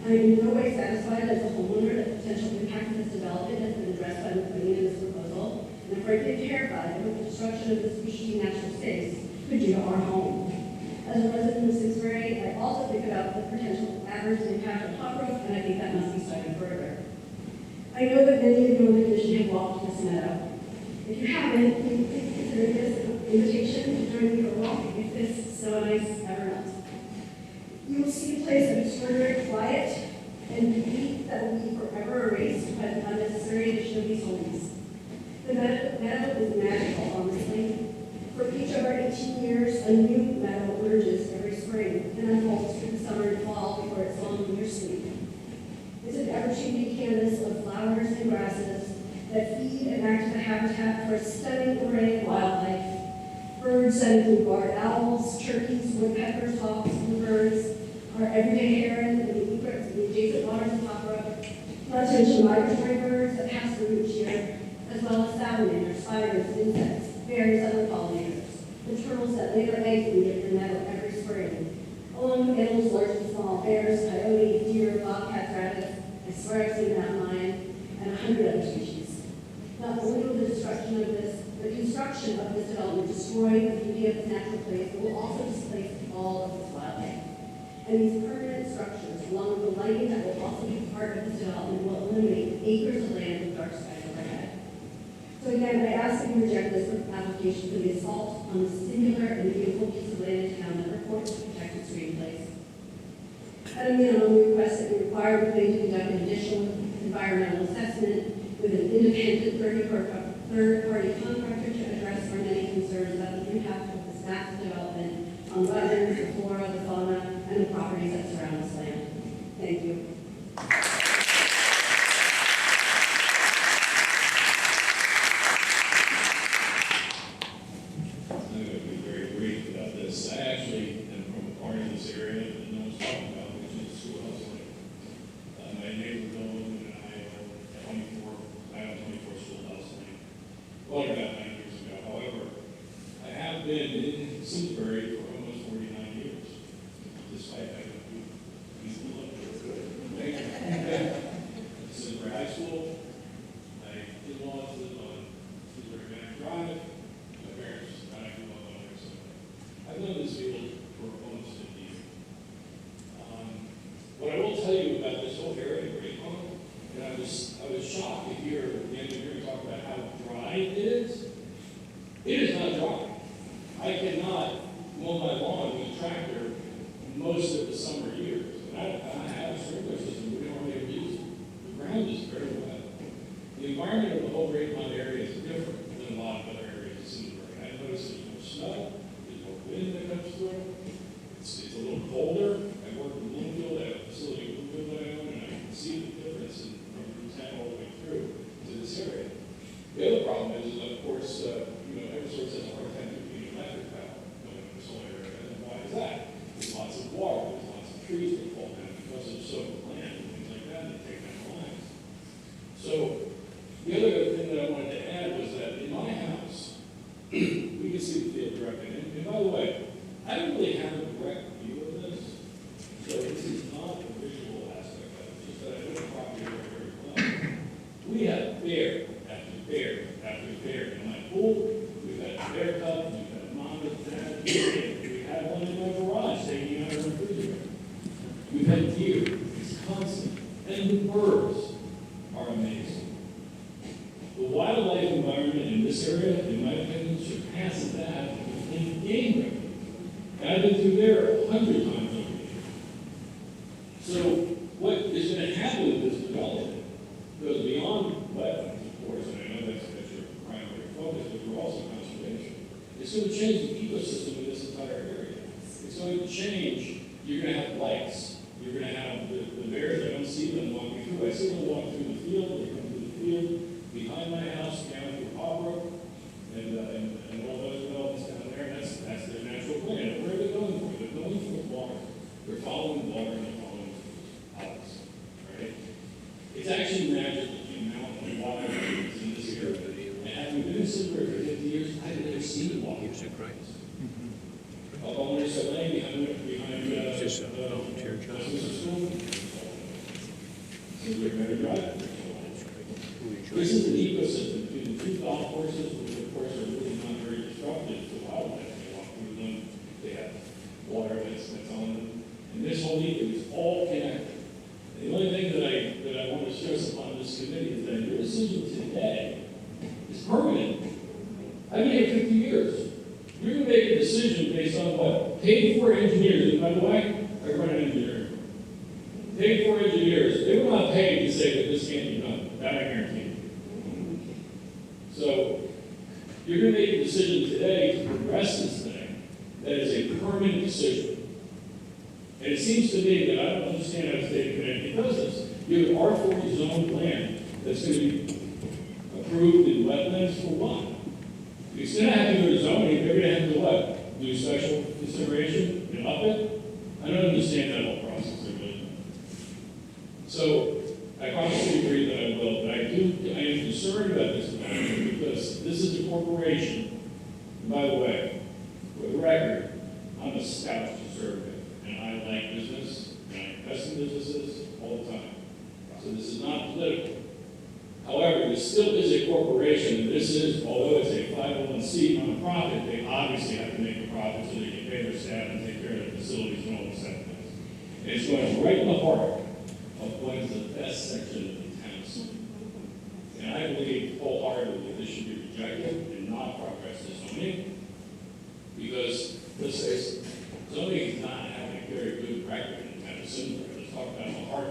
I am in no way satisfied as a homeowner that the potential impact of this development has been addressed by McLean in this proposal, and I'm frankly terrified of what the destruction of this pristine natural space could do to our home. As a resident of Simsbury, I also think about the potential adverse impact on Hop Brook, and I think that must be studied further. I know that many of you on the commission have walked this meadow. If you haven't, please consider this an invitation to join me for a walk if this snow and ice ever melt. You will see a place of extraordinary quiet and beauty that will be forever erased by the unnecessary addition of these homes. The meadow is magical, honestly. For each of our 18 years, a new meadow emerges every spring and unfolds through the summer and fall before it's long in your sleep. It's an ever-changing canvas of flowers and grasses that feed and act as a habitat for a stunning array of wildlife. Birds that include barred owls, turkeys, woodpeckers, hawks, bluebirds, our everyday heron, and the egrets of the adjacent waters of Hopper, not to mention migratory birds that pass through each year, as well as salamanders, spiders, insects, various other pollinators, the turtles that lay their eggs in the meadow every spring, along with animals large and small, bears, coyotes, deer, bobcats, rabbits, I swear I've seen a mountain lion, and 100 other species. Not only will the construction of this development destroy the beauty of this natural place, it will also displace all of this wildlife. And these permanent structures, along with the lighting that will also be part of this development, will eliminate acres of land with dark skies overhead. So again, I ask that you reject this application for the assault on the singular and beautiful piece of land in town that reports to protected stream place. At a minimum, we request that you require the plan to conduct an additional environmental assessment with an independent third-party contractor to address our many concerns about the impact of this massive development on wetlands, the flora, the fauna, and the properties that surround this land. Thank you. I'm going to be very brief about this. I actually am from a part of this area that no one's talking about, which is Schoolhouse Lane. My neighbor Bill Woodman and I own 24 Schoolhouse Lane. Well, about 9 years ago. However, I have been in Simsbury for almost 49 years, despite having peaceful life. Simsbury High School. My in-laws live on Simsbury Bank Drive. My parents died from there, so I've known this field for almost 50 years. What I will tell you about this whole area of Great Pond, and I was shocked to hear the engineer talk about how dry it is. It is not dry. I cannot mow my lawn with a tractor most of the summer years. And I have a sprinkler system, we don't really use it. The ground is very wet. The environment of the whole Great Pond area is different than a lot of other areas in Simsbury. I noticed there's more snow, there's more wind that comes through. It's a little colder. I work in Bloomfield, I have a facility in Bloomfield that I own, and I can see the difference from Route 10 all the way through to this area. The other problem is of course, Eversource has a hard time getting electric power in this whole area. And why is that? There's lots of water, there's lots of trees that fall down because of soaked land and things like that, and they take down the lines. So the other thing that I wanted to add was that in my house, we can see the field directly. And by the way, I don't really have a direct view of this, so this is not a visual aspect of it, just that I know the property very well. We have bear after bear after bear in my pool. We've had bear cubs, we've had mom and dad, we had one in my garage taking out our refrigerator. We've had deer, it's constant, and the birds are amazing. The wildlife environment in this area, in my opinion, surpasses that in game record. And I've been through there 100 times over the years. So what is going to happen with this development goes beyond wetlands, of course, and I know that's your primary focus, but we're also conservation. It's going to change the ecosystem of this entire area. It's going to change, you're going to have lights, you're going to have the bears, I don't see them walking through. I see them walk through the field, they come through the field, behind my house, down through Hawbrook, and all those developments down there, that's their natural plan. Where are they going for? They're going for the water. They're following water and they're following house, right? It's actually magical, the amount of water that's in this area. And having been in Simsbury for 50 years, I've never seen water. Up on Winterset Lane, behind School. Simsbury Better Drive. This is an ecosystem between the two golf courses, which of course are really not very disruptive to wildlife. They walk through them, they have water that's on them. And this whole ecosystem is all connected. And the only thing that I want to stress upon this committee is that your decision today is permanent. I've been here 50 years. You're going to make a decision based on what? Paid for engineers. And by the way, I run an engineering firm. Paid for engineers. They were not paid to say that this can't be done. That I guarantee you. So you're going to make a decision today to progress this thing that is a permanent decision. And it seems to me that I don't understand how the state of Connecticut does this. You have an R40 zone plan that's going to be approved improved in wetlands for what? If you're gonna have to go to zoning, they're gonna have to what? Do special consideration and up it? I don't understand that whole process, I really don't. So, I obviously agree that I will, but I am concerned about this matter because this is a corporation. And by the way, for the record, I'm a staff conservative, and I like business, and I invest in businesses all the time. So this is not political. However, this still is a corporation, and this is, although it's a 501c nonprofit, they obviously have to make a profit so they can pay their staff and take care of their facilities and all this stuff. And it's going right in the heart of what is the best section of the town. And I believe wholeheartedly this should be rejected and not progress to zoning. Because, let's say, zoning is not having a very good record in the town of Simsbury. Let's talk about the heart.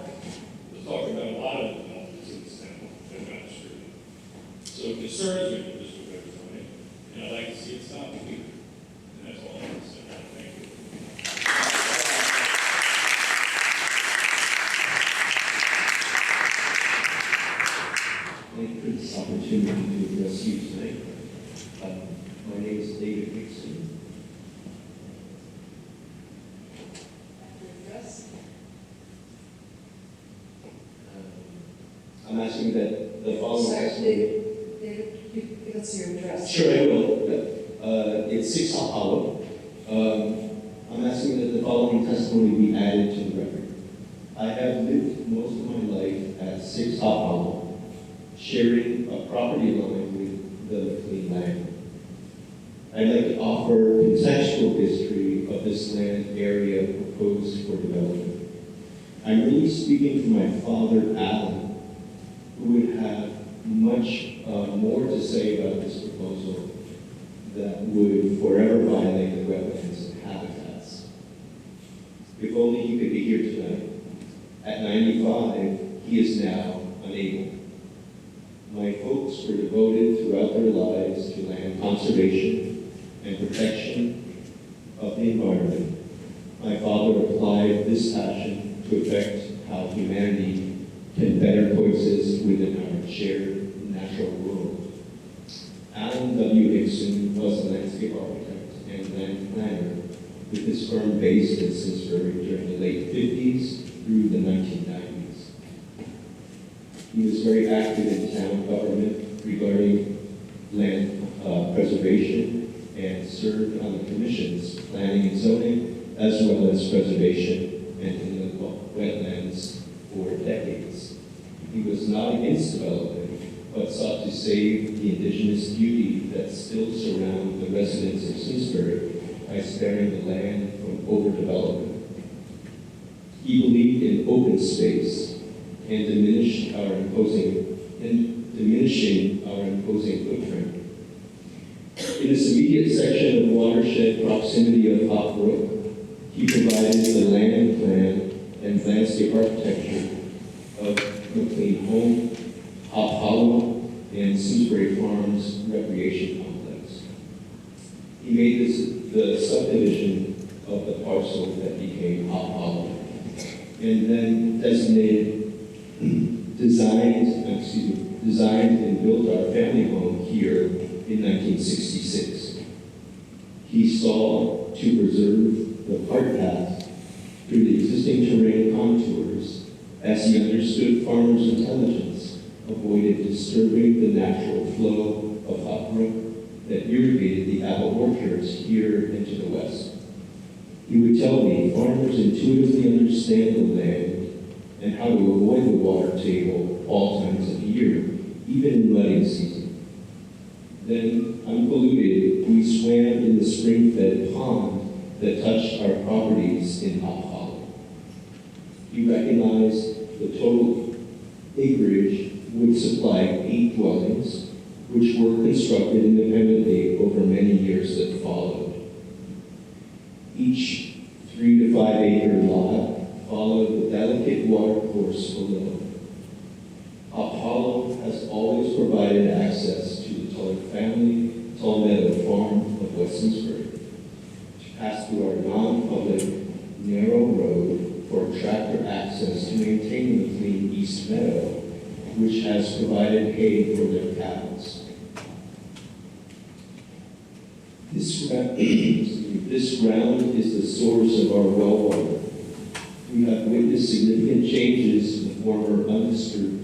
Let's talk about a lot of developments in this town that are not true. So it concerns me that this will go to zoning, and I'd like to see it stop here. And that's all I want to say. Thank you. Thank you for this opportunity to address you tonight. My name is David Hickson. I'm asking that the following Sorry, testimony. David, what's your address? Sure, I will. It's 6 Hop Hollow. I'm asking that the following testimony be added to the record. I have lived most of my life at 6 Hop Hollow, sharing a property line with the McLean land. I'd like to offer contextual history of this land area proposed for development. I'm really speaking for my father, Alan, who would have much more to say about this proposal that would forever violate the wetlands and habitats. If only he could be here tonight. At 95, he is now unable. My folks were devoted throughout their lives to land conservation and protection of the environment. My father applied this passion to affect how humanity can better coexist within our shared natural world. Alan W. Hickson was a landscape architect and land planner with his firm based in Simsbury during the late 50s through the 1990s. He was very active in town government regarding land preservation and served on the commissions planning and zoning as well as preservation and inland wetlands for decades. He was not against development, but sought to save the indigenous beauty that still surround the residents of Simsbury by sparing the land from overdevelopment. He believed in open space and diminishing our imposing footprint. In this immediate section of watershed proximity of Hop Brook, he provided the land plan and landscape architecture of McLean Home, Hop Hollow, and Simsbury Farms Recreation Complex. He made this the subdivision of the parcel that became Hop Hollow, and then designed and built our family home here in 1966. He saw to preserve the cart path through the existing terrain contours as he understood farmers' intelligence, avoided disturbing the natural flow of Hop Brook that irrigated the apple orchards here into the west. He would tell me farmers intuitively understand the land and how to avoid the water table all times of year, even in muddy season. Then, unpolluted, we swam in the spring-fed pond that touched our properties in Hop Hollow. He recognized the total acreage would supply 8 dwellings, which were constructed independently over many years that followed. Each 3 to 5 acre lot followed the delicate water course below. Hop Hollow has always provided access to the Tulloch family Meadow Farm of West Simsbury, to pass through our non-public narrow road for tractor access to maintain the clean East Meadow, which has provided hay for their cows. This ground is the source of our well water. We have witnessed significant changes in the former undisturbed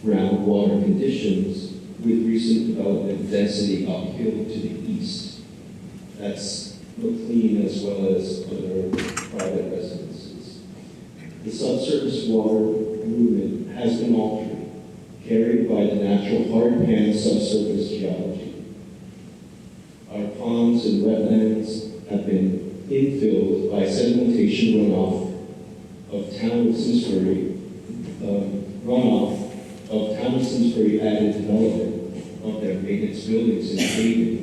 groundwater conditions with recent development density uphill to the east. That's McLean as well as other private residences. The subsurface water movement has been altered, carried by the natural hard pan subsurface geology. Our ponds and wetlands have been infilled by sedimentation runoff of town of Simsbury, added development of their maintenance buildings in paving,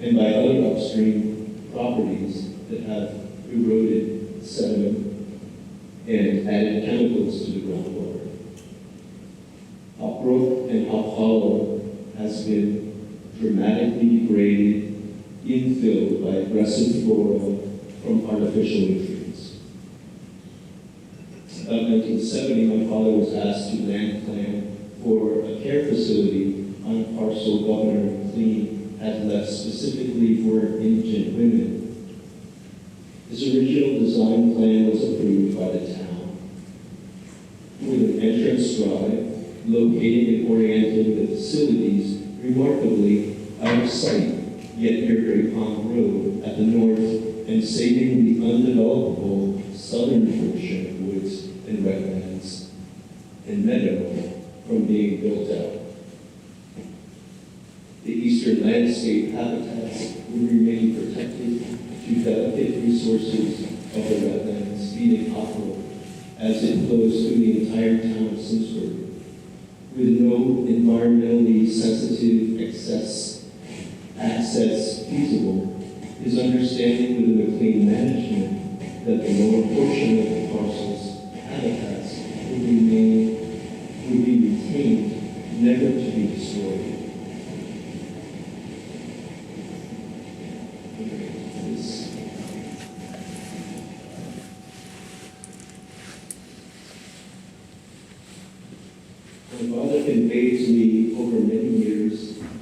and by other upstream properties that have eroded sediment and added chemicals to the groundwater. Hop Brook and Hop Hollow has been dramatically degraded, infilled by aggressive flora from artificial nutrients. About 1970, my father was asked to land plan for a care facility on a parcel Governor McLean had left specifically for indigent women. His original design plan was approved by the town, with an entrance drive located and oriented the facilities remarkably out of sight, yet near Great Pond Road at the north, and saving the undevelopable southern portion of woods and wetlands and meadow from being built out. The eastern landscape habitats will remain protected to delicate resources of the wetlands feeding Hop Brook as it flows through the entire town of Simsbury. With no environmentally sensitive access feasible, his understanding with the McLean management that the lower portion of the parcel's habitats would be retained, never to be destroyed. My father conveyed to me over many years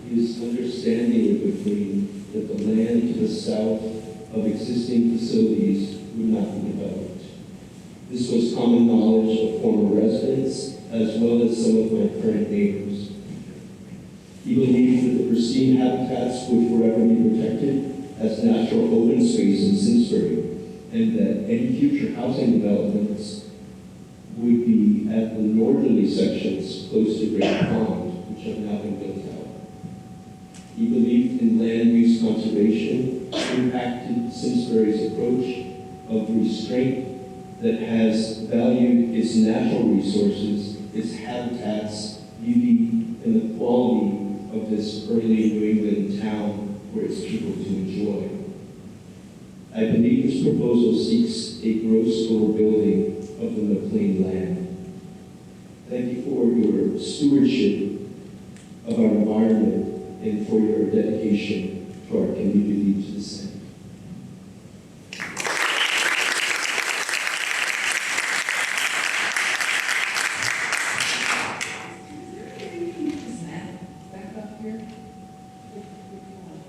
his understanding of McLean that the land to the south of existing facilities would not be developed. This was common knowledge of former residents as well as some of my current neighbors. He believed that the pristine habitats would forever be protected as natural open space in Simsbury, and that any future housing developments would be at the northerly sections close to Great Pond, which have now been built out. He believed in land use conservation, impacted Simsbury's approach of restraint that has valued its natural resources, its habitats, beauty, and the quality of this early New England town for its people to enjoy. I believe this proposal seeks a gross overbuilding of the McLean land. Thank you for your stewardship of our environment and for your dedication to our community to the same. Back up here.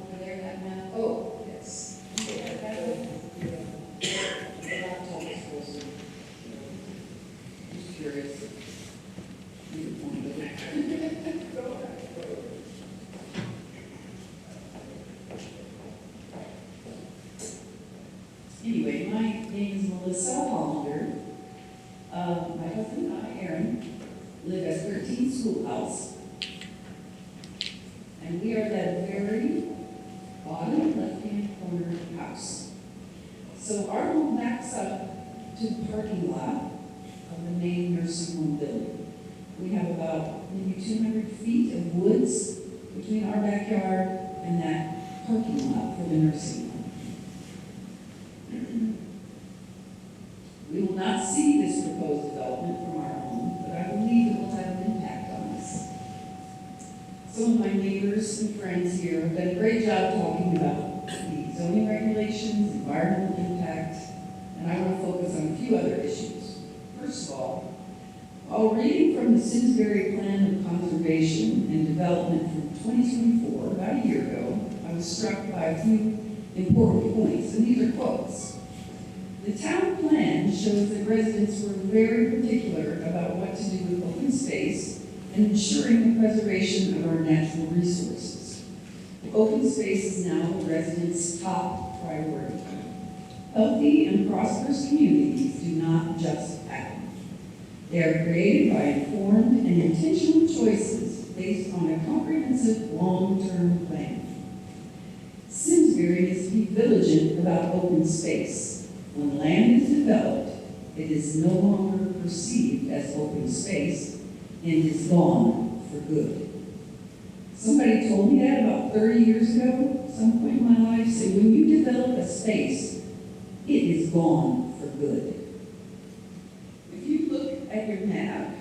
Over there, that man. Oh, yes. Okay, back up. The laptop is supposed to. Just curious. Anyway, my name is Melissa Hollander. My husband and I, Aaron, live at 13 Schoolhouse. And we are that very bottom left-hand corner house. So our home backs up to the parking lot of the main nursing home building. We have about maybe 200 feet of woods between our backyard and that parking lot for the nursing home. We will not see this proposed development from our home, but I believe it will have an impact on us. Some of my neighbors and friends here have done a great job talking about the zoning regulations, environmental impact, and I want to focus on a few other issues. First of all, while reading from the Simsbury Plan of Conservation and Development from 2024, about a year ago, I was struck by a few important points, and these are quotes. The town plan shows that residents were very particular about what to do with open space and ensuring the preservation of our natural resources. Open space is now the residents' top priority. Healthy and prosperous communities do not just happen. They are created by informed and intentional choices based on a comprehensive long-term plan. Simsbury needs to be vigilant about open space. When land is developed, it is no longer perceived as open space and is gone for good. Somebody told me that about 30 years ago, some point in my life, said when you develop a space, it is gone for good. If you look at your map,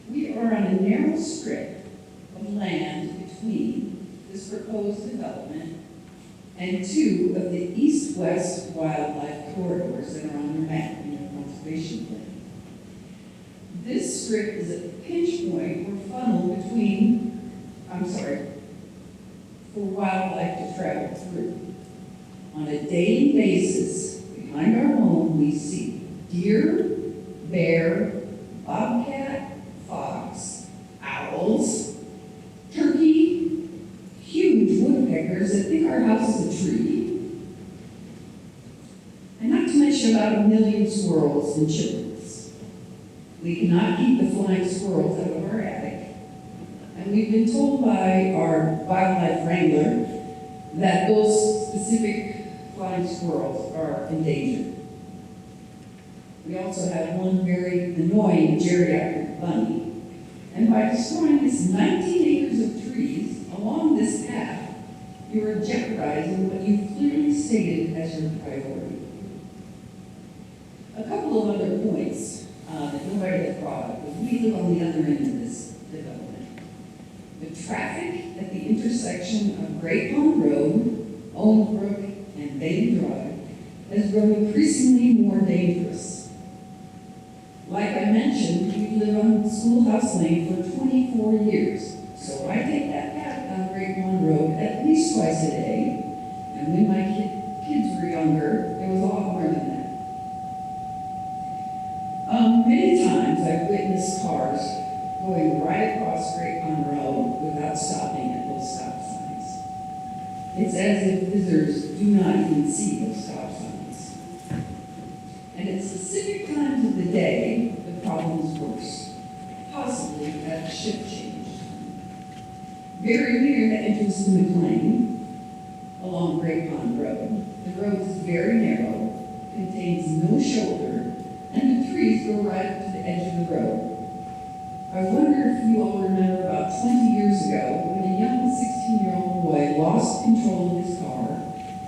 we are on a narrow strip of land between this proposed development and two of the east-west wildlife corridors that are on your map in your conservation plan. This strip is a pinch point or funnel for wildlife to travel through. On a daily basis, behind our home, we see deer, bear, bobcat, fox, owls, turkey, huge woodpeckers that think our house is a tree, and not to mention about 1 million squirrels and chipmunks. We cannot keep the flying squirrels out of our attic, and we've been told by our wildlife wrangler that those specific flying squirrels are endangered. We also have one very annoying geriatric bunny, and by destroying this 19 acres of trees along this path, you are jeopardizing what you clearly stated as your priority. A couple of other points that nobody has brought up, but we live on the other end of this development. The traffic at the intersection of Great Pond Road, Owen Brook, and Bailey Drive has grown increasingly more dangerous. Like I mentioned, we live on Schoolhouse Lane for 24 years, so I take that path down Great Pond Road at least twice a day, and when my kids were younger, it was a lot more than that. Many times I've witnessed cars going right across Great Pond Road without stopping at those stop signs. It's as if visitors do not even see those stop signs. And at specific times of the day, the problem is worse, possibly at the shift change. Very near the entrance to McLean, along Great Pond Road, the road is very narrow, contains no shoulder, and the trees go right up to the edge of the road. I wonder if you all remember about 20 years ago when a young 16-year-old boy lost control of his car,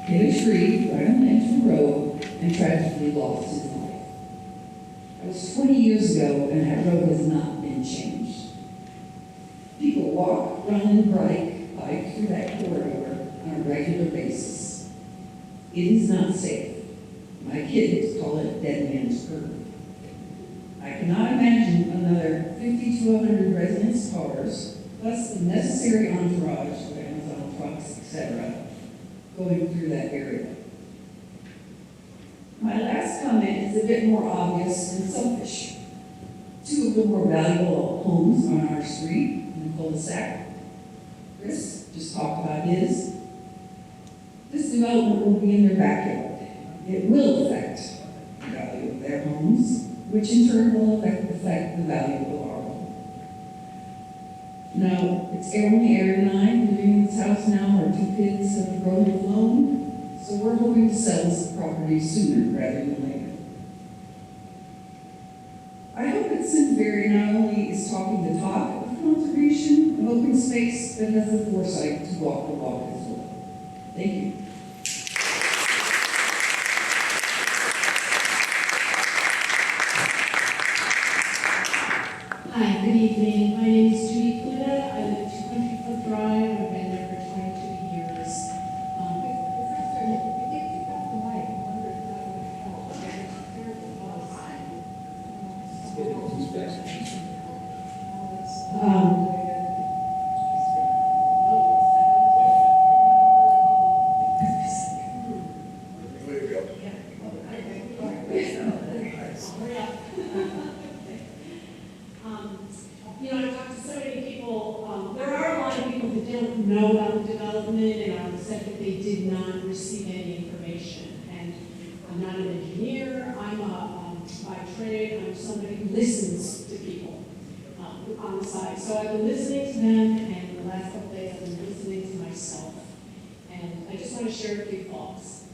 hit a tree right on the edge of the road, and tragically lost his life. That was 20 years ago, and that road has not been changed. People walk, run, and bike through that corridor on a regular basis. It is not safe. My kids call it dead man's curve. I cannot imagine another 50 to 100 residents' cars, plus the necessary entourage of Amazon trucks, etc., going through that area. My last comment is a bit more obvious and selfish. Two of the more valuable homes on our street in the cul-de-sac, Chris just talked about his. This development will be in their backyard. It will affect the value of their homes, which in turn will affect the value of our home. Now, it's only Aaron and I living in this house now. Our 2 kids have grown and flown, so we're hoping to sell this property sooner rather than later. I hope that Simsbury not only is talking the talk of conservation of open space, but has the foresight to walk the walk as well. Thank you. Hi, good evening. My name is Judy Pluta. I live 200 Foot Drive. I've been there for 22 years. You know, I've talked to so many people, there are a lot of people that don't know about the development and are upset that they did not receive any information. And I'm not an engineer, I'm by trade, I'm somebody who listens to people on the side. So I've been listening to them, and the last couple days I've been listening to myself. And I just want to share a few thoughts.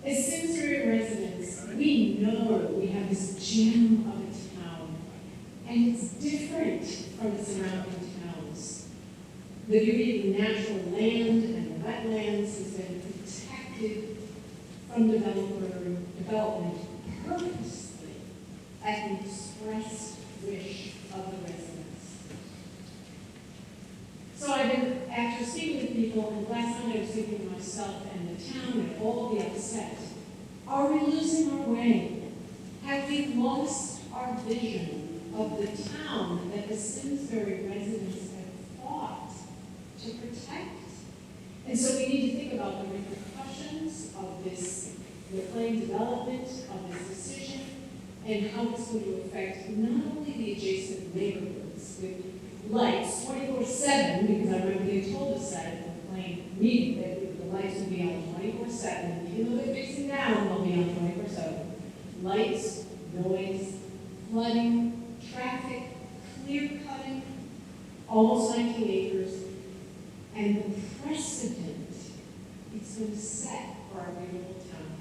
As Simsbury residents, we know we have this gem of a town, and it's different from the surrounding towns. The beauty of the natural land and the wetlands has been protected from development purposely at the expressed wish of the residents. So I've been, after speaking with people, and last night I was speaking to myself and the town and all the upset. Are we losing our way? Have we lost our vision of the town that the Simsbury residents have fought to protect? And so we need to think about the repercussions of this reclaimed development, of this decision, and how it's going to affect not only the adjacent neighborhoods with lights 24/7, because I remember being told us that at the reclaimed meeting, that the lights will be on 24/7. Even though they're fixing down, they'll be on 24/7. Lights, noise, flooding, traffic, clear cutting, almost 19 acres, and the precedent it's going to set for our beautiful town.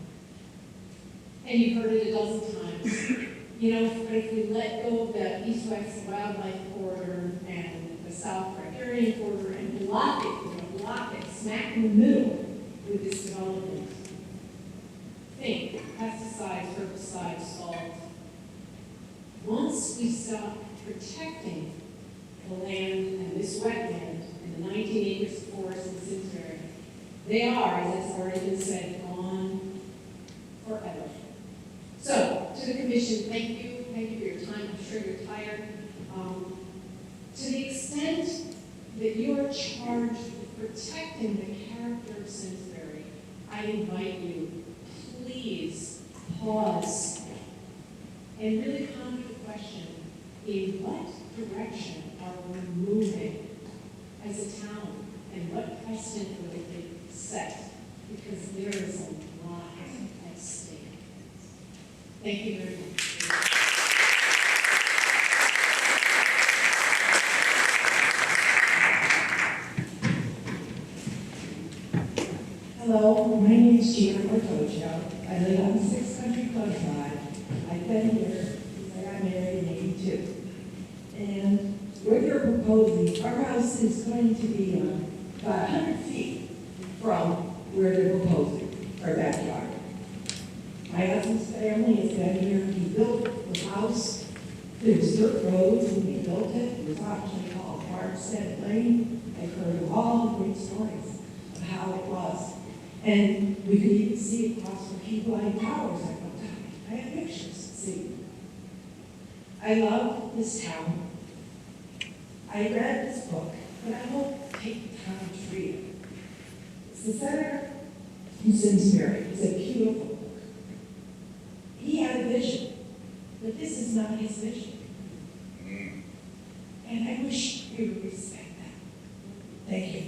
And you've heard it a dozen times. You know, if we let go of the east-west wildlife corridor and the south riparian corridor and block it smack in the middle with this development. Think, pesticides, herbicides, salt. Once we stop protecting the land and this wetland and the 19 acres of forest in Simsbury, they are, as has already been said, gone forever. So, to the commission, thank you for your time. I'm sure you're tired. To the extent that you are charged with protecting the character of Simsbury, I invite you, please pause and really ponder the question, in what direction are we moving as a town, and what precedent will it set? Because there is a lot at stake. Thank you very much. Hello, my name is Gina Ortojo. I live on 6 Country Club Drive. I've been here since I got married in '82. And what you're proposing, our house is going to be about 100 feet from where they're proposing, our backyard. My husband's family has been here. He built the house. There was dirt roads when he built it. It was actually called Farmstead Lane. I've heard all the great stories of how it was. And we could even see across from Key Blind Towers at one time. I have pictures to see. I love this town. I read this book, but I won't take the time to read it. It's the Senator from Simsbury. It's a beautiful book. He had a vision, but this is not his vision. And I wish we would respect that. Thank you.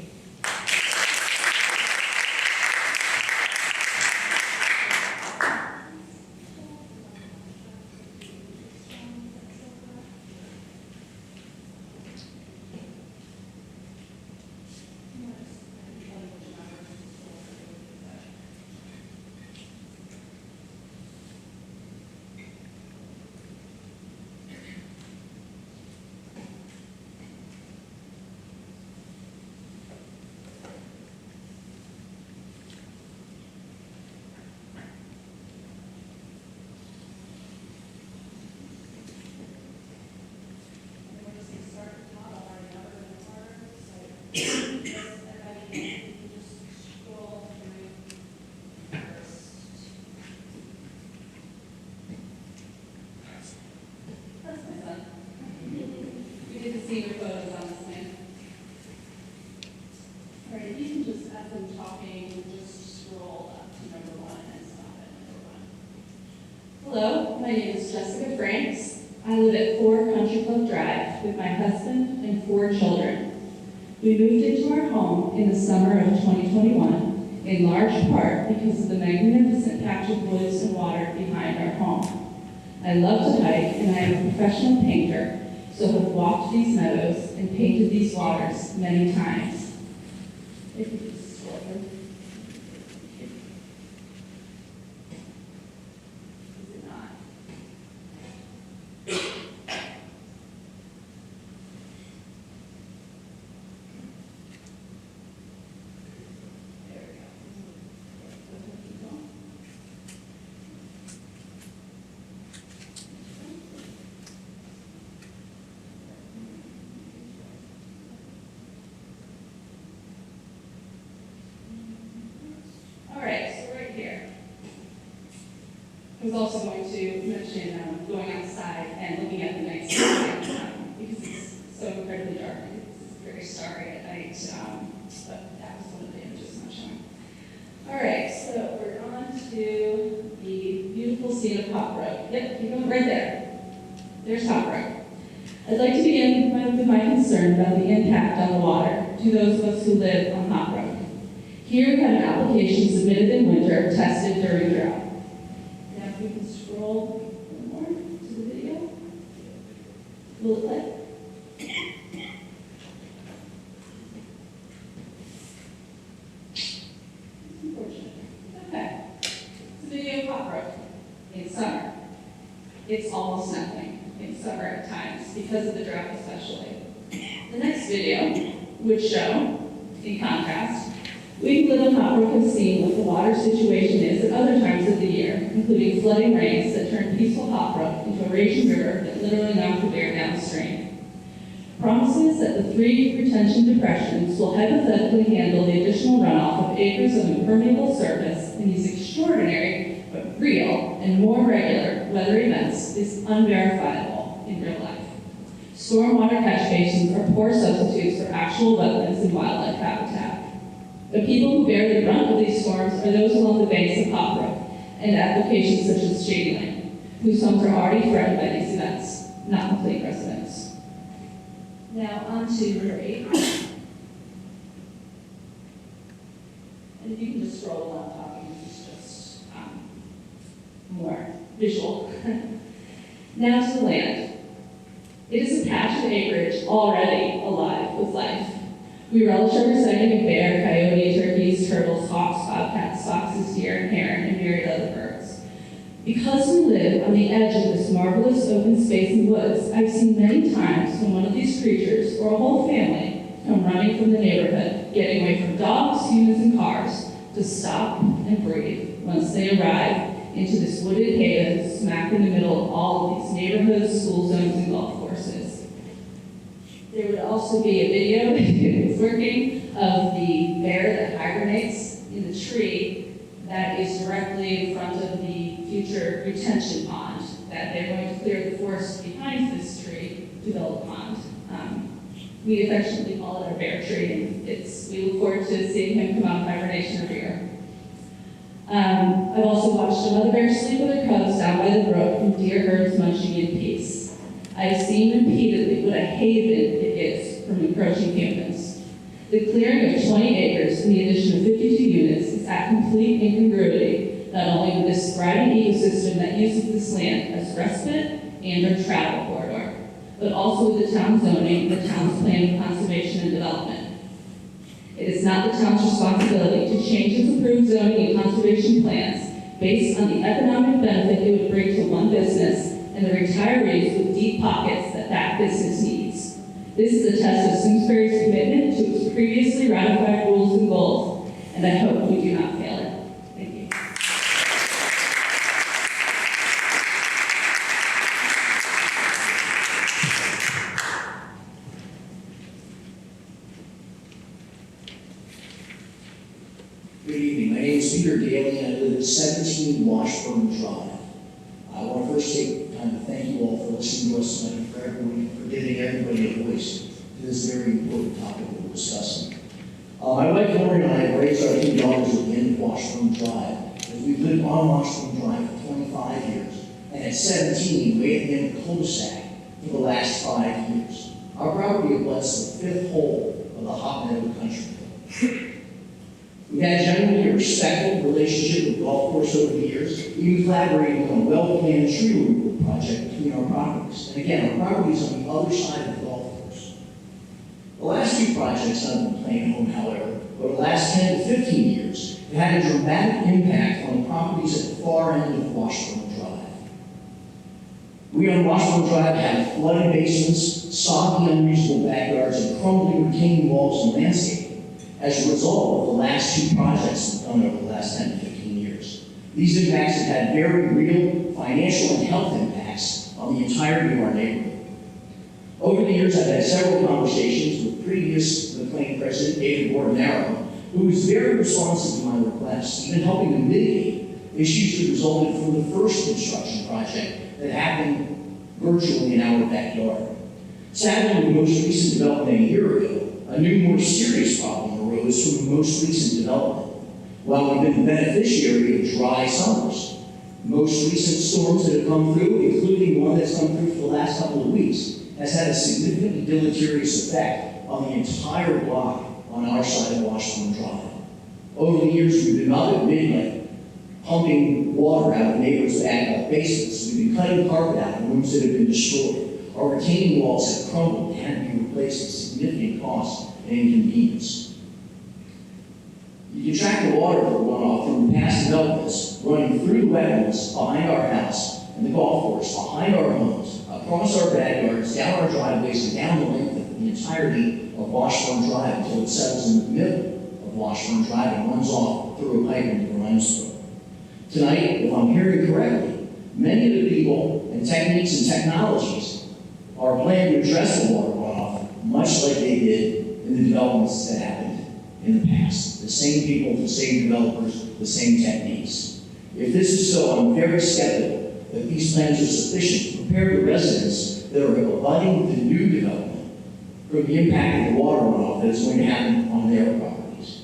Hello, my name is Jessica Franks. I live at 4 Country Club Drive with my husband and 4 children. We moved into our home in the summer of 2021, in large part because of the magnificent patch of woods and water behind our home. I love to hike, and I am a professional painter, so have walked these meadows and painted these waters many times. If you could scroll over. Is it not? There we go. All right, so right here. I was also going to mention going outside and looking at the night sky because it's so incredibly dark. It's very starry at night, but that was one of the images I'm showing. All right, so we're on to the beautiful scene of Hop Road. Yep, keep going right there. There's Hop Road. I'd like to begin with my concern about the impact on the water to those of us who live on Hop Road. Here we have an application submitted in winter, tested during drought. Now if we can scroll a little more to the video. Will it play? It's unfortunate. Okay. It's a video of Hop Road in summer. It's almost nothing in summer at times because of the drought especially. The next video would show, in contrast, we who live on Hop Road have seen what the water situation is at other times of the year, including flooding rains that turn peaceful Hop Road into a raging river that literally knocks the bear downstream. Promises that the 3 retention depressions will hypothetically handle the additional runoff of acres of impermeable surface in these extraordinary but real and more regular weather events is unverifiable in real life. Stormwater catch basins are poor substitutes for actual wetlands and wildlife habitat. The people who bear the brunt of these storms are those along the banks of Hop Road and applications such as Shady Lane, whose homes are already threatened by these events, not complete residents. Now on to River 8. And if you can just scroll while I'm talking, this is just more visual. Now to the land. It is a patch of acreage already alive with life. We relish our reciting of bear, coyote, turkeys, turtles, hawks, bobcats, foxes, deer, and heron, and myriad other birds. Because we live on the edge of this marvelous open space and woods, I've seen many times when one of these creatures, or a whole family, come running from the neighborhood, getting away from dogs, humans, and cars, to stop and breathe once they arrive into this wooded haven smack in the middle of all of these neighborhoods, school zones, and golf courses. There would also be a video, if it was working, of the bear that hibernates in the tree that is directly in front of the future retention pond, that they're going to clear the forest behind this tree to build a pond. We affectionately call it our bear tree, and we look forward to seeing him come out of hibernation every year. I've also watched a mother bear sleep with her cubs down by the brook and deer herds munching in peace. I've seen repeatedly what a haven it is from encroaching humans. The clearing of 20 acres and the addition of 52 units is at complete incongruity, not only with this thriving ecosystem that uses this land as respite and a travel corridor, but also with the town zoning and the town's plan of conservation and development. It is not the town's responsibility to change its approved zoning and conservation plans based on the economic benefit it would bring to one business and the retirees with deep pockets that business needs. This is a test of Simsbury's commitment to its previously ratified rules and goals, and I hope we do not fail it. Thank you. Good evening. My name is Peter Daly, and I live at 17 Washburn Drive. I want to first take time to thank you all for listening to us tonight, for giving everybody a voice to this very important topic that we're discussing. My wife Lori and I have raised our 2 daughters at the end of Washburn Drive. As we've lived on Washburn Drive for 25 years, at 17 way at the end of the cul-de-sac for the last 5 years. Our property abuts the 5th hole of the Hot Meadow Country Club. We've had generally a respectful relationship with the golf course over the years, even collaborating on a well-planned tree removal project between our properties. And again, our property is on the other side of the golf course. The last 2 projects I've been playing home, however, over the last 10 to 15 years, have had a dramatic impact on the properties at the far end of Washburn Drive. We on Washburn Drive have flooded basements, soggy, unreachable backyards, and crumbling retaining walls and landscaping as a result of the last 2 projects we've done over the last 10 to 15 years. These impacts have had very real financial and health impacts on the entirety of our neighborhood. Over the years, I've had several conversations with previous McLean president, David Bordenaro, who was very responsive to my requests, even helping to mitigate issues that resulted from the first construction project that happened virtually in our backyard. Sadly, the most recent development a year ago, a new, more serious problem arose from the most recent development. While we've been the beneficiary of dry summers, most recent storms that have come through, including one that's come through for the last couple of weeks, has had a significantly deleterious effect on the entire block on our side of Washburn Drive. Over the years, we've been up at midnight, pumping water out of neighbors' basements. We've been cutting carpet out in rooms that have been destroyed. Our retaining walls have crumbled and had to be replaced at significant cost and inconvenience. You can track the water runoff from past developments running through the wetlands behind our house and the golf course, behind our homes, across our backyards, down our driveways, and down the length of the entirety of Washburn Drive until it settles in the middle of Washburn Drive and runs off through a pipe into Ramsboro. Tonight, if I'm hearing correctly, many of the people and techniques and technologies are planning to address the water runoff much like they did in the developments that happened in the past. The same people, the same developers, the same techniques. If this is so, I'm very skeptical that these plans are sufficient to prepare the residents that are abutting with the new development from the impact of the water runoff that is going to happen on their properties.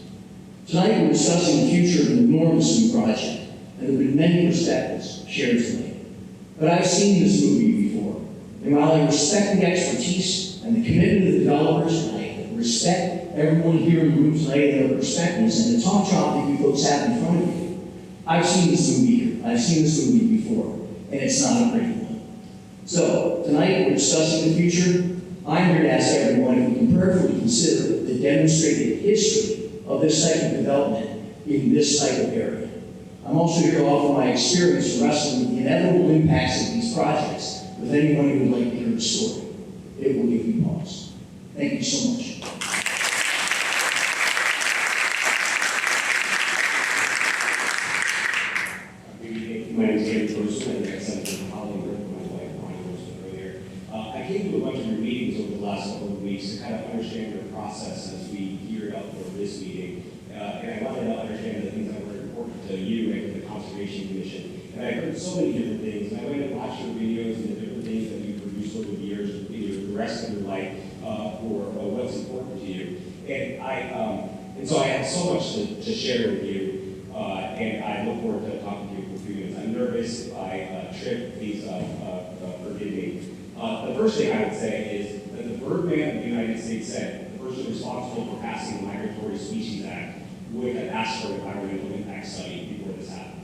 Tonight we're discussing the future of an enormous new project, and there have been many perspectives shared tonight. But I've seen this movie before, and while I respect the expertise and the commitment of the developers, and I respect everyone here in the room tonight and their perspectives and the talk track that you folks have in front of you, I've seen this movie here. I've seen this movie before, and it's not a pretty one. So, tonight we're discussing the future. I'm here to ask everyone if we can prayerfully consider the demonstrated history of this type of development in this type of area. I'm also here to offer my experience wrestling with the inevitable impacts of these projects with anyone who would like to hear the story. It will give you pause. Thank you so much. My name is David Grossman, and I sent a colleague with my wife, Ronnie Grossman, earlier. I came to a bunch of your meetings over the last couple of weeks to kind of understand your process as we geared up for this meeting. And I wanted to understand the things that were important to you and to the Conservation Commission. And I heard so many different things, and I went and watched your videos and the different things that you've produced over the years, the rest of your life, for what's important to you. And so I have so much to share with you, and I look forward to talking to you for a few minutes. I'm nervous if I trip, please forgive me. The first thing I would say is that the Birdman of the United States said the person responsible for passing the Migratory Species Act would have asked for an environmental impact study before this happened.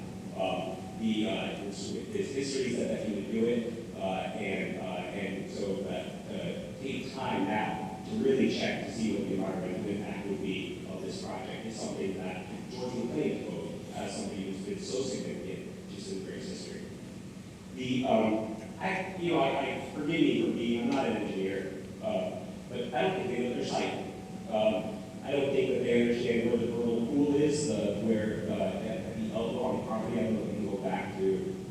His history said that he would do it, and so take time now to really check to see what the environmental impact would be of this project. It's something that George McLean quoted as somebody who's been so significant just in the Grace history. Forgive me for being, I'm not an engineer, but I don't think they know their site. I don't think that they understand where the vernal pool is, where at the elbow on the property. I don't know if you can go back to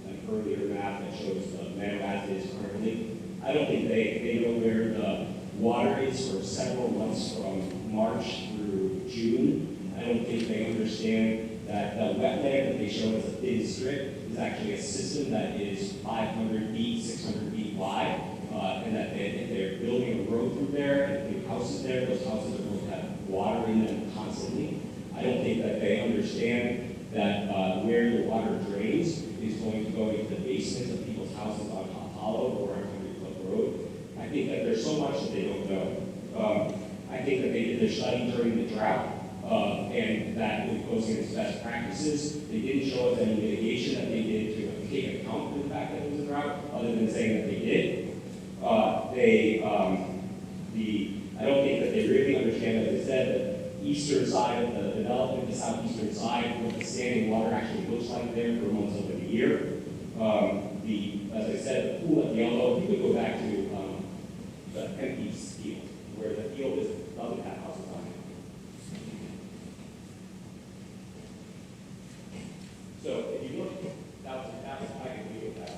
an earlier map that shows the meadow as it is currently. I don't think they know where the water is for several months from March through June. I don't think they understand that the wetland that they show as a thin strip is actually a system that is 500 feet, 600 feet wide, and that if they're building a road through there and putting houses there, those houses are going to have water in them constantly. I don't think that they understand that where the water drains is going to go into the basements of people's houses on Top Hollow or on Country Club Road. I think that there's so much that they don't know. I think that they did their study during the drought, and that it goes against best practices. They didn't show us any mitigation that they did to take account of the fact that it was a drought, other than saying that they did. I don't think that they really understand, as I said, the eastern side of the development, the southeastern side, what the standing water actually looks like there for months of the year. As I said, the pool at Yellow, if you could go back to the empty field, where the field doesn't have houses on it. So if you look, that's I can deal with that.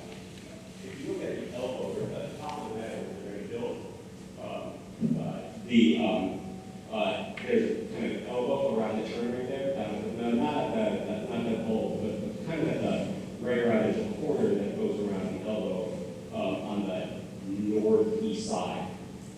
If you look at the elbow, or the top of the meadow where they're going to build, there's kind of an elbow around the turn right there. Not that hole, but kind of at the right around there's a corner that goes around the elbow on the northeast side.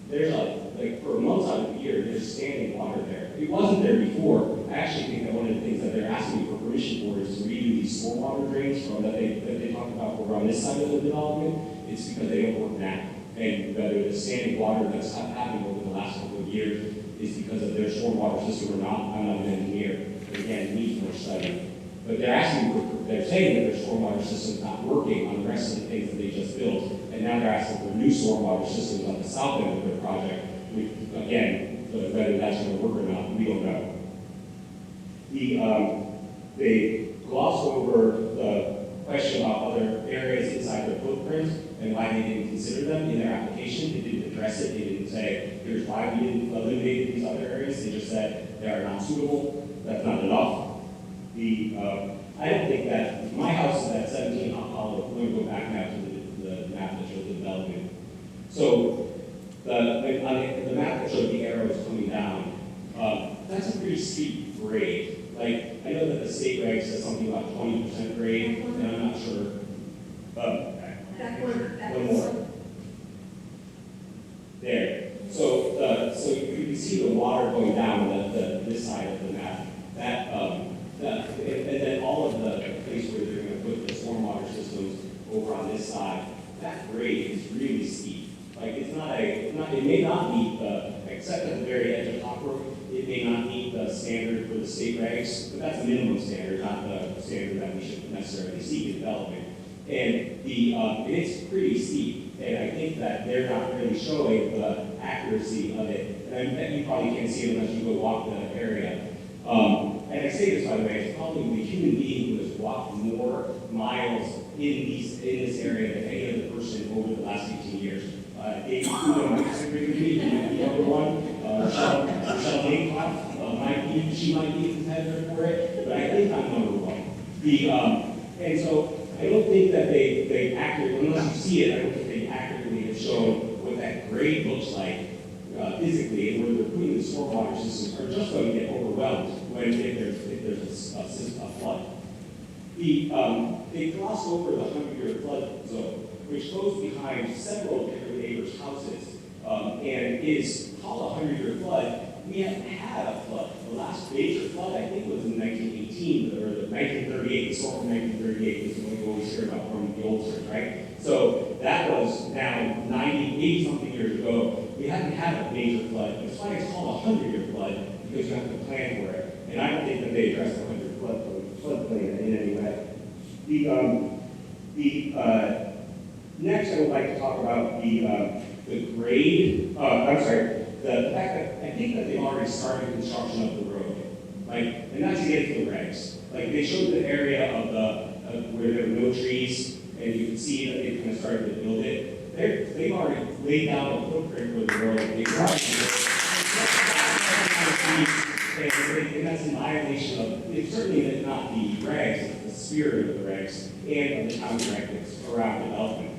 There's like for months out of the year, there's standing water there. It wasn't there before. I actually think that one of the things that they're asking for permission for is to redo these stormwater drains from that they talked about over on this side of the development. It's because they don't work now. And whether the standing water that's happening over the last couple of years is because of their stormwater system or not, I'm not an engineer. But again, it needs more study. But they're saying that their stormwater system's not working on the rest of the things that they just built. And now they're asking for new stormwater systems on the south end of their project. Again, whether that's going to work or not, we don't know. They glossed over the question about other areas inside their footprint and why they didn't consider them in their application. They didn't address it. They didn't say, here's why we didn't eliminate these other areas. They just said they are not suitable. That's not enough. I don't think that my house is at 17 Hollow. We're going to go back now to the map that shows the development. So the map that showed the arrows coming down, that's a pretty steep grade. Like, I know that the state reg says something about 20% grade, and I'm not sure. One more. There. So you can see the water going down this side of the map. And then all of the place where they're going to put the stormwater systems over on this side, that grade is really steep. Like it may not meet except at the very edge of Top Road, it may not meet the standard for the state regs, but that's a minimum standard, not the standard that we should necessarily seek in development. And it's pretty steep, and I think that they're not really showing the accuracy of it. And I bet you probably can't see it unless you go walk the area. And I say this, by the way, it's probably the human being who has walked more miles in this area than any other person over the last 18 years. Dave, who might disagree with me, the other one, Michelle Maypot, she might be a competitor for it, but I think I'm number one. And so I don't think that they accurately, unless you see it, I don't think they accurately have shown what that grade looks like physically, and where they're putting the stormwater systems are just going to get overwhelmed if there's a flood. They glossed over the 100-year flood zone, which goes behind several different neighbors' houses, and is called a 100-year flood. We haven't had a flood. The last major flood, I think, was in 1918, or the 1938, the storm from 1938 was the one you always hear about from the old church, right? So that was now 80-something years ago. We haven't had a major flood. That's why it's called a 100-year flood, because you have to plan for it. And I don't think that they addressed the 100 floodplain in any way. Next, I would like to talk about the grade. The fact that I think that they've already started construction of the road, and not to get into the regs. Like they showed the area of where there were no trees, and you can see that they've kind of started to build it. They've already laid down a footprint for the road. And that's in violation of, it's certainly not the regs, it's the spirit of the regs and of the town directives around development.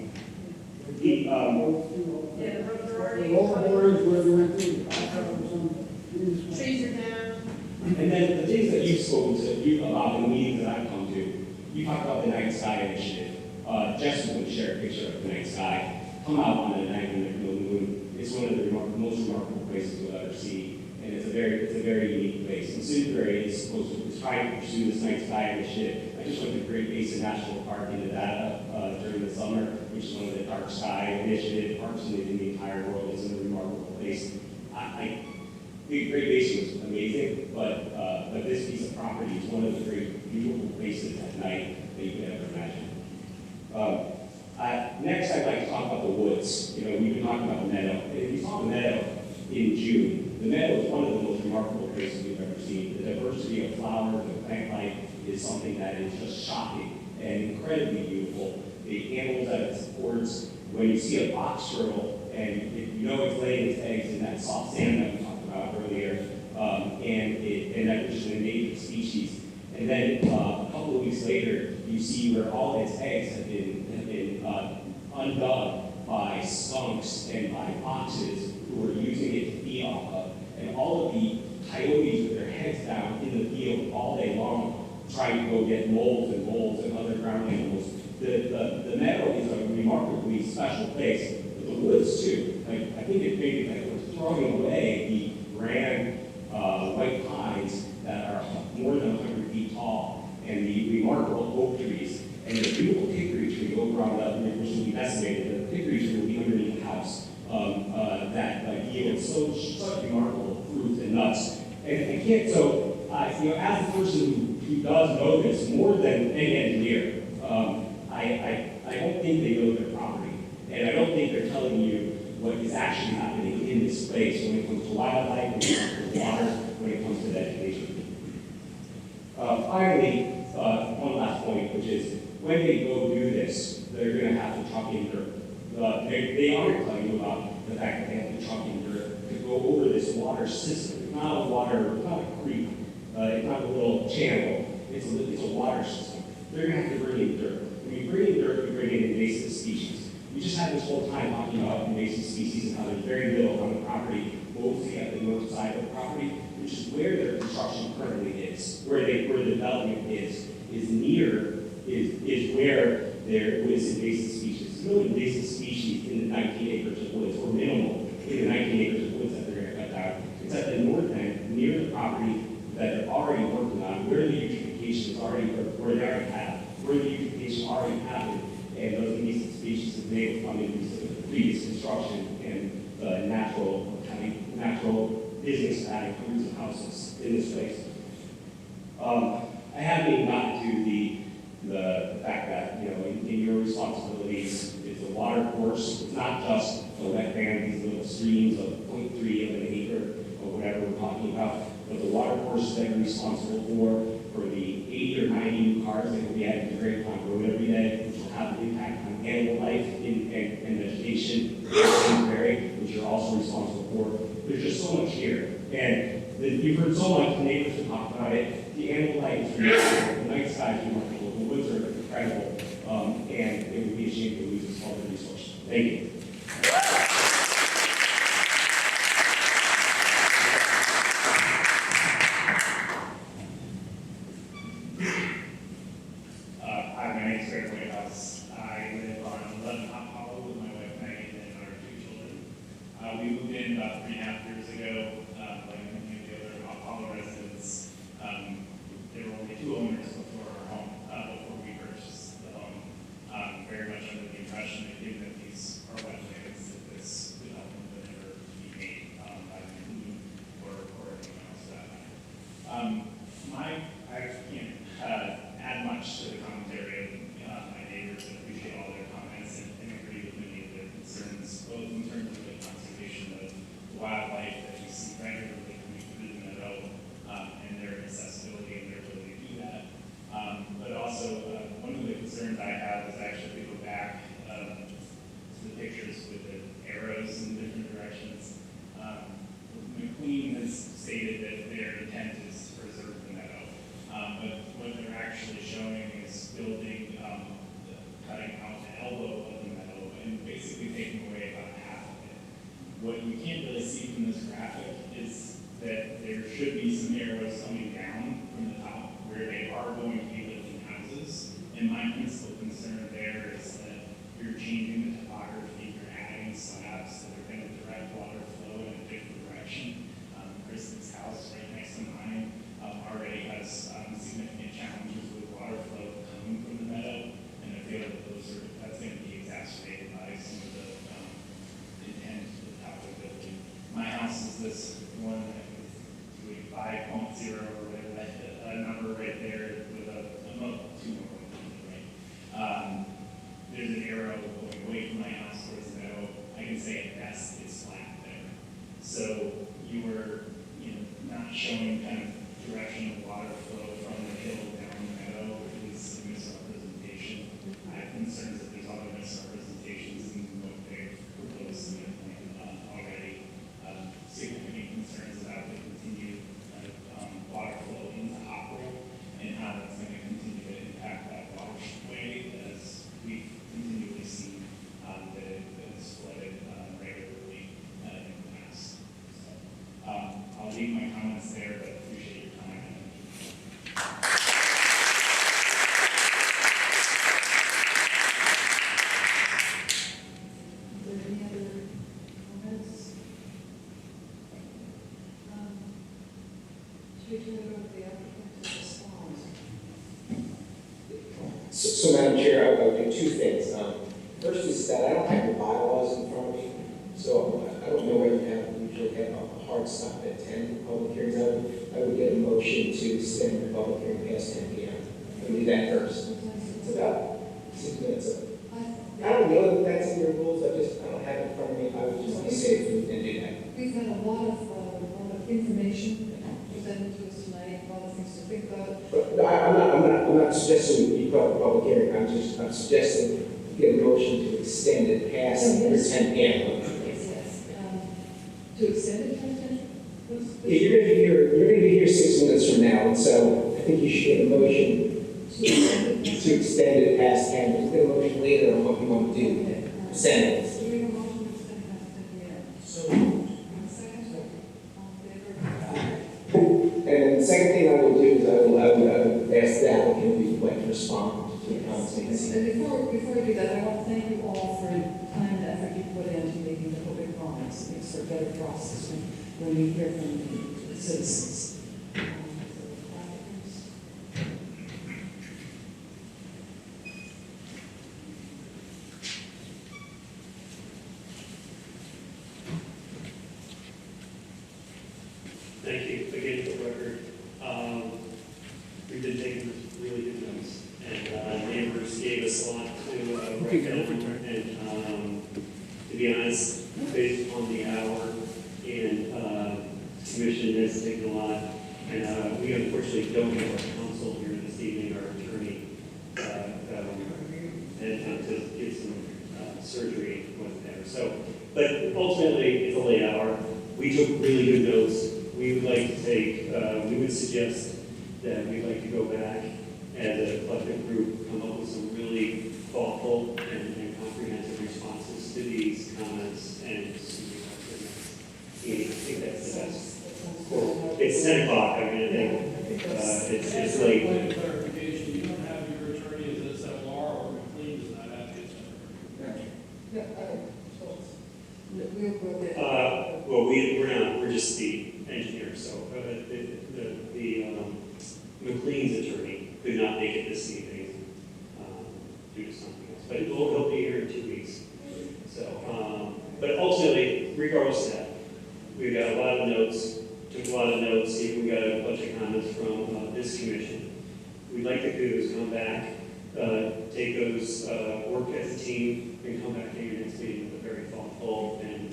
Trees are down. And then the things that you've spoken to about in the meetings that I've come to, you talked about the night sky initiative. Jess is going to share a picture of the night sky. Come out on the night when there's no moon. It's one of the most remarkable places you'll ever see. And it's a very unique place. And Simsbury is trying to pursue this night sky initiative. I just went to Great Basin National Park in Nevada during the summer, which initiative, parks in the entire world is a remarkable place. The Great Basin was amazing, but this piece of property is one of the great beautiful places at night that you could ever imagine. Next, I'd like to talk about the woods. You know, we've been talking about the meadow. If you saw the meadow in June, the meadow is one of the most remarkable places we've ever seen. The diversity of flowers and plant life is something that is just shocking and incredibly beautiful. The animals that it supports, when you see a box turtle and you know it's laying its eggs in that soft sand that we talked about earlier, and that which is an endangered species. And then a couple of weeks later, you see where all its eggs have been undug by skunks and by foxes who are using it to feed off of. And all of the coyotes with their heads down in the field all day long, trying to go get moles and other ground animals. The meadow is a remarkably special place, but the woods too. Like, I think it maybe like we're throwing away the grand white pines that are more than 100 feet tall, and the remarkable oak trees, and the beautiful hickory tree over on the, which will be decimated. The hickory tree will be underneath the house that yields such remarkable fruits and nuts. And I can't, so you know, as a person who does know this more than any engineer, I don't think they know their property, and I don't think they're telling you what is actually happening in this place when it comes to wildlife, when it comes to water, when it comes to vegetation. Finally, one last point, which is when they go do this, they're going to have to truck in dirt. They aren't telling you about the fact that they have to truck in dirt to go over this water system. It's not a water, it's not a creek, it's not a little channel, it's a water system. They're going to have to bring in dirt. When you bring in dirt, you bring in invasive species. We just had this whole time talking about invasive species and how there's very little on the property, mostly at the north side of the property, which is where their construction currently is, where the development is where there is invasive species. There's no invasive species in the 19 acres of woods, or minimal in the 19 acres of woods that they're going to cut down. It's at the north end, near the property that they're already working on, where the eutrophication is already, where they already have, where the eutrophication already happened, and those invasive species have been able to come into the previous construction and the natural business adding hundreds of houses in this place. I haven't even gotten to the fact that, you know, in your responsibilities, it's a water course. It's not just a wetland, these little streams of 0.3 of an acre or whatever we're talking about, but the water course that you're responsible for the 80 or 90 new cars that will be added to Great Pond Road every day, which will have an impact on animal life and vegetation in the prairie, which you're also responsible for. There's just so much here. And you've heard so much, the neighbors have talked about it. The animal life is remarkable, the night sky is remarkable, the woods are incredible, and it would be a shame to lose this part of the resource. Thank you. Hi, my name is Greg Whitehouse. I live on 11 Hop Hollow with my wife Maggie and our 2 children. We moved in about 3.5 years ago, like many of the other Hop Hollow residents. There were only 2 owners before our home, before we purchased the home. Very much under the impression that given that these are wetlands, that this development would never be made by the community or anyone else for that matter. I can't add much to the commentary of my neighbors. I appreciate all their comments and agree with many of their concerns, both in terms of the conservation of wildlife that we see regularly coming through the meadow and their accessibility and their ability to do that. But also, one of the concerns I have is actually to go back to the pictures with the arrows in different directions. McQueen has stated that their intent is to preserve the meadow. But what they're actually showing is building, cutting out the elbow of the meadow and basically taking away about half of it. What you can't really see from this graphic is that there should be some arrows coming down from the top where they are going to be lifting houses. And my principal concern there is that you're changing the topography, you're adding slabs that are going to direct water flow in a different direction. Kristen's house right next to mine already has significant challenges with water flow coming from the meadow, and I feel that that's going to be exacerbated by some of the has its flat there. So you were, not showing kind of direction of water flow from the hill down the meadow. It was a misrepresentation. I have concerns that there's other misrepresentations in what they've proposed in their plan already. Significant concerns about the continued water flow into Hopewell and how that's going to continue to impact that waterway as we've continually seen that it's flooded regularly in the past. So I'll leave my comments there, but appreciate your time. Are there any other comments? Should we turn it over to the applicant to respond? So Madam Chair, I would do two things. First is that I don't have the bylaws in front of me, so I don't know whether you usually have a hard stop at 10 public hearings. I would get a motion to extend the public hearing past 10 p.m. I'll do that first. It's about 6 minutes. I don't know that that's in your rules. I don't have it in front of me. I would just be safe and do that. We've had a lot of information presented to us tonight, a lot of things to think about. But no, I'm not suggesting you call it a public hearing. I'm suggesting you get a motion to extend it past 10 p.m. Yes. To extend it past 10? Yeah, you're going to be here 6 minutes from now, and so I think you should get a motion to extend it past 10. Just get a motion later on what you want to do. Send it. Do we have a motion to extend it past 10 p.m.? So, Second? All in favor? and then the second thing I will do is I will ask the applicant if you'd like to respond to the comments. And before we do that, I want to thank you all for the time and effort you put into making the public comments. It makes for a better process when we hear from the citizens. Thank you again for the record. We've been taking really good notes, and neighbors gave us a lot to write down. And to be honest, based on the hour and commission has taken a lot, and we unfortunately don't have our counsel here this evening, our attorney, and to get some surgery with there. So, but ultimately, it's a late hour. We took really good notes. We would like to take, we would suggest that we'd like to go back as a collective group, come up with some really thoughtful and comprehensive responses to these comments and see what the next meeting. I think that's the best. Cool. It's 10 o'clock, I mean, I think it's late. Point of clarification, you don't have your attorney as a SLR or McLean does not have his attorney. We'll get. Well, we're not, we're just the engineer, so the McLean's attorney could not make it this evening due to something else, but he'll be here in 2 weeks. So, but ultimately, regardless of that, we've got a lot of notes, took a lot of notes, even we got a bunch of comments from this commission. We'd like to do is come back, take those, work as a team, and come back to your next meeting with a very thoughtful and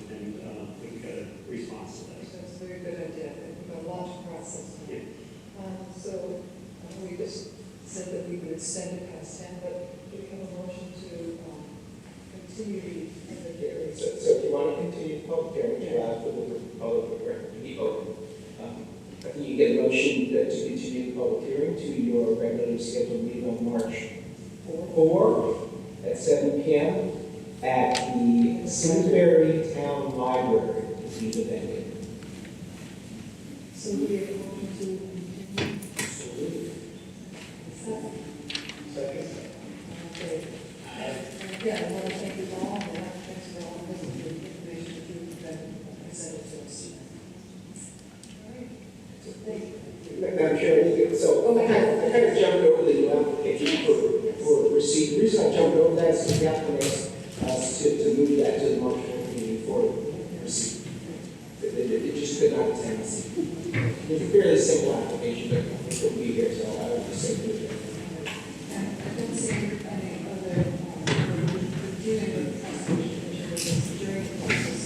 put together response to this. That's a very good idea. We've got a lot to process. Yeah. So we just said that we would extend it past 10, but do we have a motion to continue the hearing? So if you want to continue the public hearing, you have for the public record to be open. I think you get a motion to continue the public hearing to your regularly scheduled meeting on March 4 at 7 p.m. at the Simsbury Town Library, to be the venue. So we have a motion to continue. Second. Okay. Yeah, I want to thank you all, and thanks for all the information that you presented to us. All right. So thank you. Madam Chair, so I kind of jumped over the new application for receipt. The reason I jumped over that is because the applicant asked us to move that to the March 4th meeting for receipt. It just could not attend the seat. It's a fairly simple application, but I think it'll be here, so I would just say move it. And I don't see any other dealing with the Conservation Commission with this during the process.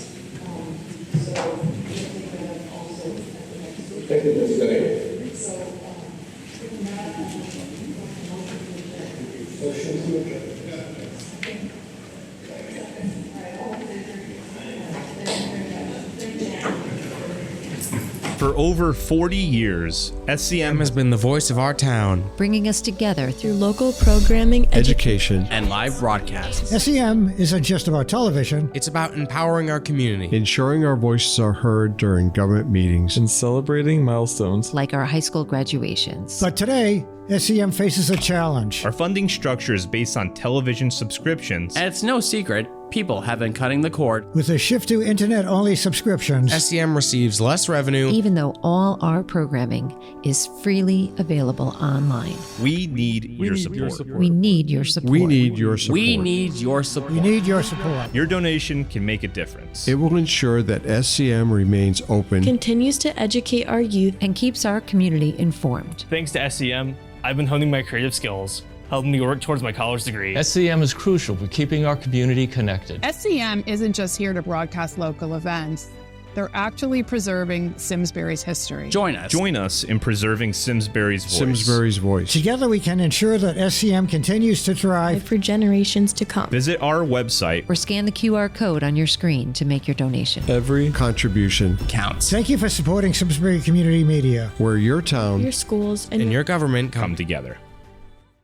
For over 40 years, SCM has been the voice of our town, bringing us together through local programming, education, and live broadcasts. SEM isn't just about television. It's about empowering our community, ensuring our voices are heard during government meetings, and celebrating milestones like our high school graduations. But today, SEM faces a challenge. Our funding structure is based on television subscriptions. And it's no secret, people have been cutting the cord. With a shift to internet-only subscriptions, SEM receives less revenue, even though all our programming is freely available online. We need your support. We need your support. We need your support. We need your support. We need your support. Your donation can make a difference. It will ensure that SCM remains open, continues to educate our youth, and keeps our community informed. Thanks to SCM, I've been honing my creative skills, helping me work towards my college degree. SCM is crucial for keeping our community connected. SCM isn't just here to broadcast local events. They're actually preserving Simsbury's history. Join us. Join us in preserving Simsbury's voice. Simsbury's voice. Together we can ensure that SCM continues to thrive for generations to come. Visit our website or scan the QR code on your screen to make your donation. Every contribution counts. Thank you for supporting Simsbury Community Media, where your town, your schools, and your government come together.